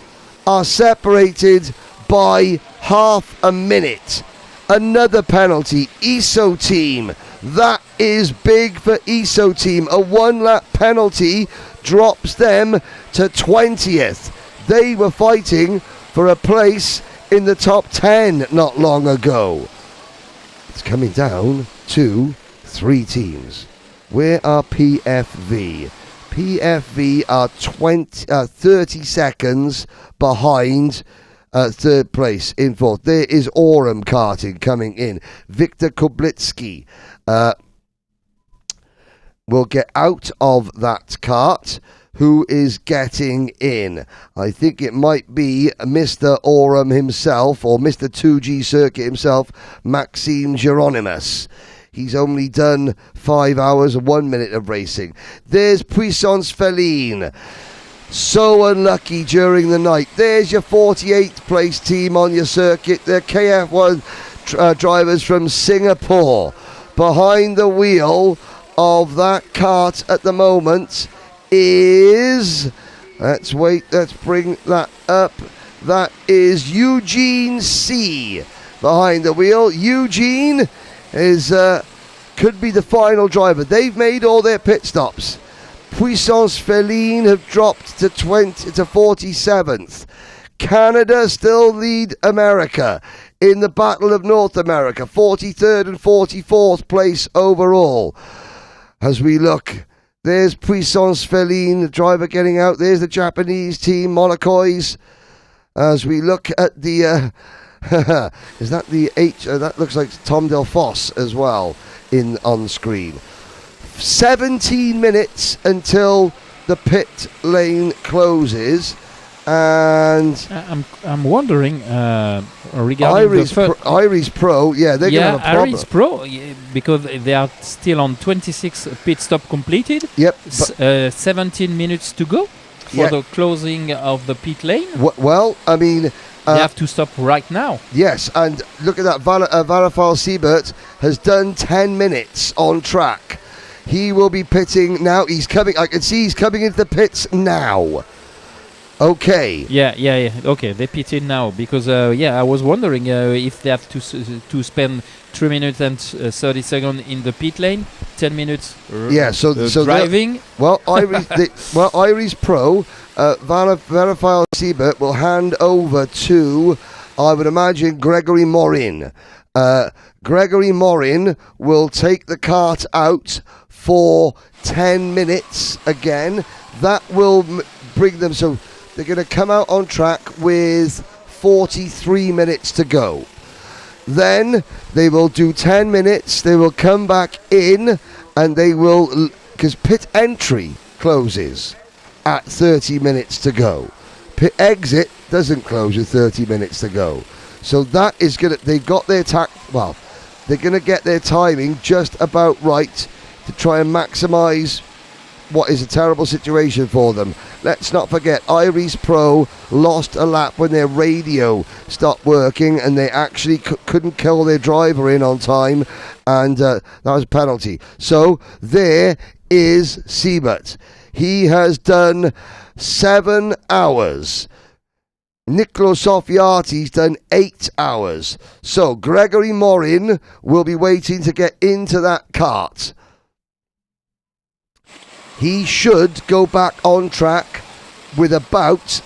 are separated by half a minute. Another penalty, ESO team. That is big for ESO team. A 1 lap penalty drops them to 20th. They were fighting for a place in the top 10 not long ago. It's coming down to 3 teams. Where are PFV? PFV are 30 seconds behind third place in fourth. There is Aurum Karting coming in. Victor Kublitsky will get out of that kart. Who is getting in? I think it might be Mr. Aurum himself, or Mr. 2G Circuit himself, Maxime Geronimus. He's only done 5 hours and 1 minute of racing. There's Puissance Feline. So unlucky during the night. There's your 48th place team on your circuit. The KF1 drivers from Singapore. Behind the wheel of that kart at the moment is... Let's bring that up. That is Eugene C. behind the wheel. Eugene is could be the final driver. They've made all their pit stops. Puissance Feline have dropped to 47th. Canada still lead America in the Battle of North America, 43rd and 44th place overall. As we look, there's Puissance Feline, the driver getting out. There's the Japanese team, Monacois. As we look at the is that the H? That looks like Tom Del Foss as well on screen. 17 minutes until the pit lane closes, and I'm wondering regarding Iris Pro. Yeah, they're gonna have a problem. Iris Pro, because they are still on 26 pit stop completed. Yep. 17 minutes to go for the closing of the pit lane. Well, I mean, they have to stop right now. Yes, and look at that. Valafal Siebert has done 10 minutes on track. He will be pitting now. He's coming. I can see he's coming into the pits now. Okay. Yeah. Okay, they pit in now because I was wondering if they have to spend 3 minutes and 30 seconds in the pit lane, 10 minutes. So driving. Iris Pro, Valafal Siebert will hand over to, I would imagine, Gregory Morin. Gregory Morin will take the kart out for 10 minutes again. That will bring them, so they're going to come out on track with 43 minutes to go. Then they will do 10 minutes, they will come back in, and they will, because pit entry closes at 30 minutes to go. Pit exit doesn't close with 30 minutes to go. So that is going to, they've got their they're going to get their timing just about right to try and maximise what is a terrible situation for them. Let's not forget, Iris Pro lost a lap when their radio stopped working and they actually couldn't kill their driver in on time, and that was a penalty. So there is Siebert. He has done 7 hours. Nicolo Soffiati's done 8 hours. So Gregory Morin will be waiting to get into that kart. He should go back on track with about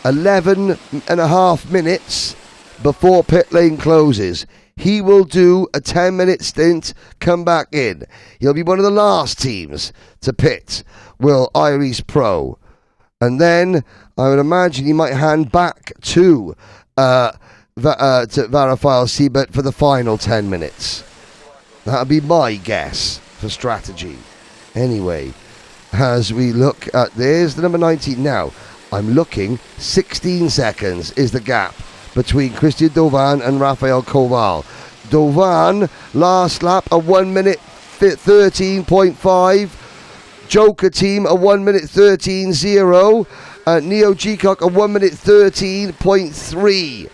11 and a half minutes before pit lane closes. He will do a 10-minute stint, come back in. He'll be one of the last teams to pit, will Iris Pro. And then I would imagine he might hand back to Rafael Siebert for the final 10 minutes. That would be my guess for strategy. Anyway, as we look at, there's the number 19 now. I'm looking, 16 seconds is the gap between Christian Dovan and Rafael Koval. Dovan, last lap, a 1 minute 13.5. Joker team, a 1 minute 13.0. Neo G-Cock, a 1 minute 13.3.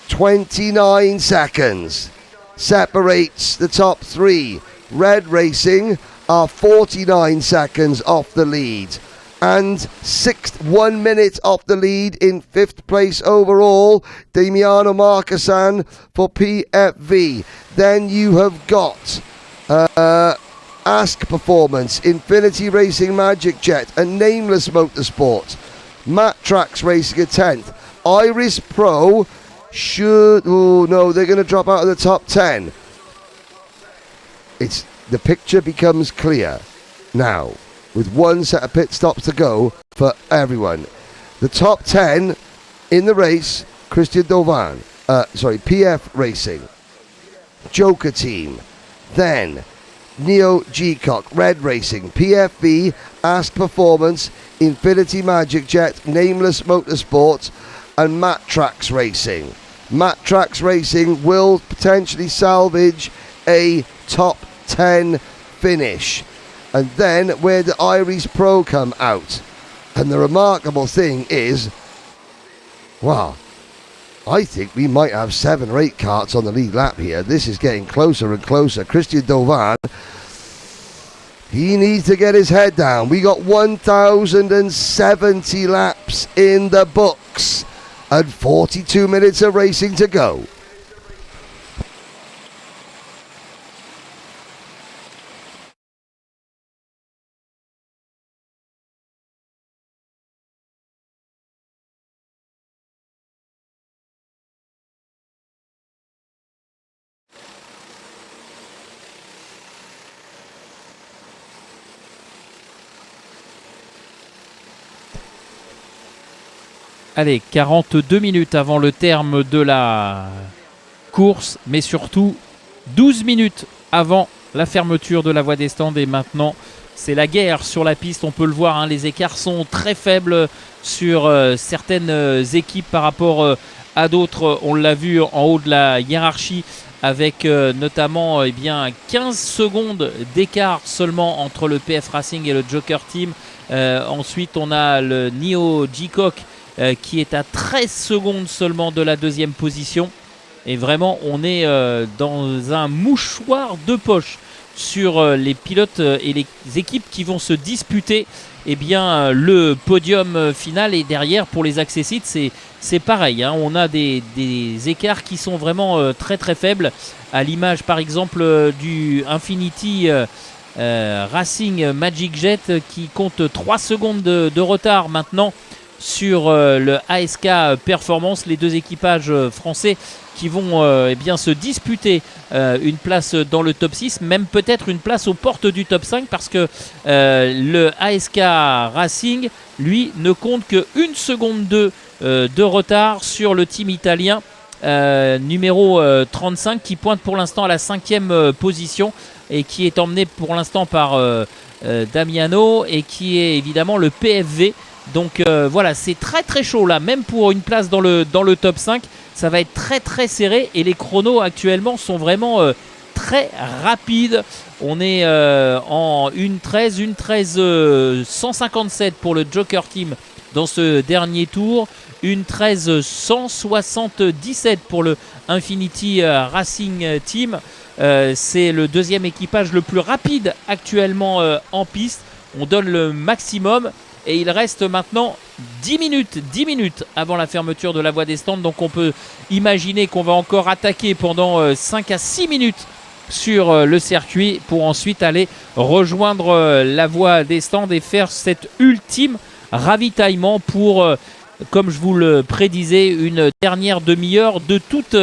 29 seconds separates the top three. Red Racing are 49 seconds off the lead and 1 minute off the lead in 5th place overall, Damiano Marquesan for PFV. Then you have got Ask Performance, Infinity Racing Magic Jet and Nameless Motorsport. Matt Trax Racing a 10th. Iris Pro should, oh no, they're going to drop out of the top 10. The picture becomes clear now with one set of pit stops to go for everyone. The top 10 in the race, Christian Dovan, PF Racing, Joker Team, then Neo G-Cock, Red Racing, PFB, Ask Performance, Infinity Magic Jet, Nameless Motorsport, and Matt Trax Racing. Matt Trax Racing will potentially salvage a top 10 finish. And then where the Iris Pro come out. And the remarkable thing is, wow, I think we might have 7 or 8 karts on the lead lap here. This is getting closer and closer. Christian Dovan, he needs to get his head down. We got 1,070 laps in the books and 42 minutes of racing to go. Allez, 42 minutes avant le terme de la course, mais surtout 12 minutes avant la fermeture de la voie des stands. Et maintenant, c'est la guerre sur la piste. On peut le voir, hein, les écarts sont très faibles sur certaines équipes par rapport à d'autres. On l'a vu en haut de la hiérarchie avec notamment 15 secondes d'écart seulement entre le PF Racing et le Joker Team. Ensuite, on a le Neo G-Cock qui est à 13 secondes seulement de la deuxième position. Et vraiment, on est dans un mouchoir de poche sur les pilotes et les équipes qui vont se disputer le podium final. Et derrière, pour les accessites, c'est pareil, hein. On a des écarts qui sont vraiment très très faibles, à l'image par exemple du Infinity Racing Magic Jet qui compte 3 secondes de retard maintenant sur le ASK Performance. Les deux équipages français qui vont se disputer une place dans le top 6, même peut-être une place aux portes du top 5, parce que le ASK Racing, lui, ne compte que 1 seconde de retard sur le team italien numéro 35, qui pointe pour l'instant à la 5e position et qui est emmené pour l'instant par Damiano, et qui est évidemment le PFV Donc voilà, c'est très très chaud là, même pour une place dans le top 5, ça va être très très serré et les chronos actuellement sont vraiment très rapides. On est en 1.13 157 pour le Joker Team dans ce dernier tour, 1.13 177 pour le Infinity Racing Team. C'est le deuxième équipage le plus rapide actuellement en piste. On donne le maximum. Et il reste maintenant 10 minutes avant la fermeture de la voie des stands. Donc on peut imaginer qu'on va encore attaquer pendant 5 à 6 minutes sur le circuit pour ensuite aller rejoindre la voie des stands et faire cet ultime ravitaillement pour, comme je vous le prédisais, une dernière demi-heure de toute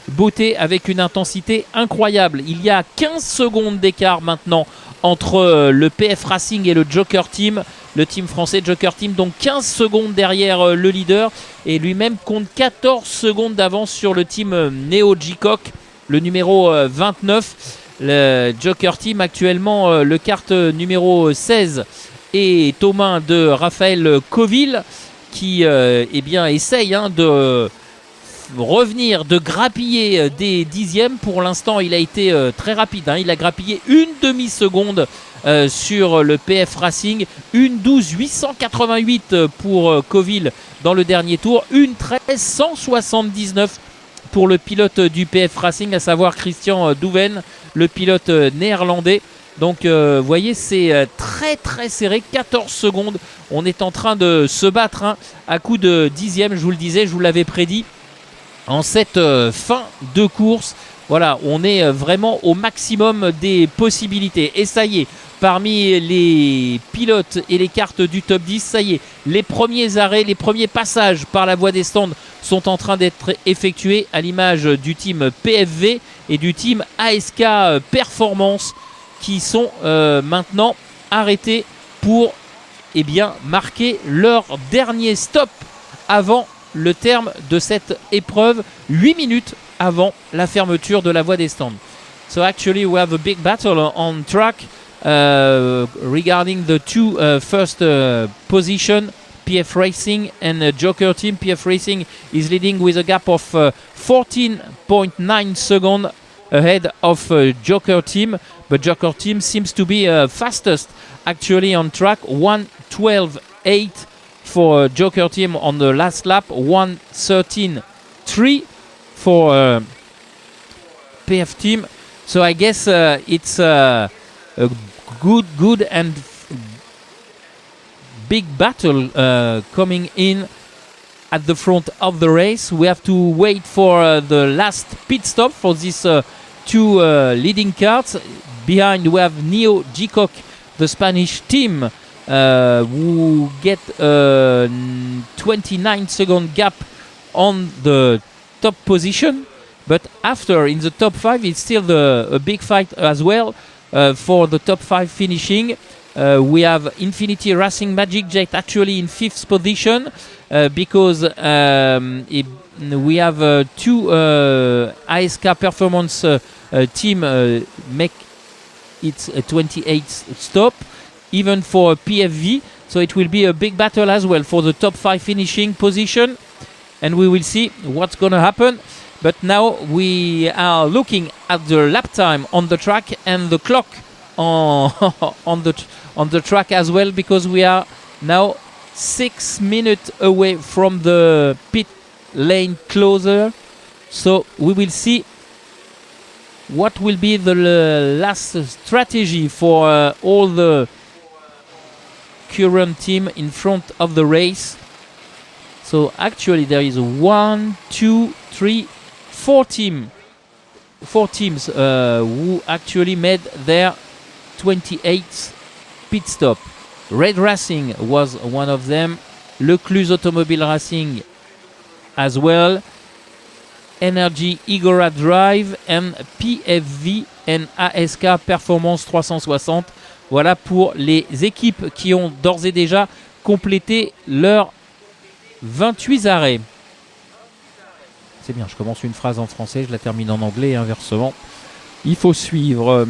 beauté avec une intensité incroyable. Il y a 15 secondes d'écart maintenant entre le PF Racing et le Joker Team. Le team français Joker Team, donc 15 secondes derrière le leader et lui-même compte 14 secondes d'avance sur le team Neo G-Cock, le numéro 29. Le Joker Team actuellement le kart numéro 16 est aux mains de Raphaël Coville qui essaye de revenir, de grappiller des dixièmes. Pour l'instant il a été très rapide, il a grappillé une demi-seconde sur le PF Racing, 1.12.888 pour Coville dans le dernier tour, 1.13.179 pour le pilote du PF Racing, à savoir Christian Douven, le pilote néerlandais. Donc vous voyez, c'est très très serré, 14 secondes. On est en train de se battre à coup de dixième, je vous le disais, je vous l'avais prédit en cette fin de course. Voilà, on est vraiment au maximum des possibilités. Et ça y est, parmi les pilotes et les cartes du top 10, ça y est, les premiers arrêts, les premiers passages par la voie des stands sont en train d'être effectués, à l'image du team PFV et du team ASK Performance qui sont maintenant arrêtés pour marquer leur dernier stop avant le terme de cette épreuve, 8 minutes avant la fermeture de la voie des stands. So actually we have a big battle on track regarding the two first position, PF Racing and Joker Team. PF Racing is leading with a gap of 14.9 seconds ahead of Joker Team, but Joker Team seems to be fastest actually on track, 1:12.8 for Joker Team on the last lap, 1:13.3 for PF Team. So I guess it's a good and big battle coming in at the front of the race. We have to wait for the last pit stop for these two leading cars. Behind we have Neo G-Cock, the Spanish team, who get a 29-second gap on the top position. But after, in the top 5, it's still a big fight as well for the top 5 finishing. We have Infinity Racing Magic Jet actually in 5th position because we have two ASK Performance team make its 28th stop, even for PFV. So it will be a big battle as well for the top 5 finishing position, and we will see what's going to happen. But now we are looking at the lap time on the track and the clock on the track as well, because we are now 6 minutes away from the pit lane closer. So we will see what will be the last strategy for all the current team in front of the race. So actually there is 1, 2, 3, 4 teams who actually made their 28th pit stop. Red Racing was one of them, Lecluse Automobile Racing as well, Energy Igora Drive and PFV and ASK Performance 360. Voilà pour les équipes qui ont d'ores et déjà complété leurs 28 arrêts. C'est bien, je commence une phrase en français, je la termine en anglais et inversement. Il faut suivre.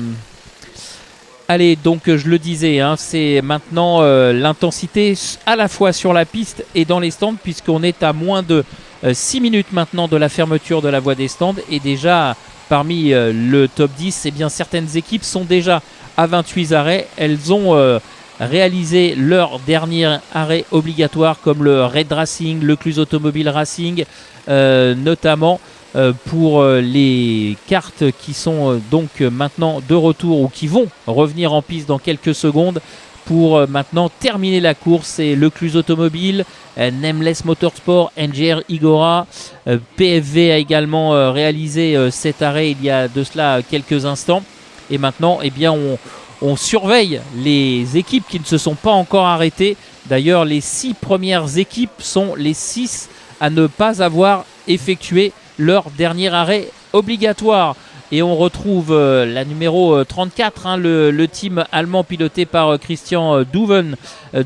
Allez, donc je le disais, hein, c'est maintenant l'intensité à la fois sur la piste et dans les stands, puisqu'on est à moins de 6 minutes maintenant de la fermeture de la voie des stands. Et déjà, parmi le top 10, eh bien, certaines équipes sont déjà à 28 arrêts. Elles ont réalisé leur dernier arrêt obligatoire, comme le Red Racing, le Cluse Automobile Racing, notamment. Pour les cartes qui sont donc maintenant de retour ou qui vont revenir en piste dans quelques secondes pour maintenant terminer la course. Et le Cluse Automobile, Nameless Motorsport, NGR Igora, PFV a également réalisé cet arrêt il y a de cela quelques instants. Et maintenant, eh bien, on surveille les équipes qui ne se sont pas encore arrêtées. D'ailleurs, les 6 premières équipes sont les 6 à ne pas avoir effectué leur dernier arrêt obligatoire. Et on retrouve la numéro 34, hein, le team allemand piloté par Christian Duven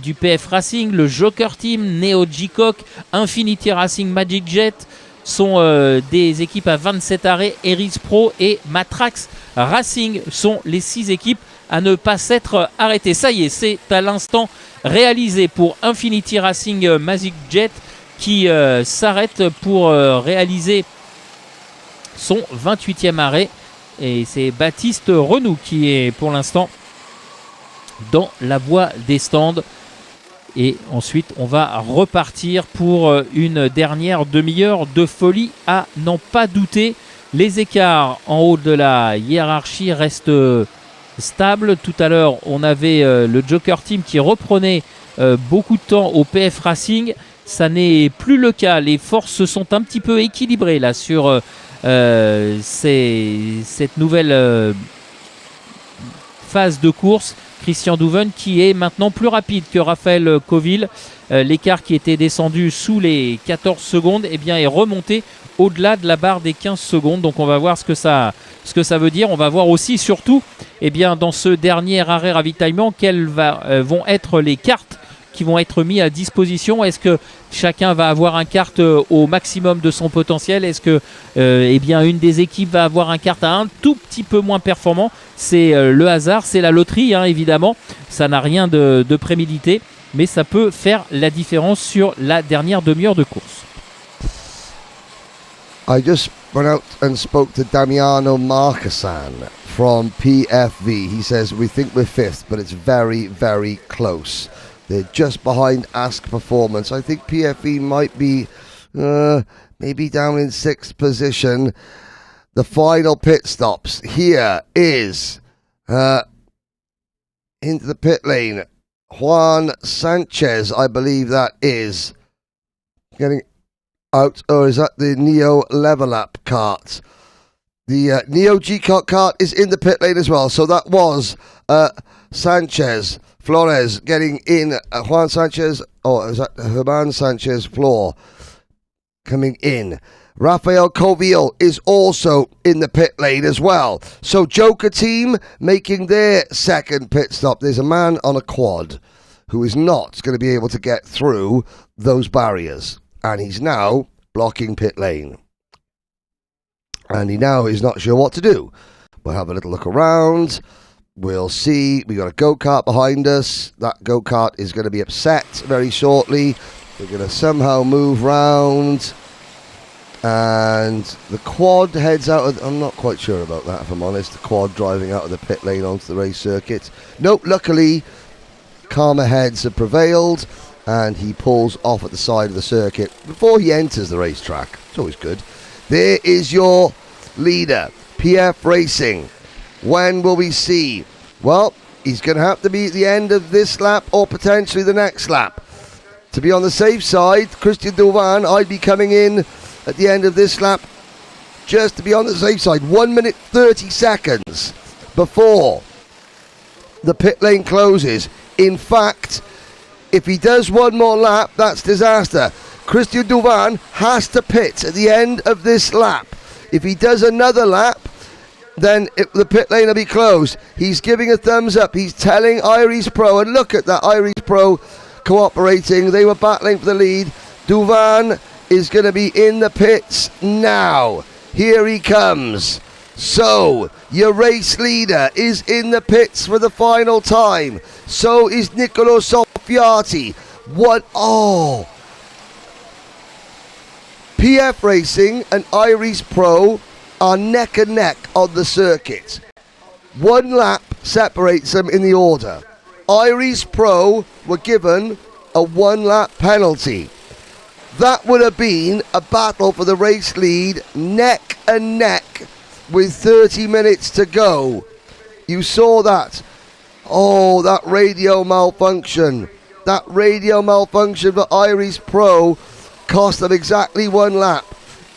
du PF Racing, le Joker Team, Neo G-Cock, Infinity Racing, Magic Jet sont des équipes à 27 arrêts. Eris Pro et Matrax Racing sont les 6 équipes à ne pas s'être arrêtées. Ça y est, c'est à l'instant réalisé pour Infinity Racing, Magic Jet qui s'arrête pour réaliser son 28e arrêt. Et c'est Baptiste Renou qui est pour l'instant dans la voie des stands. Et ensuite, on va repartir pour une dernière demi-heure de folie à n'en pas douter. Les écarts en haut de la hiérarchie restent stables. Tout à l'heure, on avait le Joker Team qui reprenait beaucoup de temps au PF Racing. Ça n'est plus le cas. Les forces se sont un petit peu équilibrées là sur cette nouvelle phase de course. Christian Duven qui est maintenant plus rapide que Raphaël Coville. L'écart qui était descendu sous les 14 secondes eh bien, est remonté au-delà de la barre des 15 secondes. Donc on va voir ce que ça veut dire. On va voir aussi surtout eh bien, dans ce dernier arrêt ravitaillement quelles vont être les cartes qui vont être mis à disposition. Est-ce que chacun va avoir un kart au maximum de son potentiel? Est-ce que eh bien, une des équipes va avoir un kart à un tout petit peu moins performant? C'est le hasard, c'est la loterie, hein, évidemment. Ça n'a rien de prémédité, mais ça peut faire la différence sur la dernière demi-heure de course. I just went out and spoke to Damiano Marquesan from PFV. He says, we think we're 5th, but it's very, very close. They're just behind Ask Performance. I think PFE might be maybe down in 6th position. The final pit stops. Here is into the pit lane. Juan Sanchez, I believe that is getting out. Or is that the Neo Level Up kart? The Neo G-Kart kart is in the pit lane as well. So that was Sanchez. Flores getting in, Juan Sanchez, is that Herman Sanchez Flor coming in. Rafael Coville is also in the pit lane as well. So Joker Team making their second pit stop. There's a man on a quad who is not going to be able to get through those barriers. And he's now blocking pit lane. And he now is not sure what to do. We'll have a little look around. We'll see. We got a go-kart behind us. That go-kart is going to be upset very shortly. We're going to somehow move round. And the quad heads out of... I'm not quite sure about that, if I'm honest. The quad driving out of the pit lane onto the race circuit. Nope, luckily, calmer heads have prevailed. And he pulls off at the side of the circuit before he enters the racetrack. It's always good. There is your leader, PF Racing. When will we see? Well, he's going to have to be at the end of this lap or potentially the next lap. To be on the safe side, Christian Duvan, I'd be coming in at the end of this lap just to be on the safe side. 1 minute 30 seconds before the pit lane closes. In fact, if he does one more lap, that's disaster. Christian Duvan has to pit at the end of this lap. If he does another lap, then the pit lane will be closed. He's giving a thumbs up. He's telling Iris Pro, and look at that, Iris Pro cooperating. They were battling for the lead. Duvan is going to be in the pits now. Here he comes. So, your race leader is in the pits for the final time. So is Niccolò Soffiati. PF Racing and Iris Pro are neck and neck on the circuit. 1 lap separates them in the order. Iris Pro were given a 1 lap penalty. That would have been a battle for the race lead, neck and neck, with 30 minutes to go. You saw that. Oh, that radio malfunction. That radio malfunction for Iris Pro cost them exactly 1 lap.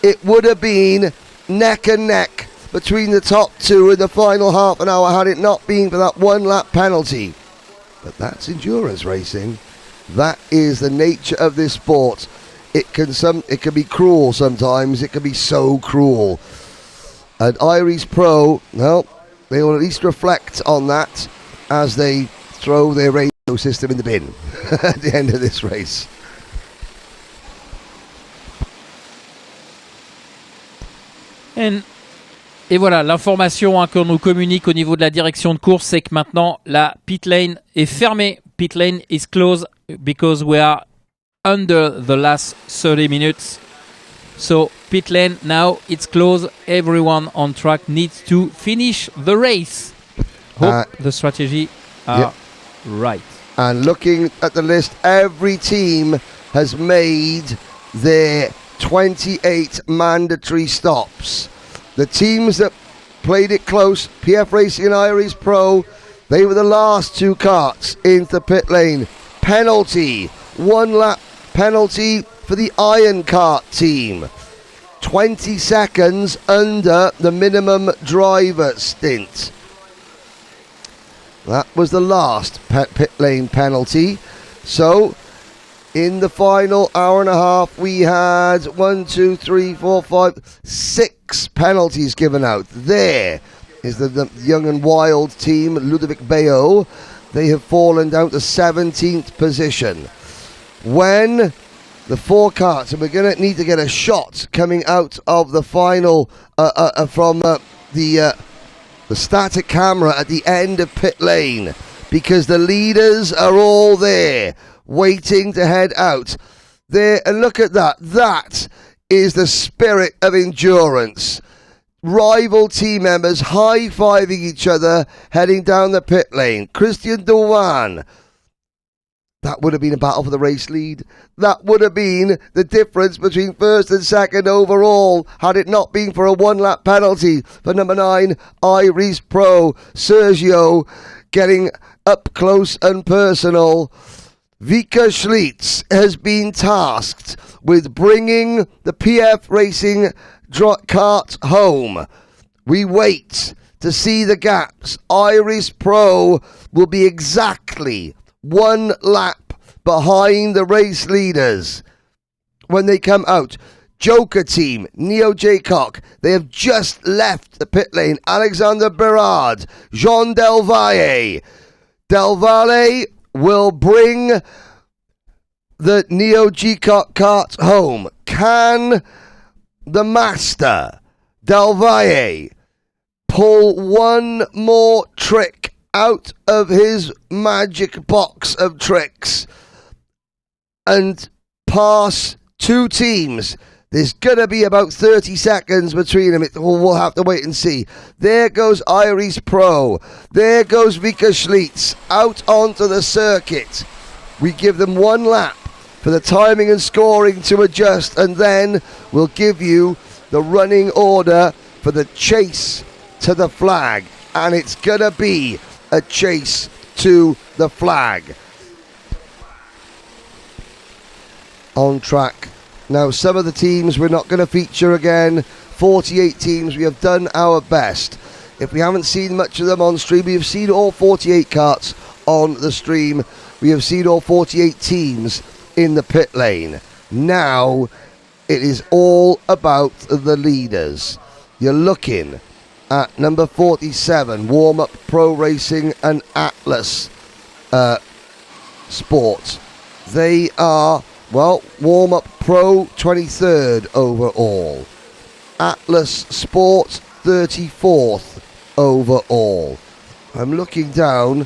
It would have been neck and neck between the top 2 in the final half an hour had it not been for that 1 lap penalty. But that's endurance racing. That is the nature of this sport. It can be cruel sometimes. It can be so cruel. And Iris Pro, well, they will at least reflect on that as they throw their radio system in the bin at the end of this race. Et voilà, l'information qu'on nous communique au niveau de la direction de course, c'est que maintenant la pit lane est fermée. Pit lane is closed because we are under the last 30 minutes. So pit lane now it's closed. Everyone on track needs to finish the race. Hope the strategy are right. And looking at the list, every team has made their 28 mandatory stops. The teams that played it close, PF Racing and Iris Pro, they were the last 2 carts into pit lane. Penalty, 1 lap penalty for the Iron Kart team. 20 seconds under the minimum driver stint. That was the last pit lane penalty. So, in the final hour and a half, we had 6 penalties given out. There is the young and wild team, Ludovic Bayo. They have fallen down to 17th position. When the 4 carts, and we're going to need to get a shot coming out of the final from the static camera at the end of pit lane, because the leaders are all there waiting to head out. There, and look at that. That is the spirit of endurance. Rival team members high-fiving each other heading down the pit lane. Christian Douan. That would have been a battle for the race lead. That would have been the difference between first and second overall had it not been for a 1 lap penalty for number 9, Iris Pro. Sergio getting up close and personal. Vika Schlitz has been tasked with bringing the PF Racing kart home. We wait to see the gaps. Iris Pro will be exactly 1 lap behind the race leaders when they come out. Joker team, Neo Jaycock, they have just left the pit lane. Alexander Berard, Jean Del Valle. Del Valle will bring the Neo Jaycock kart home. Can the master, Del Valle, pull one more trick out of his magic box of tricks and pass 2 teams? There's going to be about 30 seconds between them. We'll have to wait and see. There goes Iris Pro. There goes Vika Schlitz out onto the circuit. We give them 1 lap for the timing and scoring to adjust, and then we'll give you the running order for the chase to the flag. And it's going to be a chase to the flag. On track. Now, some of the teams we're not going to feature again. 48 teams, we have done our best. If we haven't seen much of them on stream, we have seen all 48 carts on the stream. We have seen all 48 teams in the pit lane. Now, it is all about the leaders. You're looking at number 47, Warm Up Pro Racing and Atlas Sports. They are, well, Warm Up Pro 23rd overall. Atlas Sports 34th overall. I'm looking down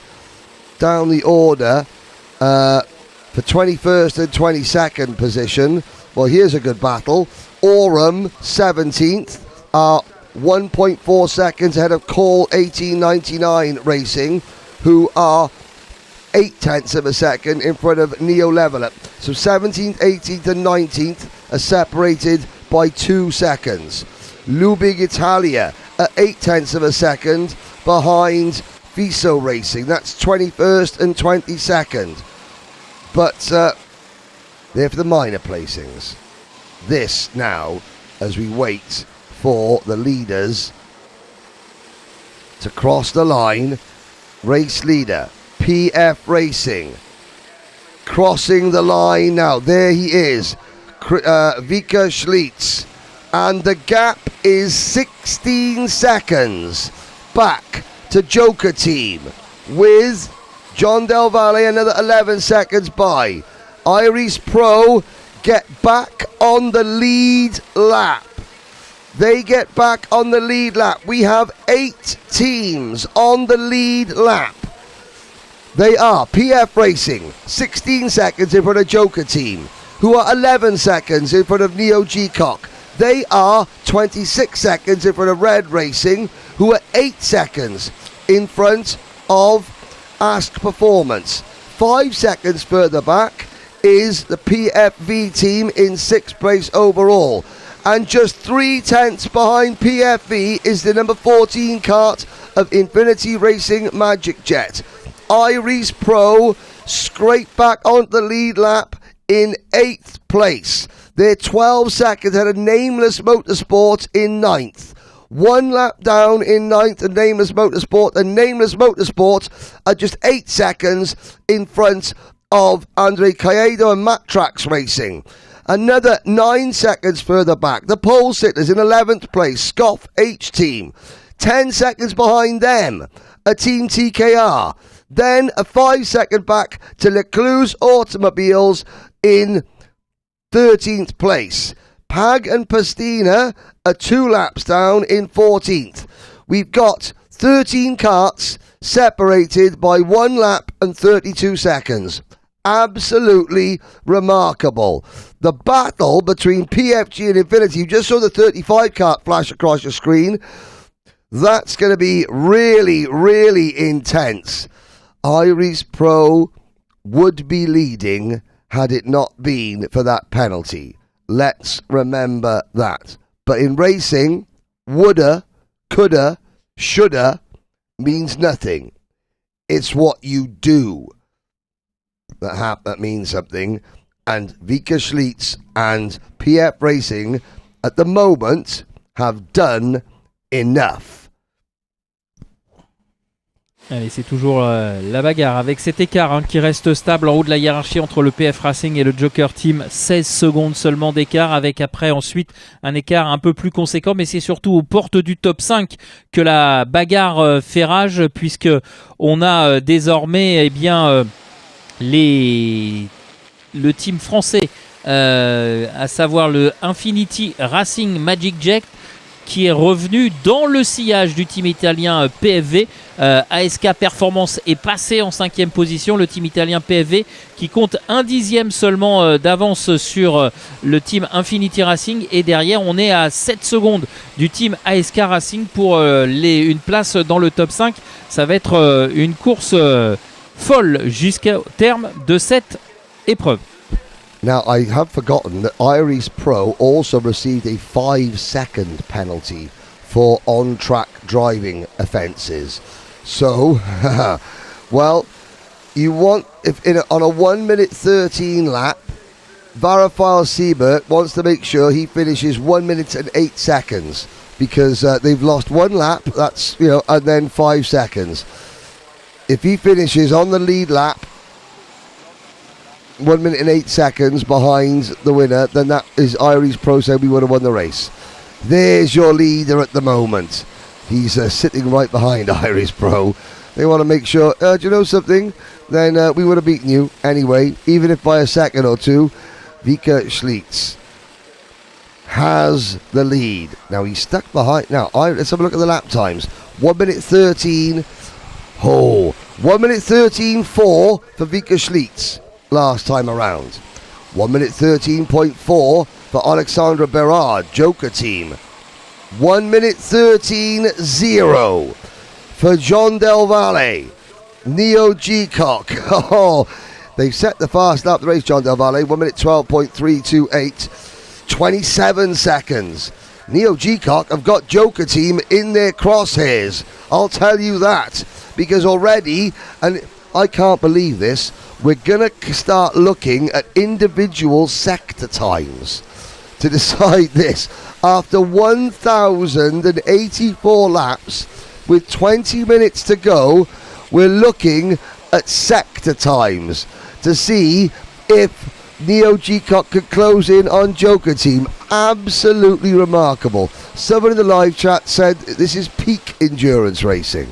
the order for 21st and 22nd position. Well, here's a good battle. Oram 17th are 1.4 seconds ahead of Call 1899 Racing, who are 0.8 of a second in front of Neo Leveler. So 17th, 18th and 19th are separated by 2 seconds. Lubig Italia at 0.8 of a second behind Viso Racing. That's 21st and 22nd. But they're for the minor placings. This now, as we wait for the leaders to cross the line. Race leader, PF Racing, crossing the line now. There he is, Vika Schlitz. And the gap is 16 seconds back to Joker Team, with John Del Valle another 11 seconds by. Iris Pro get back on the lead lap. They get back on the lead lap. We have 8 teams on the lead lap. They are PF Racing, 16 seconds in front of Joker Team, who are 11 seconds in front of Neo G-Cock. They are 26 seconds in front of Red Racing, who are 8 seconds in front of Ask Performance. 5 seconds further back is the PFV team in 6th place overall. And just 3/10 behind PFV is the number 14 kart of Infinity Racing Magic Jet. Iris Pro scrape back onto the lead lap in 8th place. They're 12 seconds ahead of Nameless Motorsport in 9th. 1 lap down in 9th and Nameless Motorsport. And Nameless Motorsport are just 8 seconds in front of Andre Caicedo and Matrax Racing. Another 9 seconds further back, the pole sitters in 11th place, Scoff H Team. 10 seconds behind them, a Team TKR. Then a 5 second back to Lecluse Automobiles in 13th place. Pag and Pastina are 2 laps down in 14th. We've got 13 karts separated by 1 lap and 32 seconds. Absolutely remarkable. The battle between PFG and Infinity, you just saw the 35 kart flash across your screen. That's going to be really, really intense. Iris Pro would be leading had it not been for that penalty. Let's remember that. But in racing, woulda, coulda, shoulda means nothing. It's what you do that means something. And Vika Schlitz and PF Racing at the moment have done enough. Allez, c'est toujours la bagarre avec cet écart qui reste stable en haut de la hiérarchie entre le PF Racing et le Joker Team. 16 secondes seulement d'écart, avec après ensuite un écart un peu plus conséquent, mais c'est surtout aux portes du top 5 que la bagarre fait rage, puisque on a désormais le team français, à savoir le Infinity Racing Magic Jet, qui est revenu dans le sillage du team italien PFV. ASK Performance est passé en 5e position. Le team italien PFV qui compte 1/10 seulement d'avance sur le team Infinity Racing. Et derrière, on est à 7 secondes du team ASK Racing pour une place dans le top 5. Ça va être une course folle jusqu'au terme de cette épreuve. Now, I have forgotten that Iris Pro also received a 5-second penalty for on-track driving offences. So, well, you want, on a 1 minute 13 lap, Varafile Siebert wants to make sure he finishes 1 minute and 8 seconds, because they've lost 1 lap, that's, and then 5 seconds. If he finishes on the lead lap, 1 minute and 8 seconds behind the winner, then that is Iris Pro saying we would have won the race. There's your leader at the moment. He's sitting right behind Iris Pro. They want to make sure, do you know something? Then we would have beaten you anyway, even if by a second or two. Vika Schlitz has the lead. Now he's stuck behind. Now let's have a look at the lap times. 1 minute 13. 1 minute 13.4 for Vika Schlitz last time around. 1 minute 13.4 for Alexandra Berard, Joker team. 1 minute 13.0 for John Del Valle, Neo G-Cock. Oh, they've set the fast lap the race, John Del Valle. 1 minute 12.328. 27 seconds. Neo G-Cock have got Joker team in their crosshairs. I'll tell you that. Because already, and I can't believe this, we're going to start looking at individual sector times to decide this. After 1,084 laps, with 20 minutes to go, we're looking at sector times to see if Neo G-Cock could close in on Joker team. Absolutely remarkable. Someone in the live chat said this is peak endurance racing.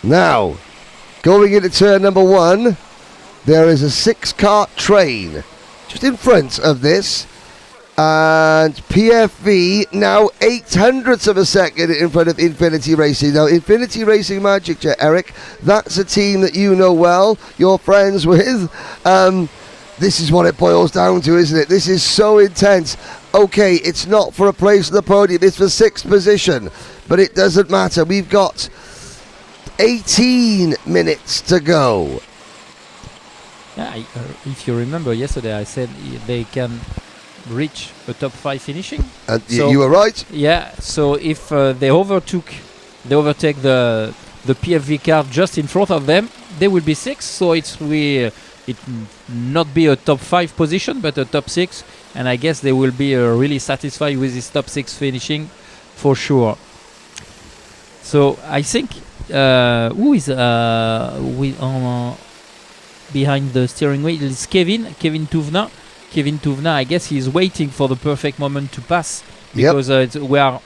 Now, going into turn number 1, there is a 6-cart train just in front of this, and PFV now 0.08 of a second in front of Infinity Racing. Now, Infinity Racing Magic Jet, Eric, that's a team that you know well, you're friends with. This is what it boils down to, isn't it? This is so intense. Okay, it's not for a place on the podium, it's for 6th position, but it doesn't matter. We've got 18 minutes to go. Yeah, if you remember yesterday, I said they can reach a top 5 finishing. And so, you were right. Yeah. So if they overtake the PFV car just in front of them, they will be 6. So it not be a top 5 position, but a top 6. And I guess they will be really satisfied with this top 6 finishing for sure. So I think. Who is behind the steering wheel? It's Kevin Touvna. Kevin Touvna, I guess he's waiting for the perfect moment to pass, because we are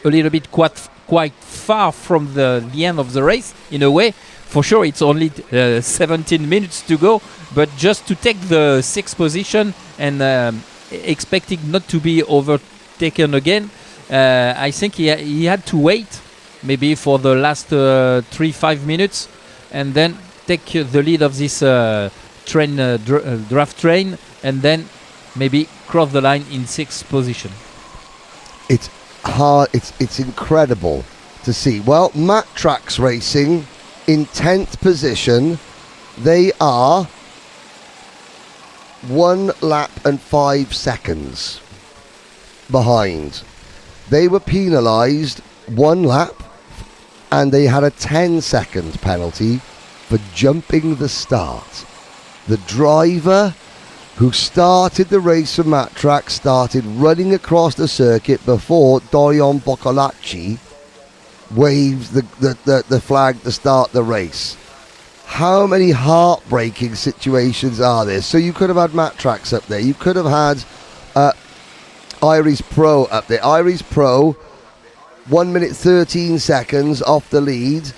a little bit quite far from the end of the race in a way. For sure, it's only 17 minutes to go, but just to take the 6th position and expecting not to be overtaken again, I think he had to wait maybe for the last 3-5 minutes, and then take the lead of this train, draft train, and then maybe cross the line in 6th position. It's hard. It's incredible to see. Well, Matt Tracks Racing in 10th position. They are 1 lap and 5 seconds behind. They were penalised 1 lap, and they had a 10-second penalty for jumping the start. The driver who started the race for Matt Track started running across the circuit before Dorian Boccolacci waved the flag to start the race. How many heartbreaking situations are there? So you could have had Matt Tracks up there. You could have had Iris Pro up there. Iris Pro, 1 minute 13 seconds off the lead,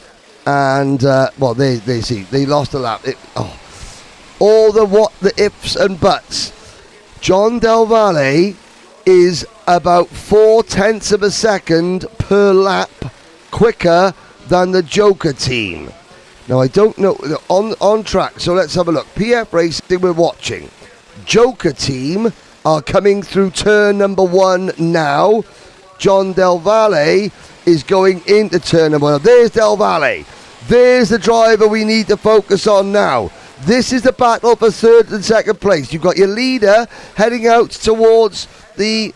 and they lost a lap. All the ifs and buts. John Del Valle is about 0.4 of a second per lap quicker than the Joker team. Now I don't know on track, so let's have a look. PF Racing we're watching. Joker team are coming through turn number 1 now. John Del Valle is going into turn number 1. There's Del Valle. There's the driver we need to focus on now. This is the battle for third and second place. You've got your leader heading out towards the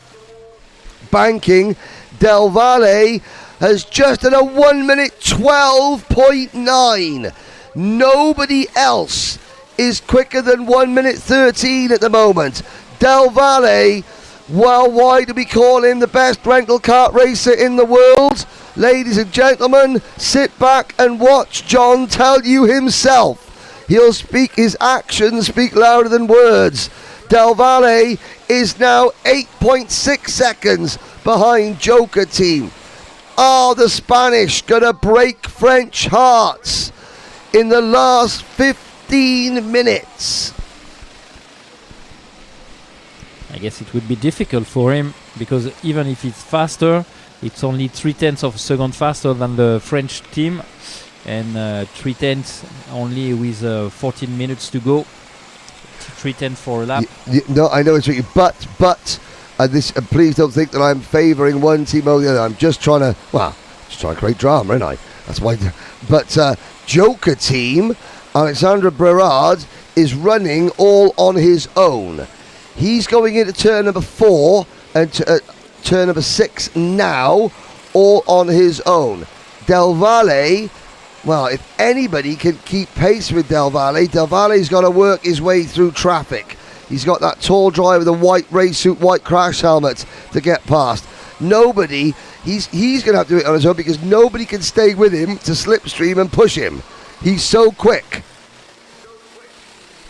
banking. Del Valle has just done a 1 minute 12.9. Nobody else is quicker than 1 minute 13 at the moment. Del Valle, well, why do we call him the best rental kart racer in the world? Ladies and gentlemen, sit back and watch John tell you himself. He'll speak, his actions speak louder than words. Del Valle is now 8.6 seconds behind Joker team. Are the Spanish gonna break French hearts in the last 15 minutes? I guess it would be difficult for him because even if it's faster, it's only 0.3 of a second faster than the French team, and 0.3 only with 14 minutes to go. 0.3 for a lap. No, I know it's tricky, but please don't think that I'm favouring one team over the other. I'm just trying to create drama, ain't I? That's why. But Joker team, Alexandre Berard is running all on his own. He's going into turn number 4 and turn number 6 now, all on his own. Del Valle, well, if anybody can keep pace with Del Valle's got to work his way through traffic. He's got that tall driver with a white race suit, white crash helmet to get past. Nobody, he's going to have to do it on his own because nobody can stay with him to slipstream and push him. He's so quick.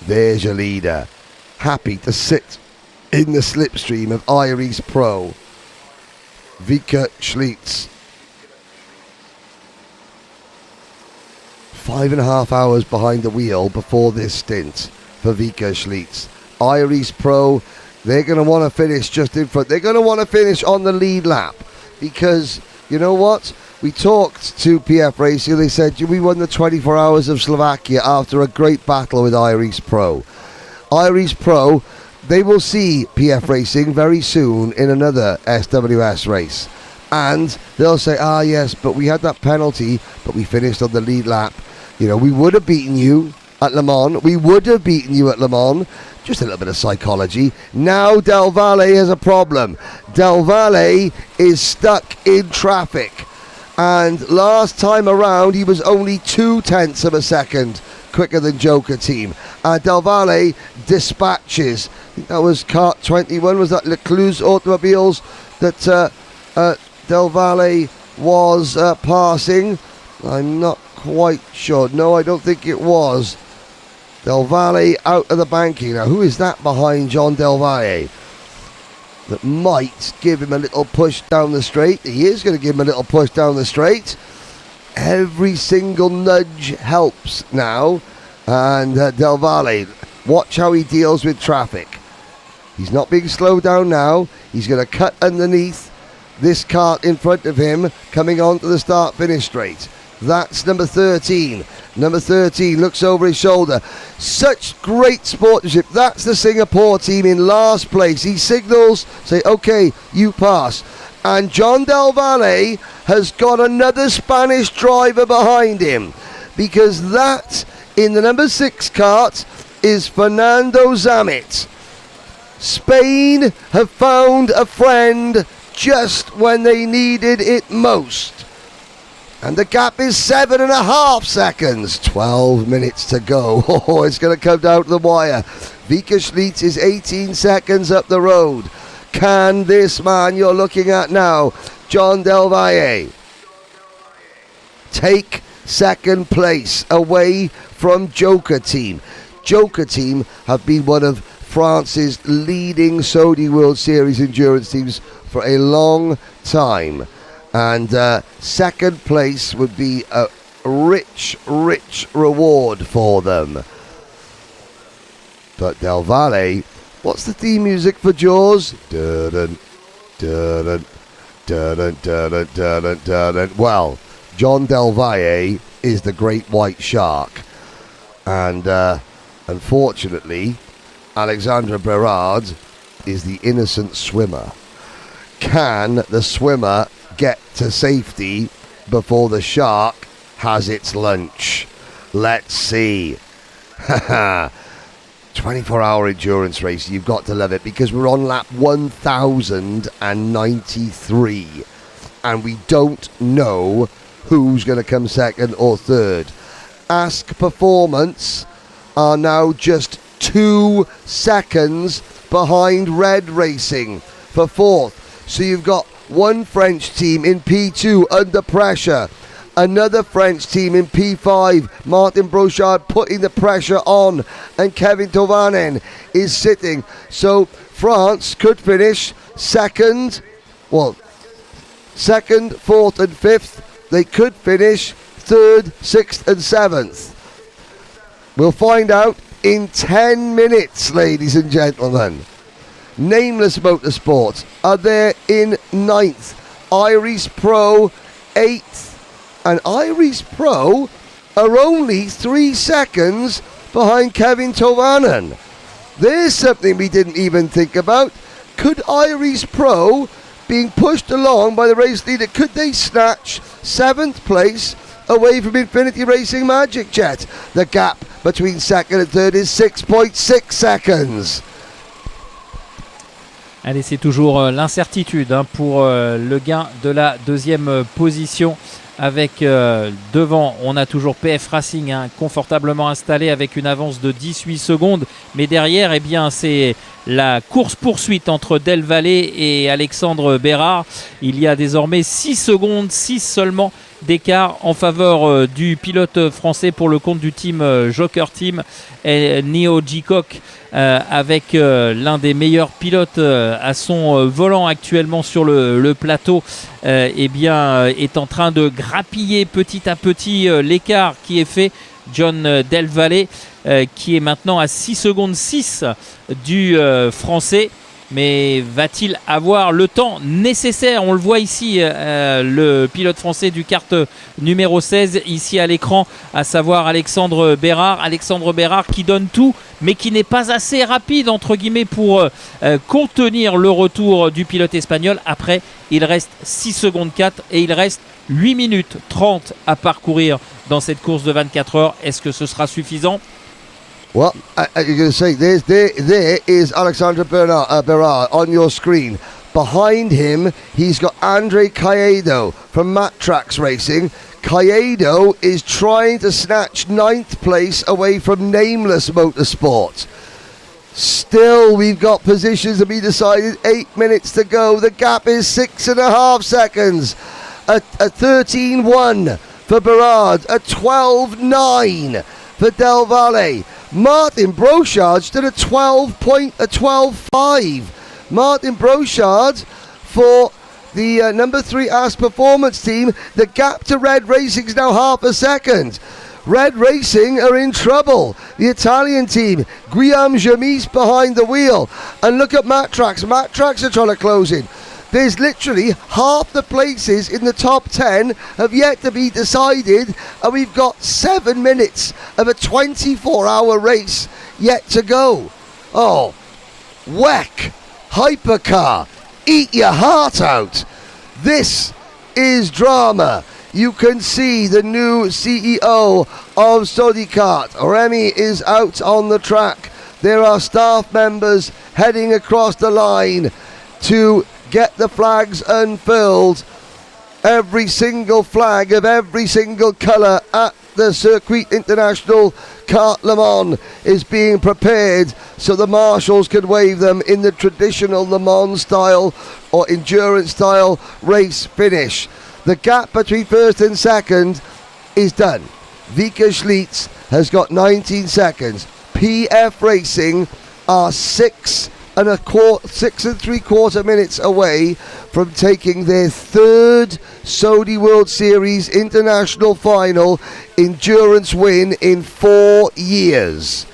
There's your leader, happy to sit in the slipstream of Iris Pro. Vika Schlitz. 5.5 hours behind the wheel before this stint for Vika Schlitz. Iris Pro, they're going to want to finish just in front. They're going to want to finish on the lead lap because, you know what? We talked to PF Racing. They said, we won the 24 hours of Slovakia after a great battle with Iris Pro. Iris Pro, they will see PF Racing very soon in another SWS race. And they'll say, yes, but we had that penalty, but we finished on the lead lap. You know, we would have beaten you at Le Mans. We would have beaten you at Le Mans. Just a little bit of psychology. Now Del Valle has a problem. Del Valle is stuck in traffic. And last time around, he was only 0.2 of a second quicker than Joker team. Del Valle dispatches. I think that was Kart 21. Was that Lecluse Automobiles that Del Valle was passing? I'm not quite sure. No, I don't think it was. Del Valle out of the banking. Now, who is that behind John Del Valle? That might give him a little push down the straight. He is going to give him a little push down the straight. Every single nudge helps now. And Del Valle, watch how he deals with traffic. He's not being slowed down now. He's going to cut underneath this cart in front of him, coming onto the start-finish straight. That's number 13. Number 13 looks over his shoulder. Such great sportsmanship. That's the Singapore team in last place. He signals, say, okay, you pass. And John Del Valle has got another Spanish driver behind him, because that, in the number 6 cart, is Fernando Zamit. Spain have found a friend just when they needed it most. And the gap is 7.5 seconds. 12 minutes to go. Oh, it's going to come down to the wire. Vika Schlitz is 18 seconds up the road. Can this man you're looking at now, John Del Valle, take second place away from Joker team? Joker team have been one of France's leading Saudi World Series endurance teams for a long time. And second place would be a rich, rich reward for them. But Del Valle, what's the theme music for Jaws? Dun, dun, dun, dun, dun, dun. Well, John Del Valle is the great white shark. And unfortunately, Alexandre Berard is the innocent swimmer. Can the swimmer get to safety before the shark has its lunch? Let's see. 24-hour endurance race, you've got to love it, because we're on lap 1093 and we don't know who's going to come second or third. Ask Performance are now just 2 seconds behind Red Racing for fourth. So you've got one French team in P2 under pressure, another French team in P5, Martin Brochard putting the pressure on, and Kevin Tovanen is sitting. So France could finish second, 4th and 5th. They could finish 3rd, 6th and 7th. We'll find out in 10 minutes, ladies and gentlemen. Nameless Motorsports are there in 9th. Iris Pro 8th. And Iris Pro are only 3 seconds behind Kevin Tovanen. There's something we didn't even think about. Could Iris Pro, being pushed along by the race leader, could they snatch 7th place away from Infinity Racing Magic Jet? The gap between second and third is 6.6 seconds. Allez, c'est toujours l'incertitude pour le gain de la deuxième position. Avec devant, on a toujours PF Racing confortablement installé avec une avance de 18 secondes. Mais derrière, eh bien, c'est la course-poursuite entre Del Valle et Alexandre Berard. Il y a désormais 6 secondes, 6 seulement d'écart en faveur du pilote français pour le compte du team Joker Team, Neo G-Cock, avec l'un des meilleurs pilotes à son volant actuellement sur le plateau, eh bien, est en train de grappiller petit à petit l'écart qui est fait. John Del Valle qui est maintenant à 6 secondes 6 du français. Mais va-t-il avoir le temps nécessaire? On le voit ici, le pilote français du kart numéro 16, ici à l'écran, à savoir Alexandre Berard. Alexandre Berard qui donne tout, mais qui n'est pas assez rapide, entre guillemets, pour contenir le retour du pilote espagnol. Après, il reste 6 secondes 4 et il reste 8 minutes 30 à parcourir dans cette course de 24 heures. Est-ce que ce sera suffisant? Well, you're going to say there is Alexandre Berard on your screen. Behind him, he's got Andre Caiado from Matrax Racing. Caiado is trying to snatch 9th place away from Nameless Motorsport. Still, we've got positions to be decided. 8 minutes to go. The gap is 6.5 seconds. A 13.1 for Berard. A 12.9 for Del Valle. Martin Brochard stood at 12.5. Martin Brochard for the number 3 AS Performance team. The gap to Red Racing is now half a second. Red Racing are in trouble. The Italian team, Guillaume Jamis behind the wheel. And look at Matrax. Matrax are trying to close in. There's literally half the places in the top 10 have yet to be decided, and we've got 7 minutes of a 24-hour race yet to go. Oh, WEC, Hypercar, eat your heart out. This is drama. You can see the new CEO of Sodicart. Remy is out on the track. There are staff members heading across the line to get the flags unfurled. Every single flag of every single colour at the Circuit International Kart Le Mans is being prepared so the marshals can wave them in the traditional Le Mans style or endurance style race finish. The gap between first and second is done. Vika Schlitz has got 19 seconds. PF Racing are 6 and 3/4 minutes away from taking their 3rd Saudi World Series International Final endurance win in 4 years.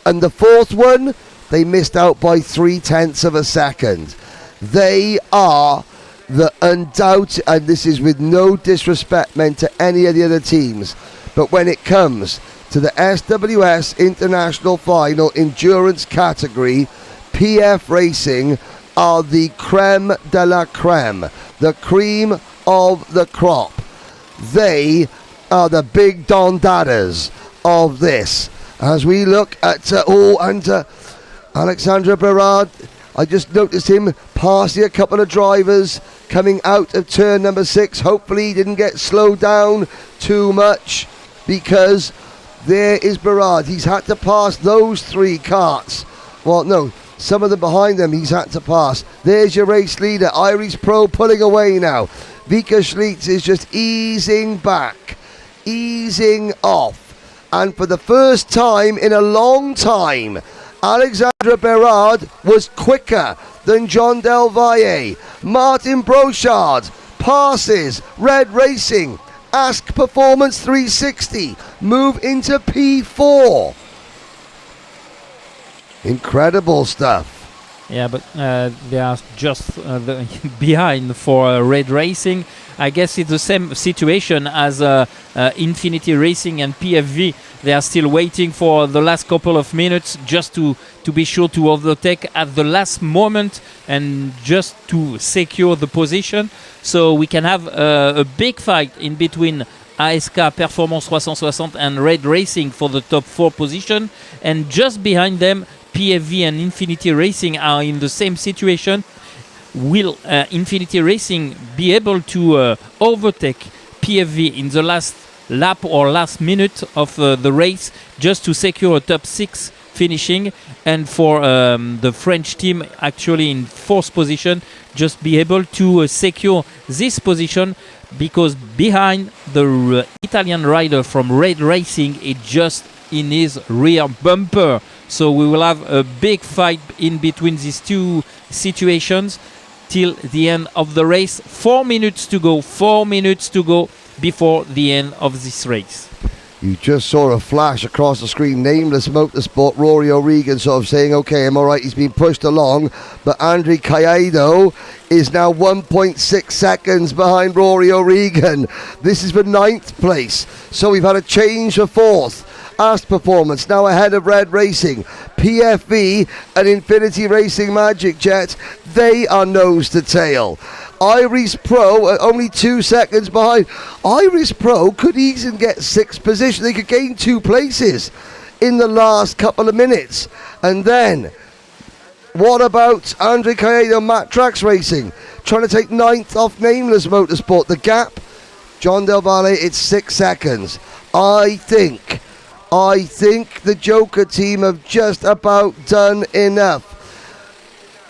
And the 4th one, they missed out by 0.3 of a second. They are the undoubted, and this is with no disrespect meant to any of the other teams, but when it comes to the SWS International Final endurance category. PF Racing are the creme de la creme, the cream of the crop. They are the big Don Dadas of this. As we look at Alexandre Berard, I just noticed him passing a couple of drivers coming out of turn number 6. Hopefully he didn't get slowed down too much, because there is Berard. He's had to pass those 3 karts. Well, no, some of them behind them he's had to pass. There's your race leader, Iris Pro, pulling away now. Vika Schlietz is just easing back, easing off. And for the first time in a long time, Alexandre Berard was quicker than John Del Valle. Martin Brochard passes Red Racing. Ask Performance 360. Move into P4. Incredible stuff. Yeah, but they are just behind for Red Racing. I guess it's the same situation as Infinity Racing and PFV. They are still waiting for the last couple of minutes just to be sure to overtake at the last moment and just to secure the position. So we can have a big fight in between ASK Performance 360 and Red Racing for the top 4 position. And just behind them, PFV and Infinity Racing are in the same situation. Will Infinity Racing be able to overtake PFV in the last lap or last minute of the race just to secure a top 6 finishing? And for the French team, actually in 4th position, just be able to secure this position, because behind the Italian rider from Red Racing is just in his rear bumper. So we will have a big fight in between these 2 situations till the end of the race. 4 minutes to go, 4 minutes to go before the end of this race. You just saw a flash across the screen. Nameless Motorsport, Rory O'Regan sort of saying, okay, I'm all right, he's been pushed along. But Andre Caiado is now 1.6 seconds behind Rory O'Regan. This is for 9th place. So we've had a change for 4th. Ast Performance now ahead of Red Racing. PFV and Infinity Racing Magic Jet, they are nose to tail. Iris Pro only 2 seconds behind. Iris Pro could easily get 6th position. They could gain 2 places in the last couple of minutes. And then, what about Andre Caiado, Matt Trax Racing, trying to take 9th off Nameless Motorsport? The gap, John Del Valle, it's 6 seconds. I think the Joker team have just about done enough.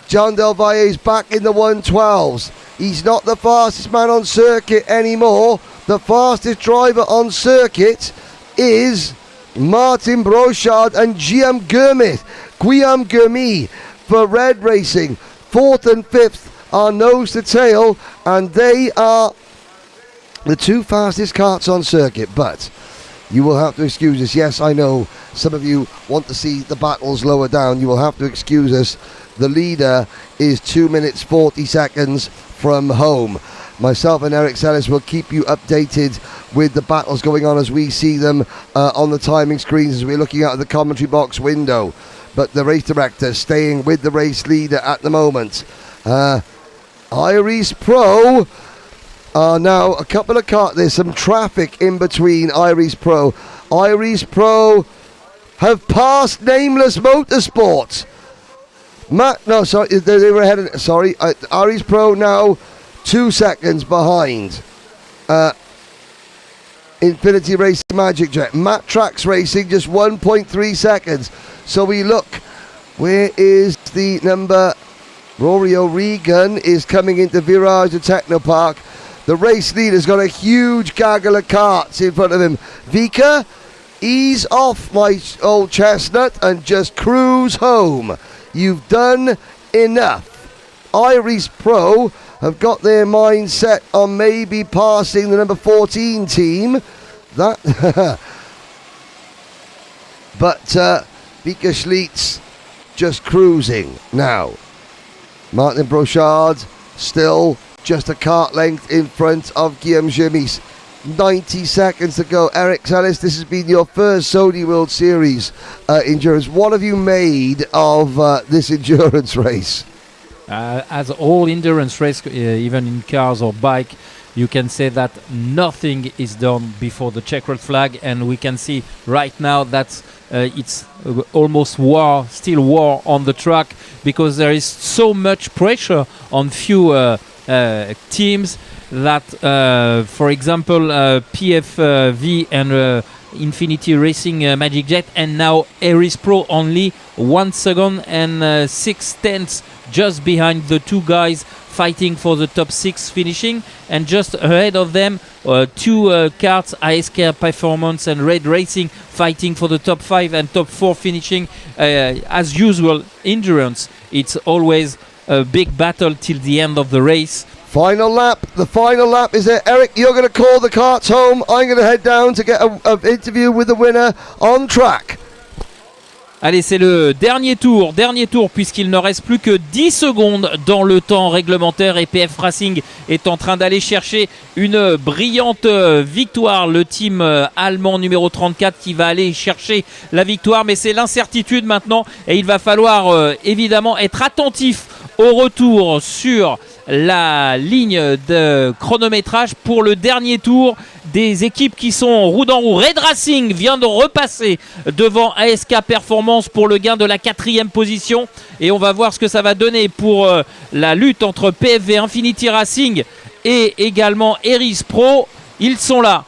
John Del Valle is back in the 112s. He's not the fastest man on circuit anymore. The fastest driver on circuit is Martin Brochard and Guillaume Gurmy for Red Racing. 4th and 5th are nose to tail, and they are the 2 fastest karts on circuit. But you will have to excuse us. Yes, I know some of you want to see the battles lower down. You will have to excuse us. The leader is 2 minutes 40 seconds from home. Myself and Eric Sellis will keep you updated with the battles going on as we see them on the timing screens as we're looking out of the commentary box window. But the race director staying with the race leader at the moment. Iris Pro now a couple of cars. There's some traffic in between Iris Pro. Iris Pro have passed Nameless Motorsport. They were ahead of, Iris Pro now 2 seconds behind Infinity Racing Magic Jet. Matt Trax Racing just 1.3 seconds. So we look, where is the number? Rory O'Regan is coming into Virage of Technopark. The race leader's got a huge gaggle of karts in front of him. Vika, ease off, my old chestnut, and just cruise home. You've done enough. Iris Pro have got their mind set on maybe passing the number 14 team. But Vika Schlietz just cruising now. Martin Brochard still just a kart length in front of Guillaume Gemis. 90 seconds to go. Eric, tell us, this has been your first Saudi World Series endurance. What have you made of this endurance race? As all endurance race, even in cars or bike, you can say that nothing is done before the checkered flag, and we can see right now that it's almost still war on the track, because there is so much pressure on few teams that, for example, PFV and Infinity Racing Magic Jet, and now Aris Pro only 1 second and 6/10 just behind the two guys fighting for the top 6 finishing, and just ahead of them two karts, ASK Performance and Red Racing, fighting for the top 5 and top 4 finishing. As usual, endurance, it's always a big battle till the end of the race. Final lap. The final lap is there. Eric, you're going to call the karts home. I'm going to head down to get an interview with the winner on track. Allez, c'est le dernier tour puisqu'il ne reste plus que 10 secondes dans le temps réglementaire, et PF Racing est en train d'aller chercher une brillante victoire. Le team allemand numéro 34 qui va aller chercher la victoire, mais c'est l'incertitude maintenant, et il va falloir évidemment être attentif au retour sur la ligne de chronométrage pour le dernier tour des équipes qui sont roue dans roue. Red Racing vient de repasser devant ASK Performance pour le gain de la 4e position, et on va voir ce que ça va donner pour la lutte entre PFV Infinity Racing et également Aris Pro. Ils sont là.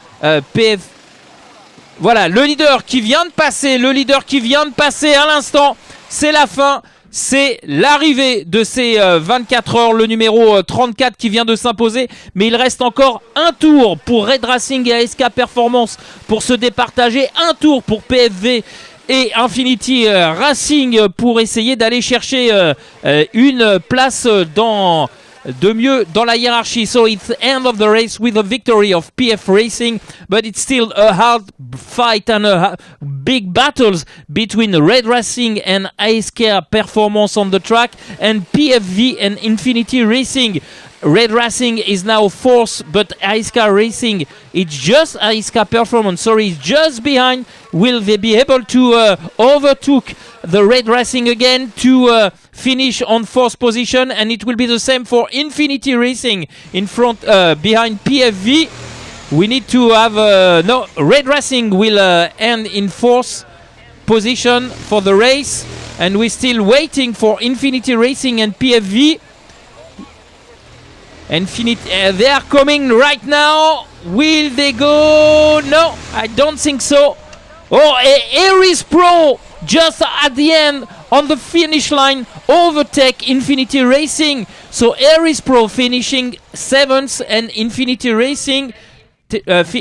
Voilà, le leader qui vient de passer à l'instant. C'est la fin. C'est l'arrivée de ces 24 heures, le numéro 34 qui vient de s'imposer. Mais il reste encore un tour pour Red Racing et ASK Performance pour se départager. Un tour pour PFV et Infinity Racing pour essayer d'aller chercher une place de mieux dans la hiérarchie. So it's the end of the race with a victory of PF Racing, but it's still a hard fight and a big battles between Red Racing and ASK Performance on the track, and PFV and Infinity Racing. Red Racing is now fourth, but ASK Racing, it's just ASK Performance, sorry, is just behind. Will they be able to overtake the Red Racing again to finish on fourth position? And it will be the same for Infinity Racing in front, behind PFV. We need to have no. Red Racing will end in fourth position for the race, and we're still waiting for Infinity Racing and PFV. They are coming right now. Will they go? No, I don't think so. Oh, Aris Pro just at the end on the finish line overtake Infinity Racing. So Aris Pro finishing 7th and Infinity Racing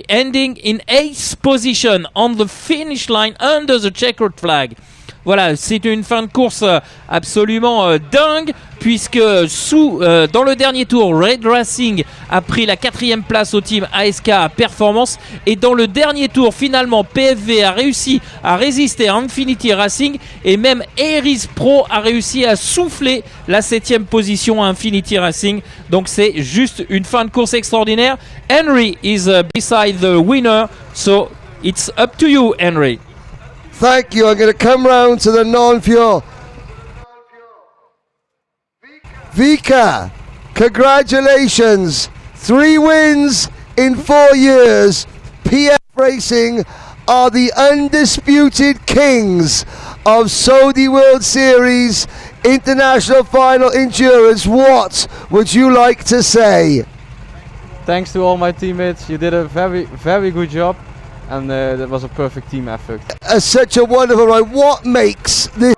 ending in 8th position on the finish line under the checkered flag. Voilà, c'est une fin de course absolument dingue, puisque dans le dernier tour, Red Racing a pris la 4e place au team ASK Performance, et dans le dernier tour, finalement, PFV a réussi à résister à Infinity Racing, et même Aris Pro a réussi à souffler la 7e position à Infinity Racing. Donc c'est juste une fin de course extraordinaire. Henry is beside the winner, so it's up to you, Henry. Thank you. I'm going to come round to the non-fuel. Vika, congratulations. 3 wins in 4 years. PF Racing are the undisputed kings of Saudi World Series International Final Endurance. What would you like to say? Thanks to all my teammates. You did a very, very good job. And that was a perfect team effort. Such a wonderful ride. What makes this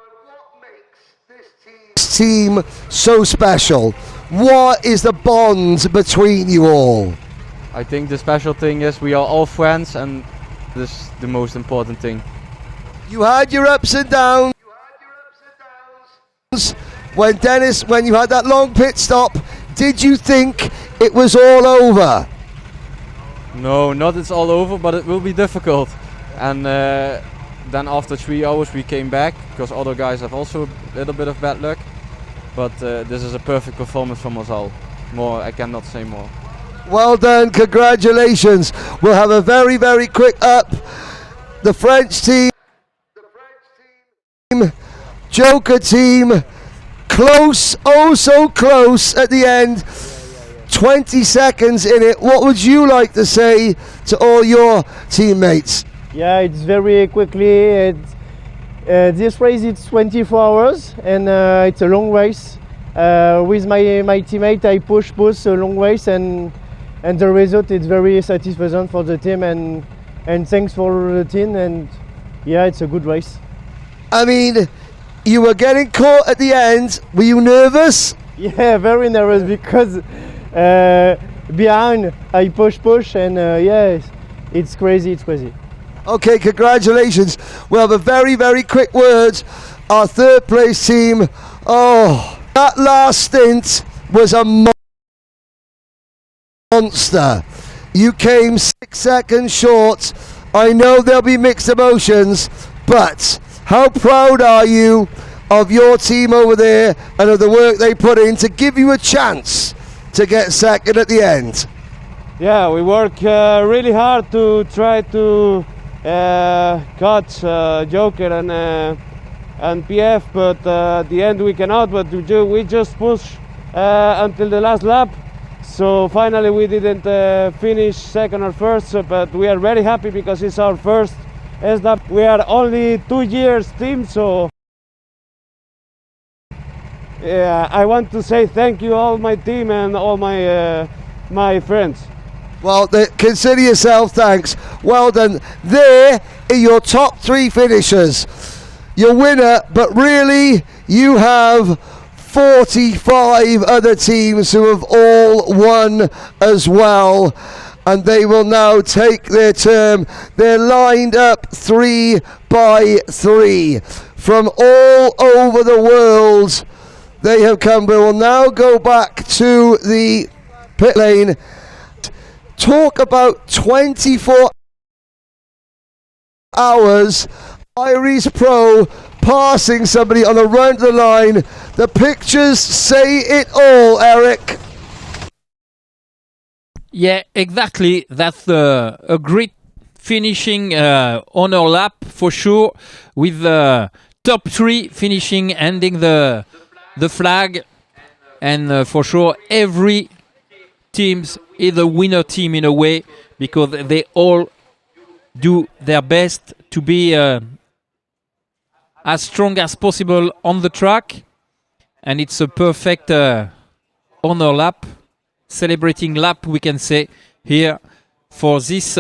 team so special? What is the bond between you all? I think the special thing is we are all friends, and this is the most important thing. You had your ups and downs. When you had that long pit stop, did you think it was all over? No, not it's all over, but it will be difficult. And then after 3 hours we came back, because other guys have also a little bit of bad luck. But this is a perfect performance from us all. I cannot say more. Well done, congratulations. We'll have a very, very quick up. The French team, Joker team, close, oh so close at the end. 20 seconds in it. What would you like to say to all your teammates? Yeah, it's very quickly. This race it's 24 hours and it's a long race. With my teammate, I push a long race and the result is very satisfying for the team and thanks for the team and yeah, it's a good race. I mean, you were getting caught at the end. Were you nervous? Yeah, very nervous because behind I push and yeah, it's crazy. Okay, congratulations. We'll have a very, very quick word. Our third place team. Oh, that last stint was a monster. You came 6 seconds short. I know there'll be mixed emotions, but how proud are you of your team over there and of the work they put in to give you a chance to get second at the end? Yeah, we work really hard to try to catch Joker and PF, but at the end we cannot. But we just push until the last lap. So finally we didn't finish second or first, but we are very happy because it's our first SWS. We are only 2 years team, so yeah, I want to say thank you all my team and all my friends. Well, consider yourself thanks. Well done. There are your top 3 finishers. Your winner, but really you have 45 other teams who have all won as well. And they will now take their turn. They're lined up 3 by 3 from all over the world. They have come. We will now go back to the pit lane. Talk about 24 hours. Irish Pro passing somebody on the run to the line. The pictures say it all, Eric. Yeah, exactly. That's a great finishing on our lap for sure, with the top 3 finishing, ending the flag, and for sure every teams is a winner team in a way, because they all do their best to be as strong as possible on the track, and it's a perfect honor lap, celebrating lap, we can say, here for this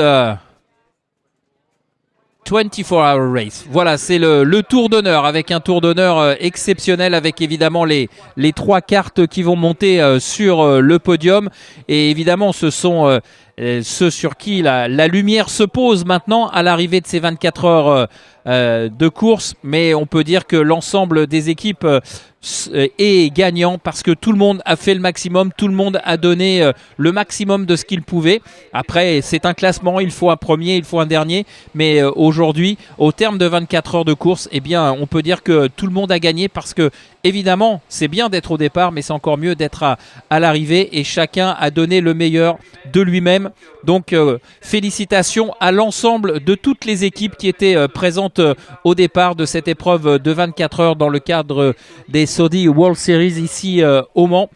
24-hour race. Voilà, c'est le tour d'honneur, avec un tour d'honneur exceptionnel, avec évidemment les 3 cartes qui vont monter sur le podium. Et évidemment, ce sont ceux sur qui la lumière se pose maintenant à l'arrivée de ces 24 heures de course. Mais on peut dire que l'ensemble des équipes est gagnant, parce que tout le monde a fait le maximum, tout le monde a donné le maximum de ce qu'il pouvait. Après, c'est un classement, il faut un premier, il faut un dernier, mais aujourd'hui, au terme de 24 heures de course, eh bien, on peut dire que tout le monde a gagné, parce que évidemment, c'est bien d'être au départ, mais c'est encore mieux d'être à l'arrivée, et chacun a donné le meilleur de lui-même. Donc, félicitations à l'ensemble de toutes les équipes qui étaient présentes au départ de cette épreuve de 24 heures dans le cadre des Saudi World Series ici au Mans.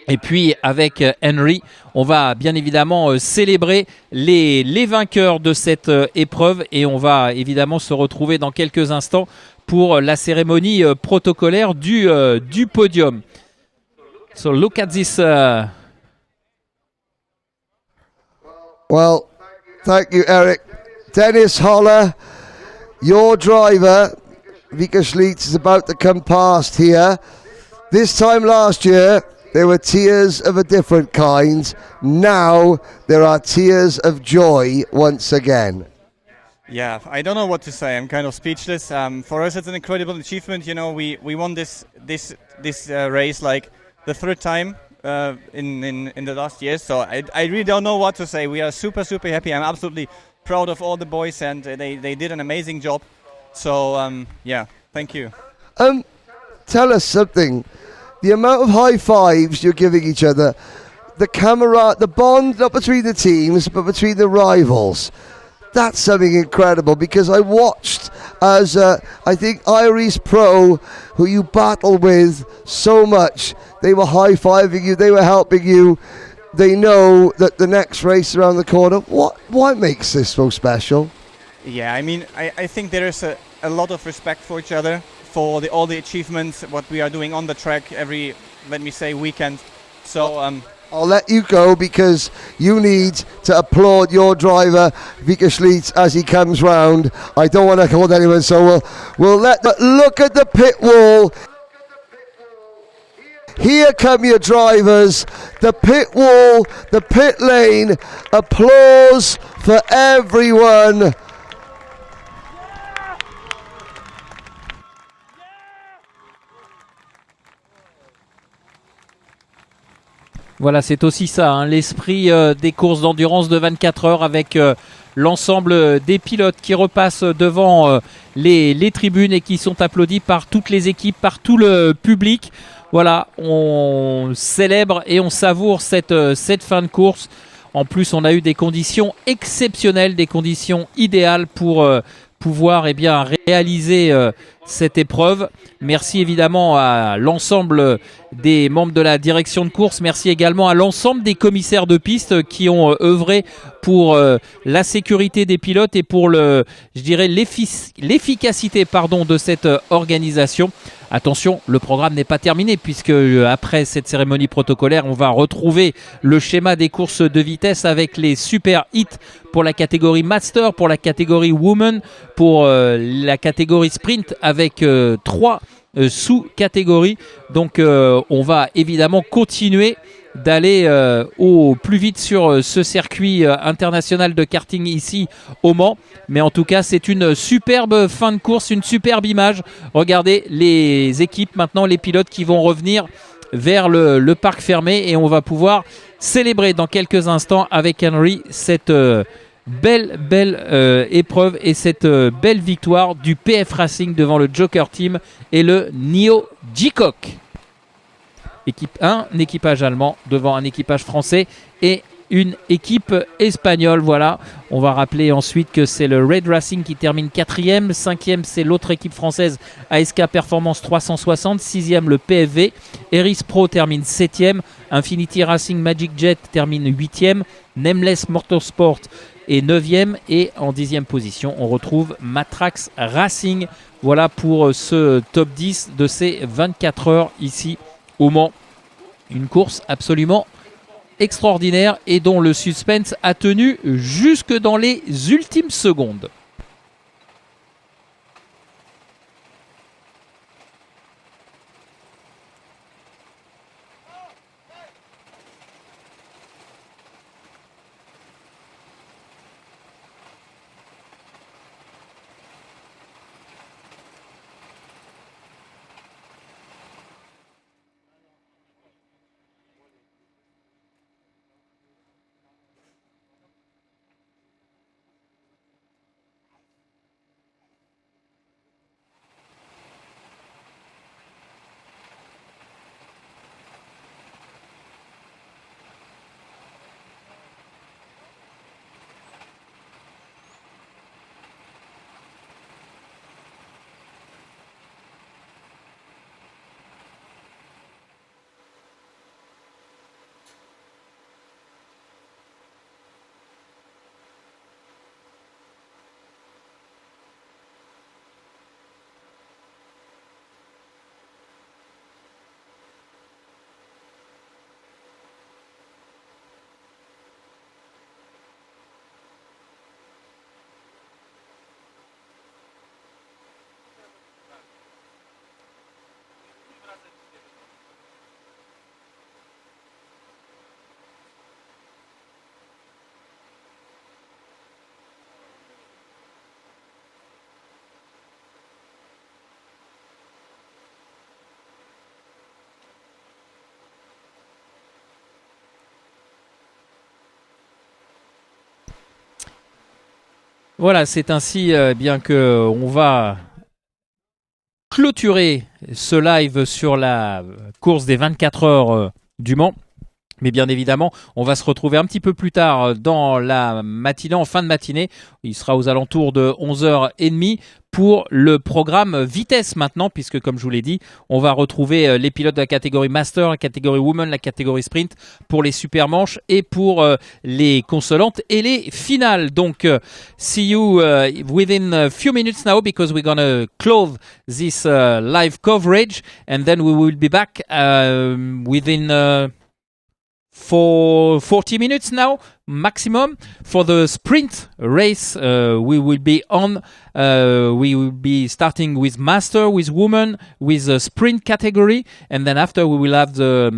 Et puis avec Henry, on va bien évidemment célébrer les vainqueurs de cette épreuve, et on va évidemment se retrouver dans quelques instants pour la cérémonie protocolaire du podium. So look at this. Well, thank you, Eric. Dennis Holler, your driver, Vika Schlietz, is about to come past here. This time last year, there were tears of a different kind. Now, there are tears of joy once again. Yeah, I don't know what to say. I'm kind of speechless. For us, it's an incredible achievement. You know, we won this race like the 3rd time in the last year. So I really don't know what to say. We are super happy. I'm absolutely proud of all the boys, and they did an amazing job. So yeah, thank you. Tell us something. The amount of high fives you're giving each other. the the bond not between the teams but between the rivals. That's something incredible, because I watched as I think Iris Pro, who you battle with so much, they were high-fiving you, they were helping you. They know that the next race around the corner. What makes this so special? Yeah, I mean, I think there is a lot of respect for each other, for all the achievements, what we are doing on the track every, let me say, weekend. So I'll let you go, because you need to applaud your driver, Vika Schlietz, as he comes round. I don't want to hold anyone, so we'll look at the pit wall. Here come your drivers, the pit wall, the pit lane. Applause for everyone. Voilà, c'est aussi ça, hein, l'esprit des courses d'endurance de 24 heures, avec l'ensemble des pilotes qui repassent devant les tribunes et qui sont applaudis par toutes les équipes, par tout le public. Voilà, on célèbre et on savoure cette fin de course. En plus, on a eu des conditions exceptionnelles, des conditions idéales pour pouvoir réaliser cette épreuve. Merci évidemment à l'ensemble des membres de la direction de course. Merci également à l'ensemble des commissaires de piste qui ont œuvré pour la sécurité des pilotes et pour l'efficacité de cette organisation. Attention, le programme n'est pas terminé, puisque après cette cérémonie protocolaire, on va retrouver le schéma des courses de vitesse avec les super hits pour la catégorie Master, pour la catégorie Woman, pour la catégorie Sprint, avec 3 sous-catégories. Donc on va évidemment continuer d'aller au plus vite sur ce circuit international de karting ici au Mans. Mais en tout cas, c'est une superbe fin de course, une superbe image. Regardez les équipes maintenant, les pilotes qui vont revenir vers le parc fermé, et on va pouvoir célébrer dans quelques instants avec Henry cette belle épreuve et cette belle victoire du PF Racing devant le Joker Team et le Nio G-Cock. Un équipage allemand devant un équipage français et une équipe espagnole. Voilà, on va rappeler ensuite que c'est le Red Racing qui termine 4e, 5e c'est l'autre équipe française ASK Performance 360, 6e le PFV, Eris Pro termine 7e, Infinity Racing Magic Jet termine 8e, Nameless Motorsport est 9e, et en 10e position on retrouve Matrax Racing. Voilà pour ce top 10 de ces 24 heures ici au Mans. Une course absolument extraordinaire et dont le suspense a tenu jusque dans les ultimes secondes. Voilà, c'est ainsi bien que on va clôturer ce live sur la course des 24 heures du Mans. Mais bien évidemment, on va se retrouver un petit peu plus tard dans la matinée, en fin de matinée. Il sera aux alentours de 11h30 pour le programme vitesse maintenant, puisque comme je vous l'ai dit, on va retrouver les pilotes de la catégorie Master, la catégorie Women, la catégorie Sprint pour les super manches et pour les consolantes et les finales. Donc, see you within a few minutes now, because we're going to close this live coverage, and then we will be back within... for 40 minutes now maximum. For the sprint race, we will be on. We will be starting with master, with woman, with a sprint category, and then after we will have the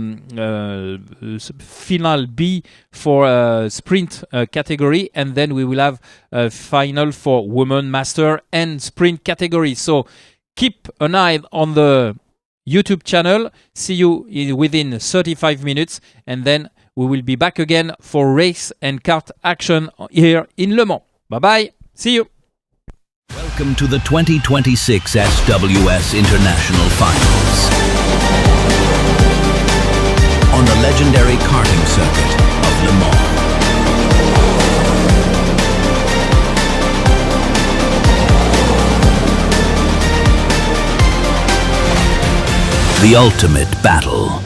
final B for sprint category, and then we will have a final for woman, master, and sprint category. So keep an eye on the YouTube channel. See you within 35 minutes, and then we will be back again for race and kart action here in Le Mans. Bye bye. See you. Welcome to the 2026 SWS International Finals on the legendary karting circuit of Le Mans. The ultimate battle.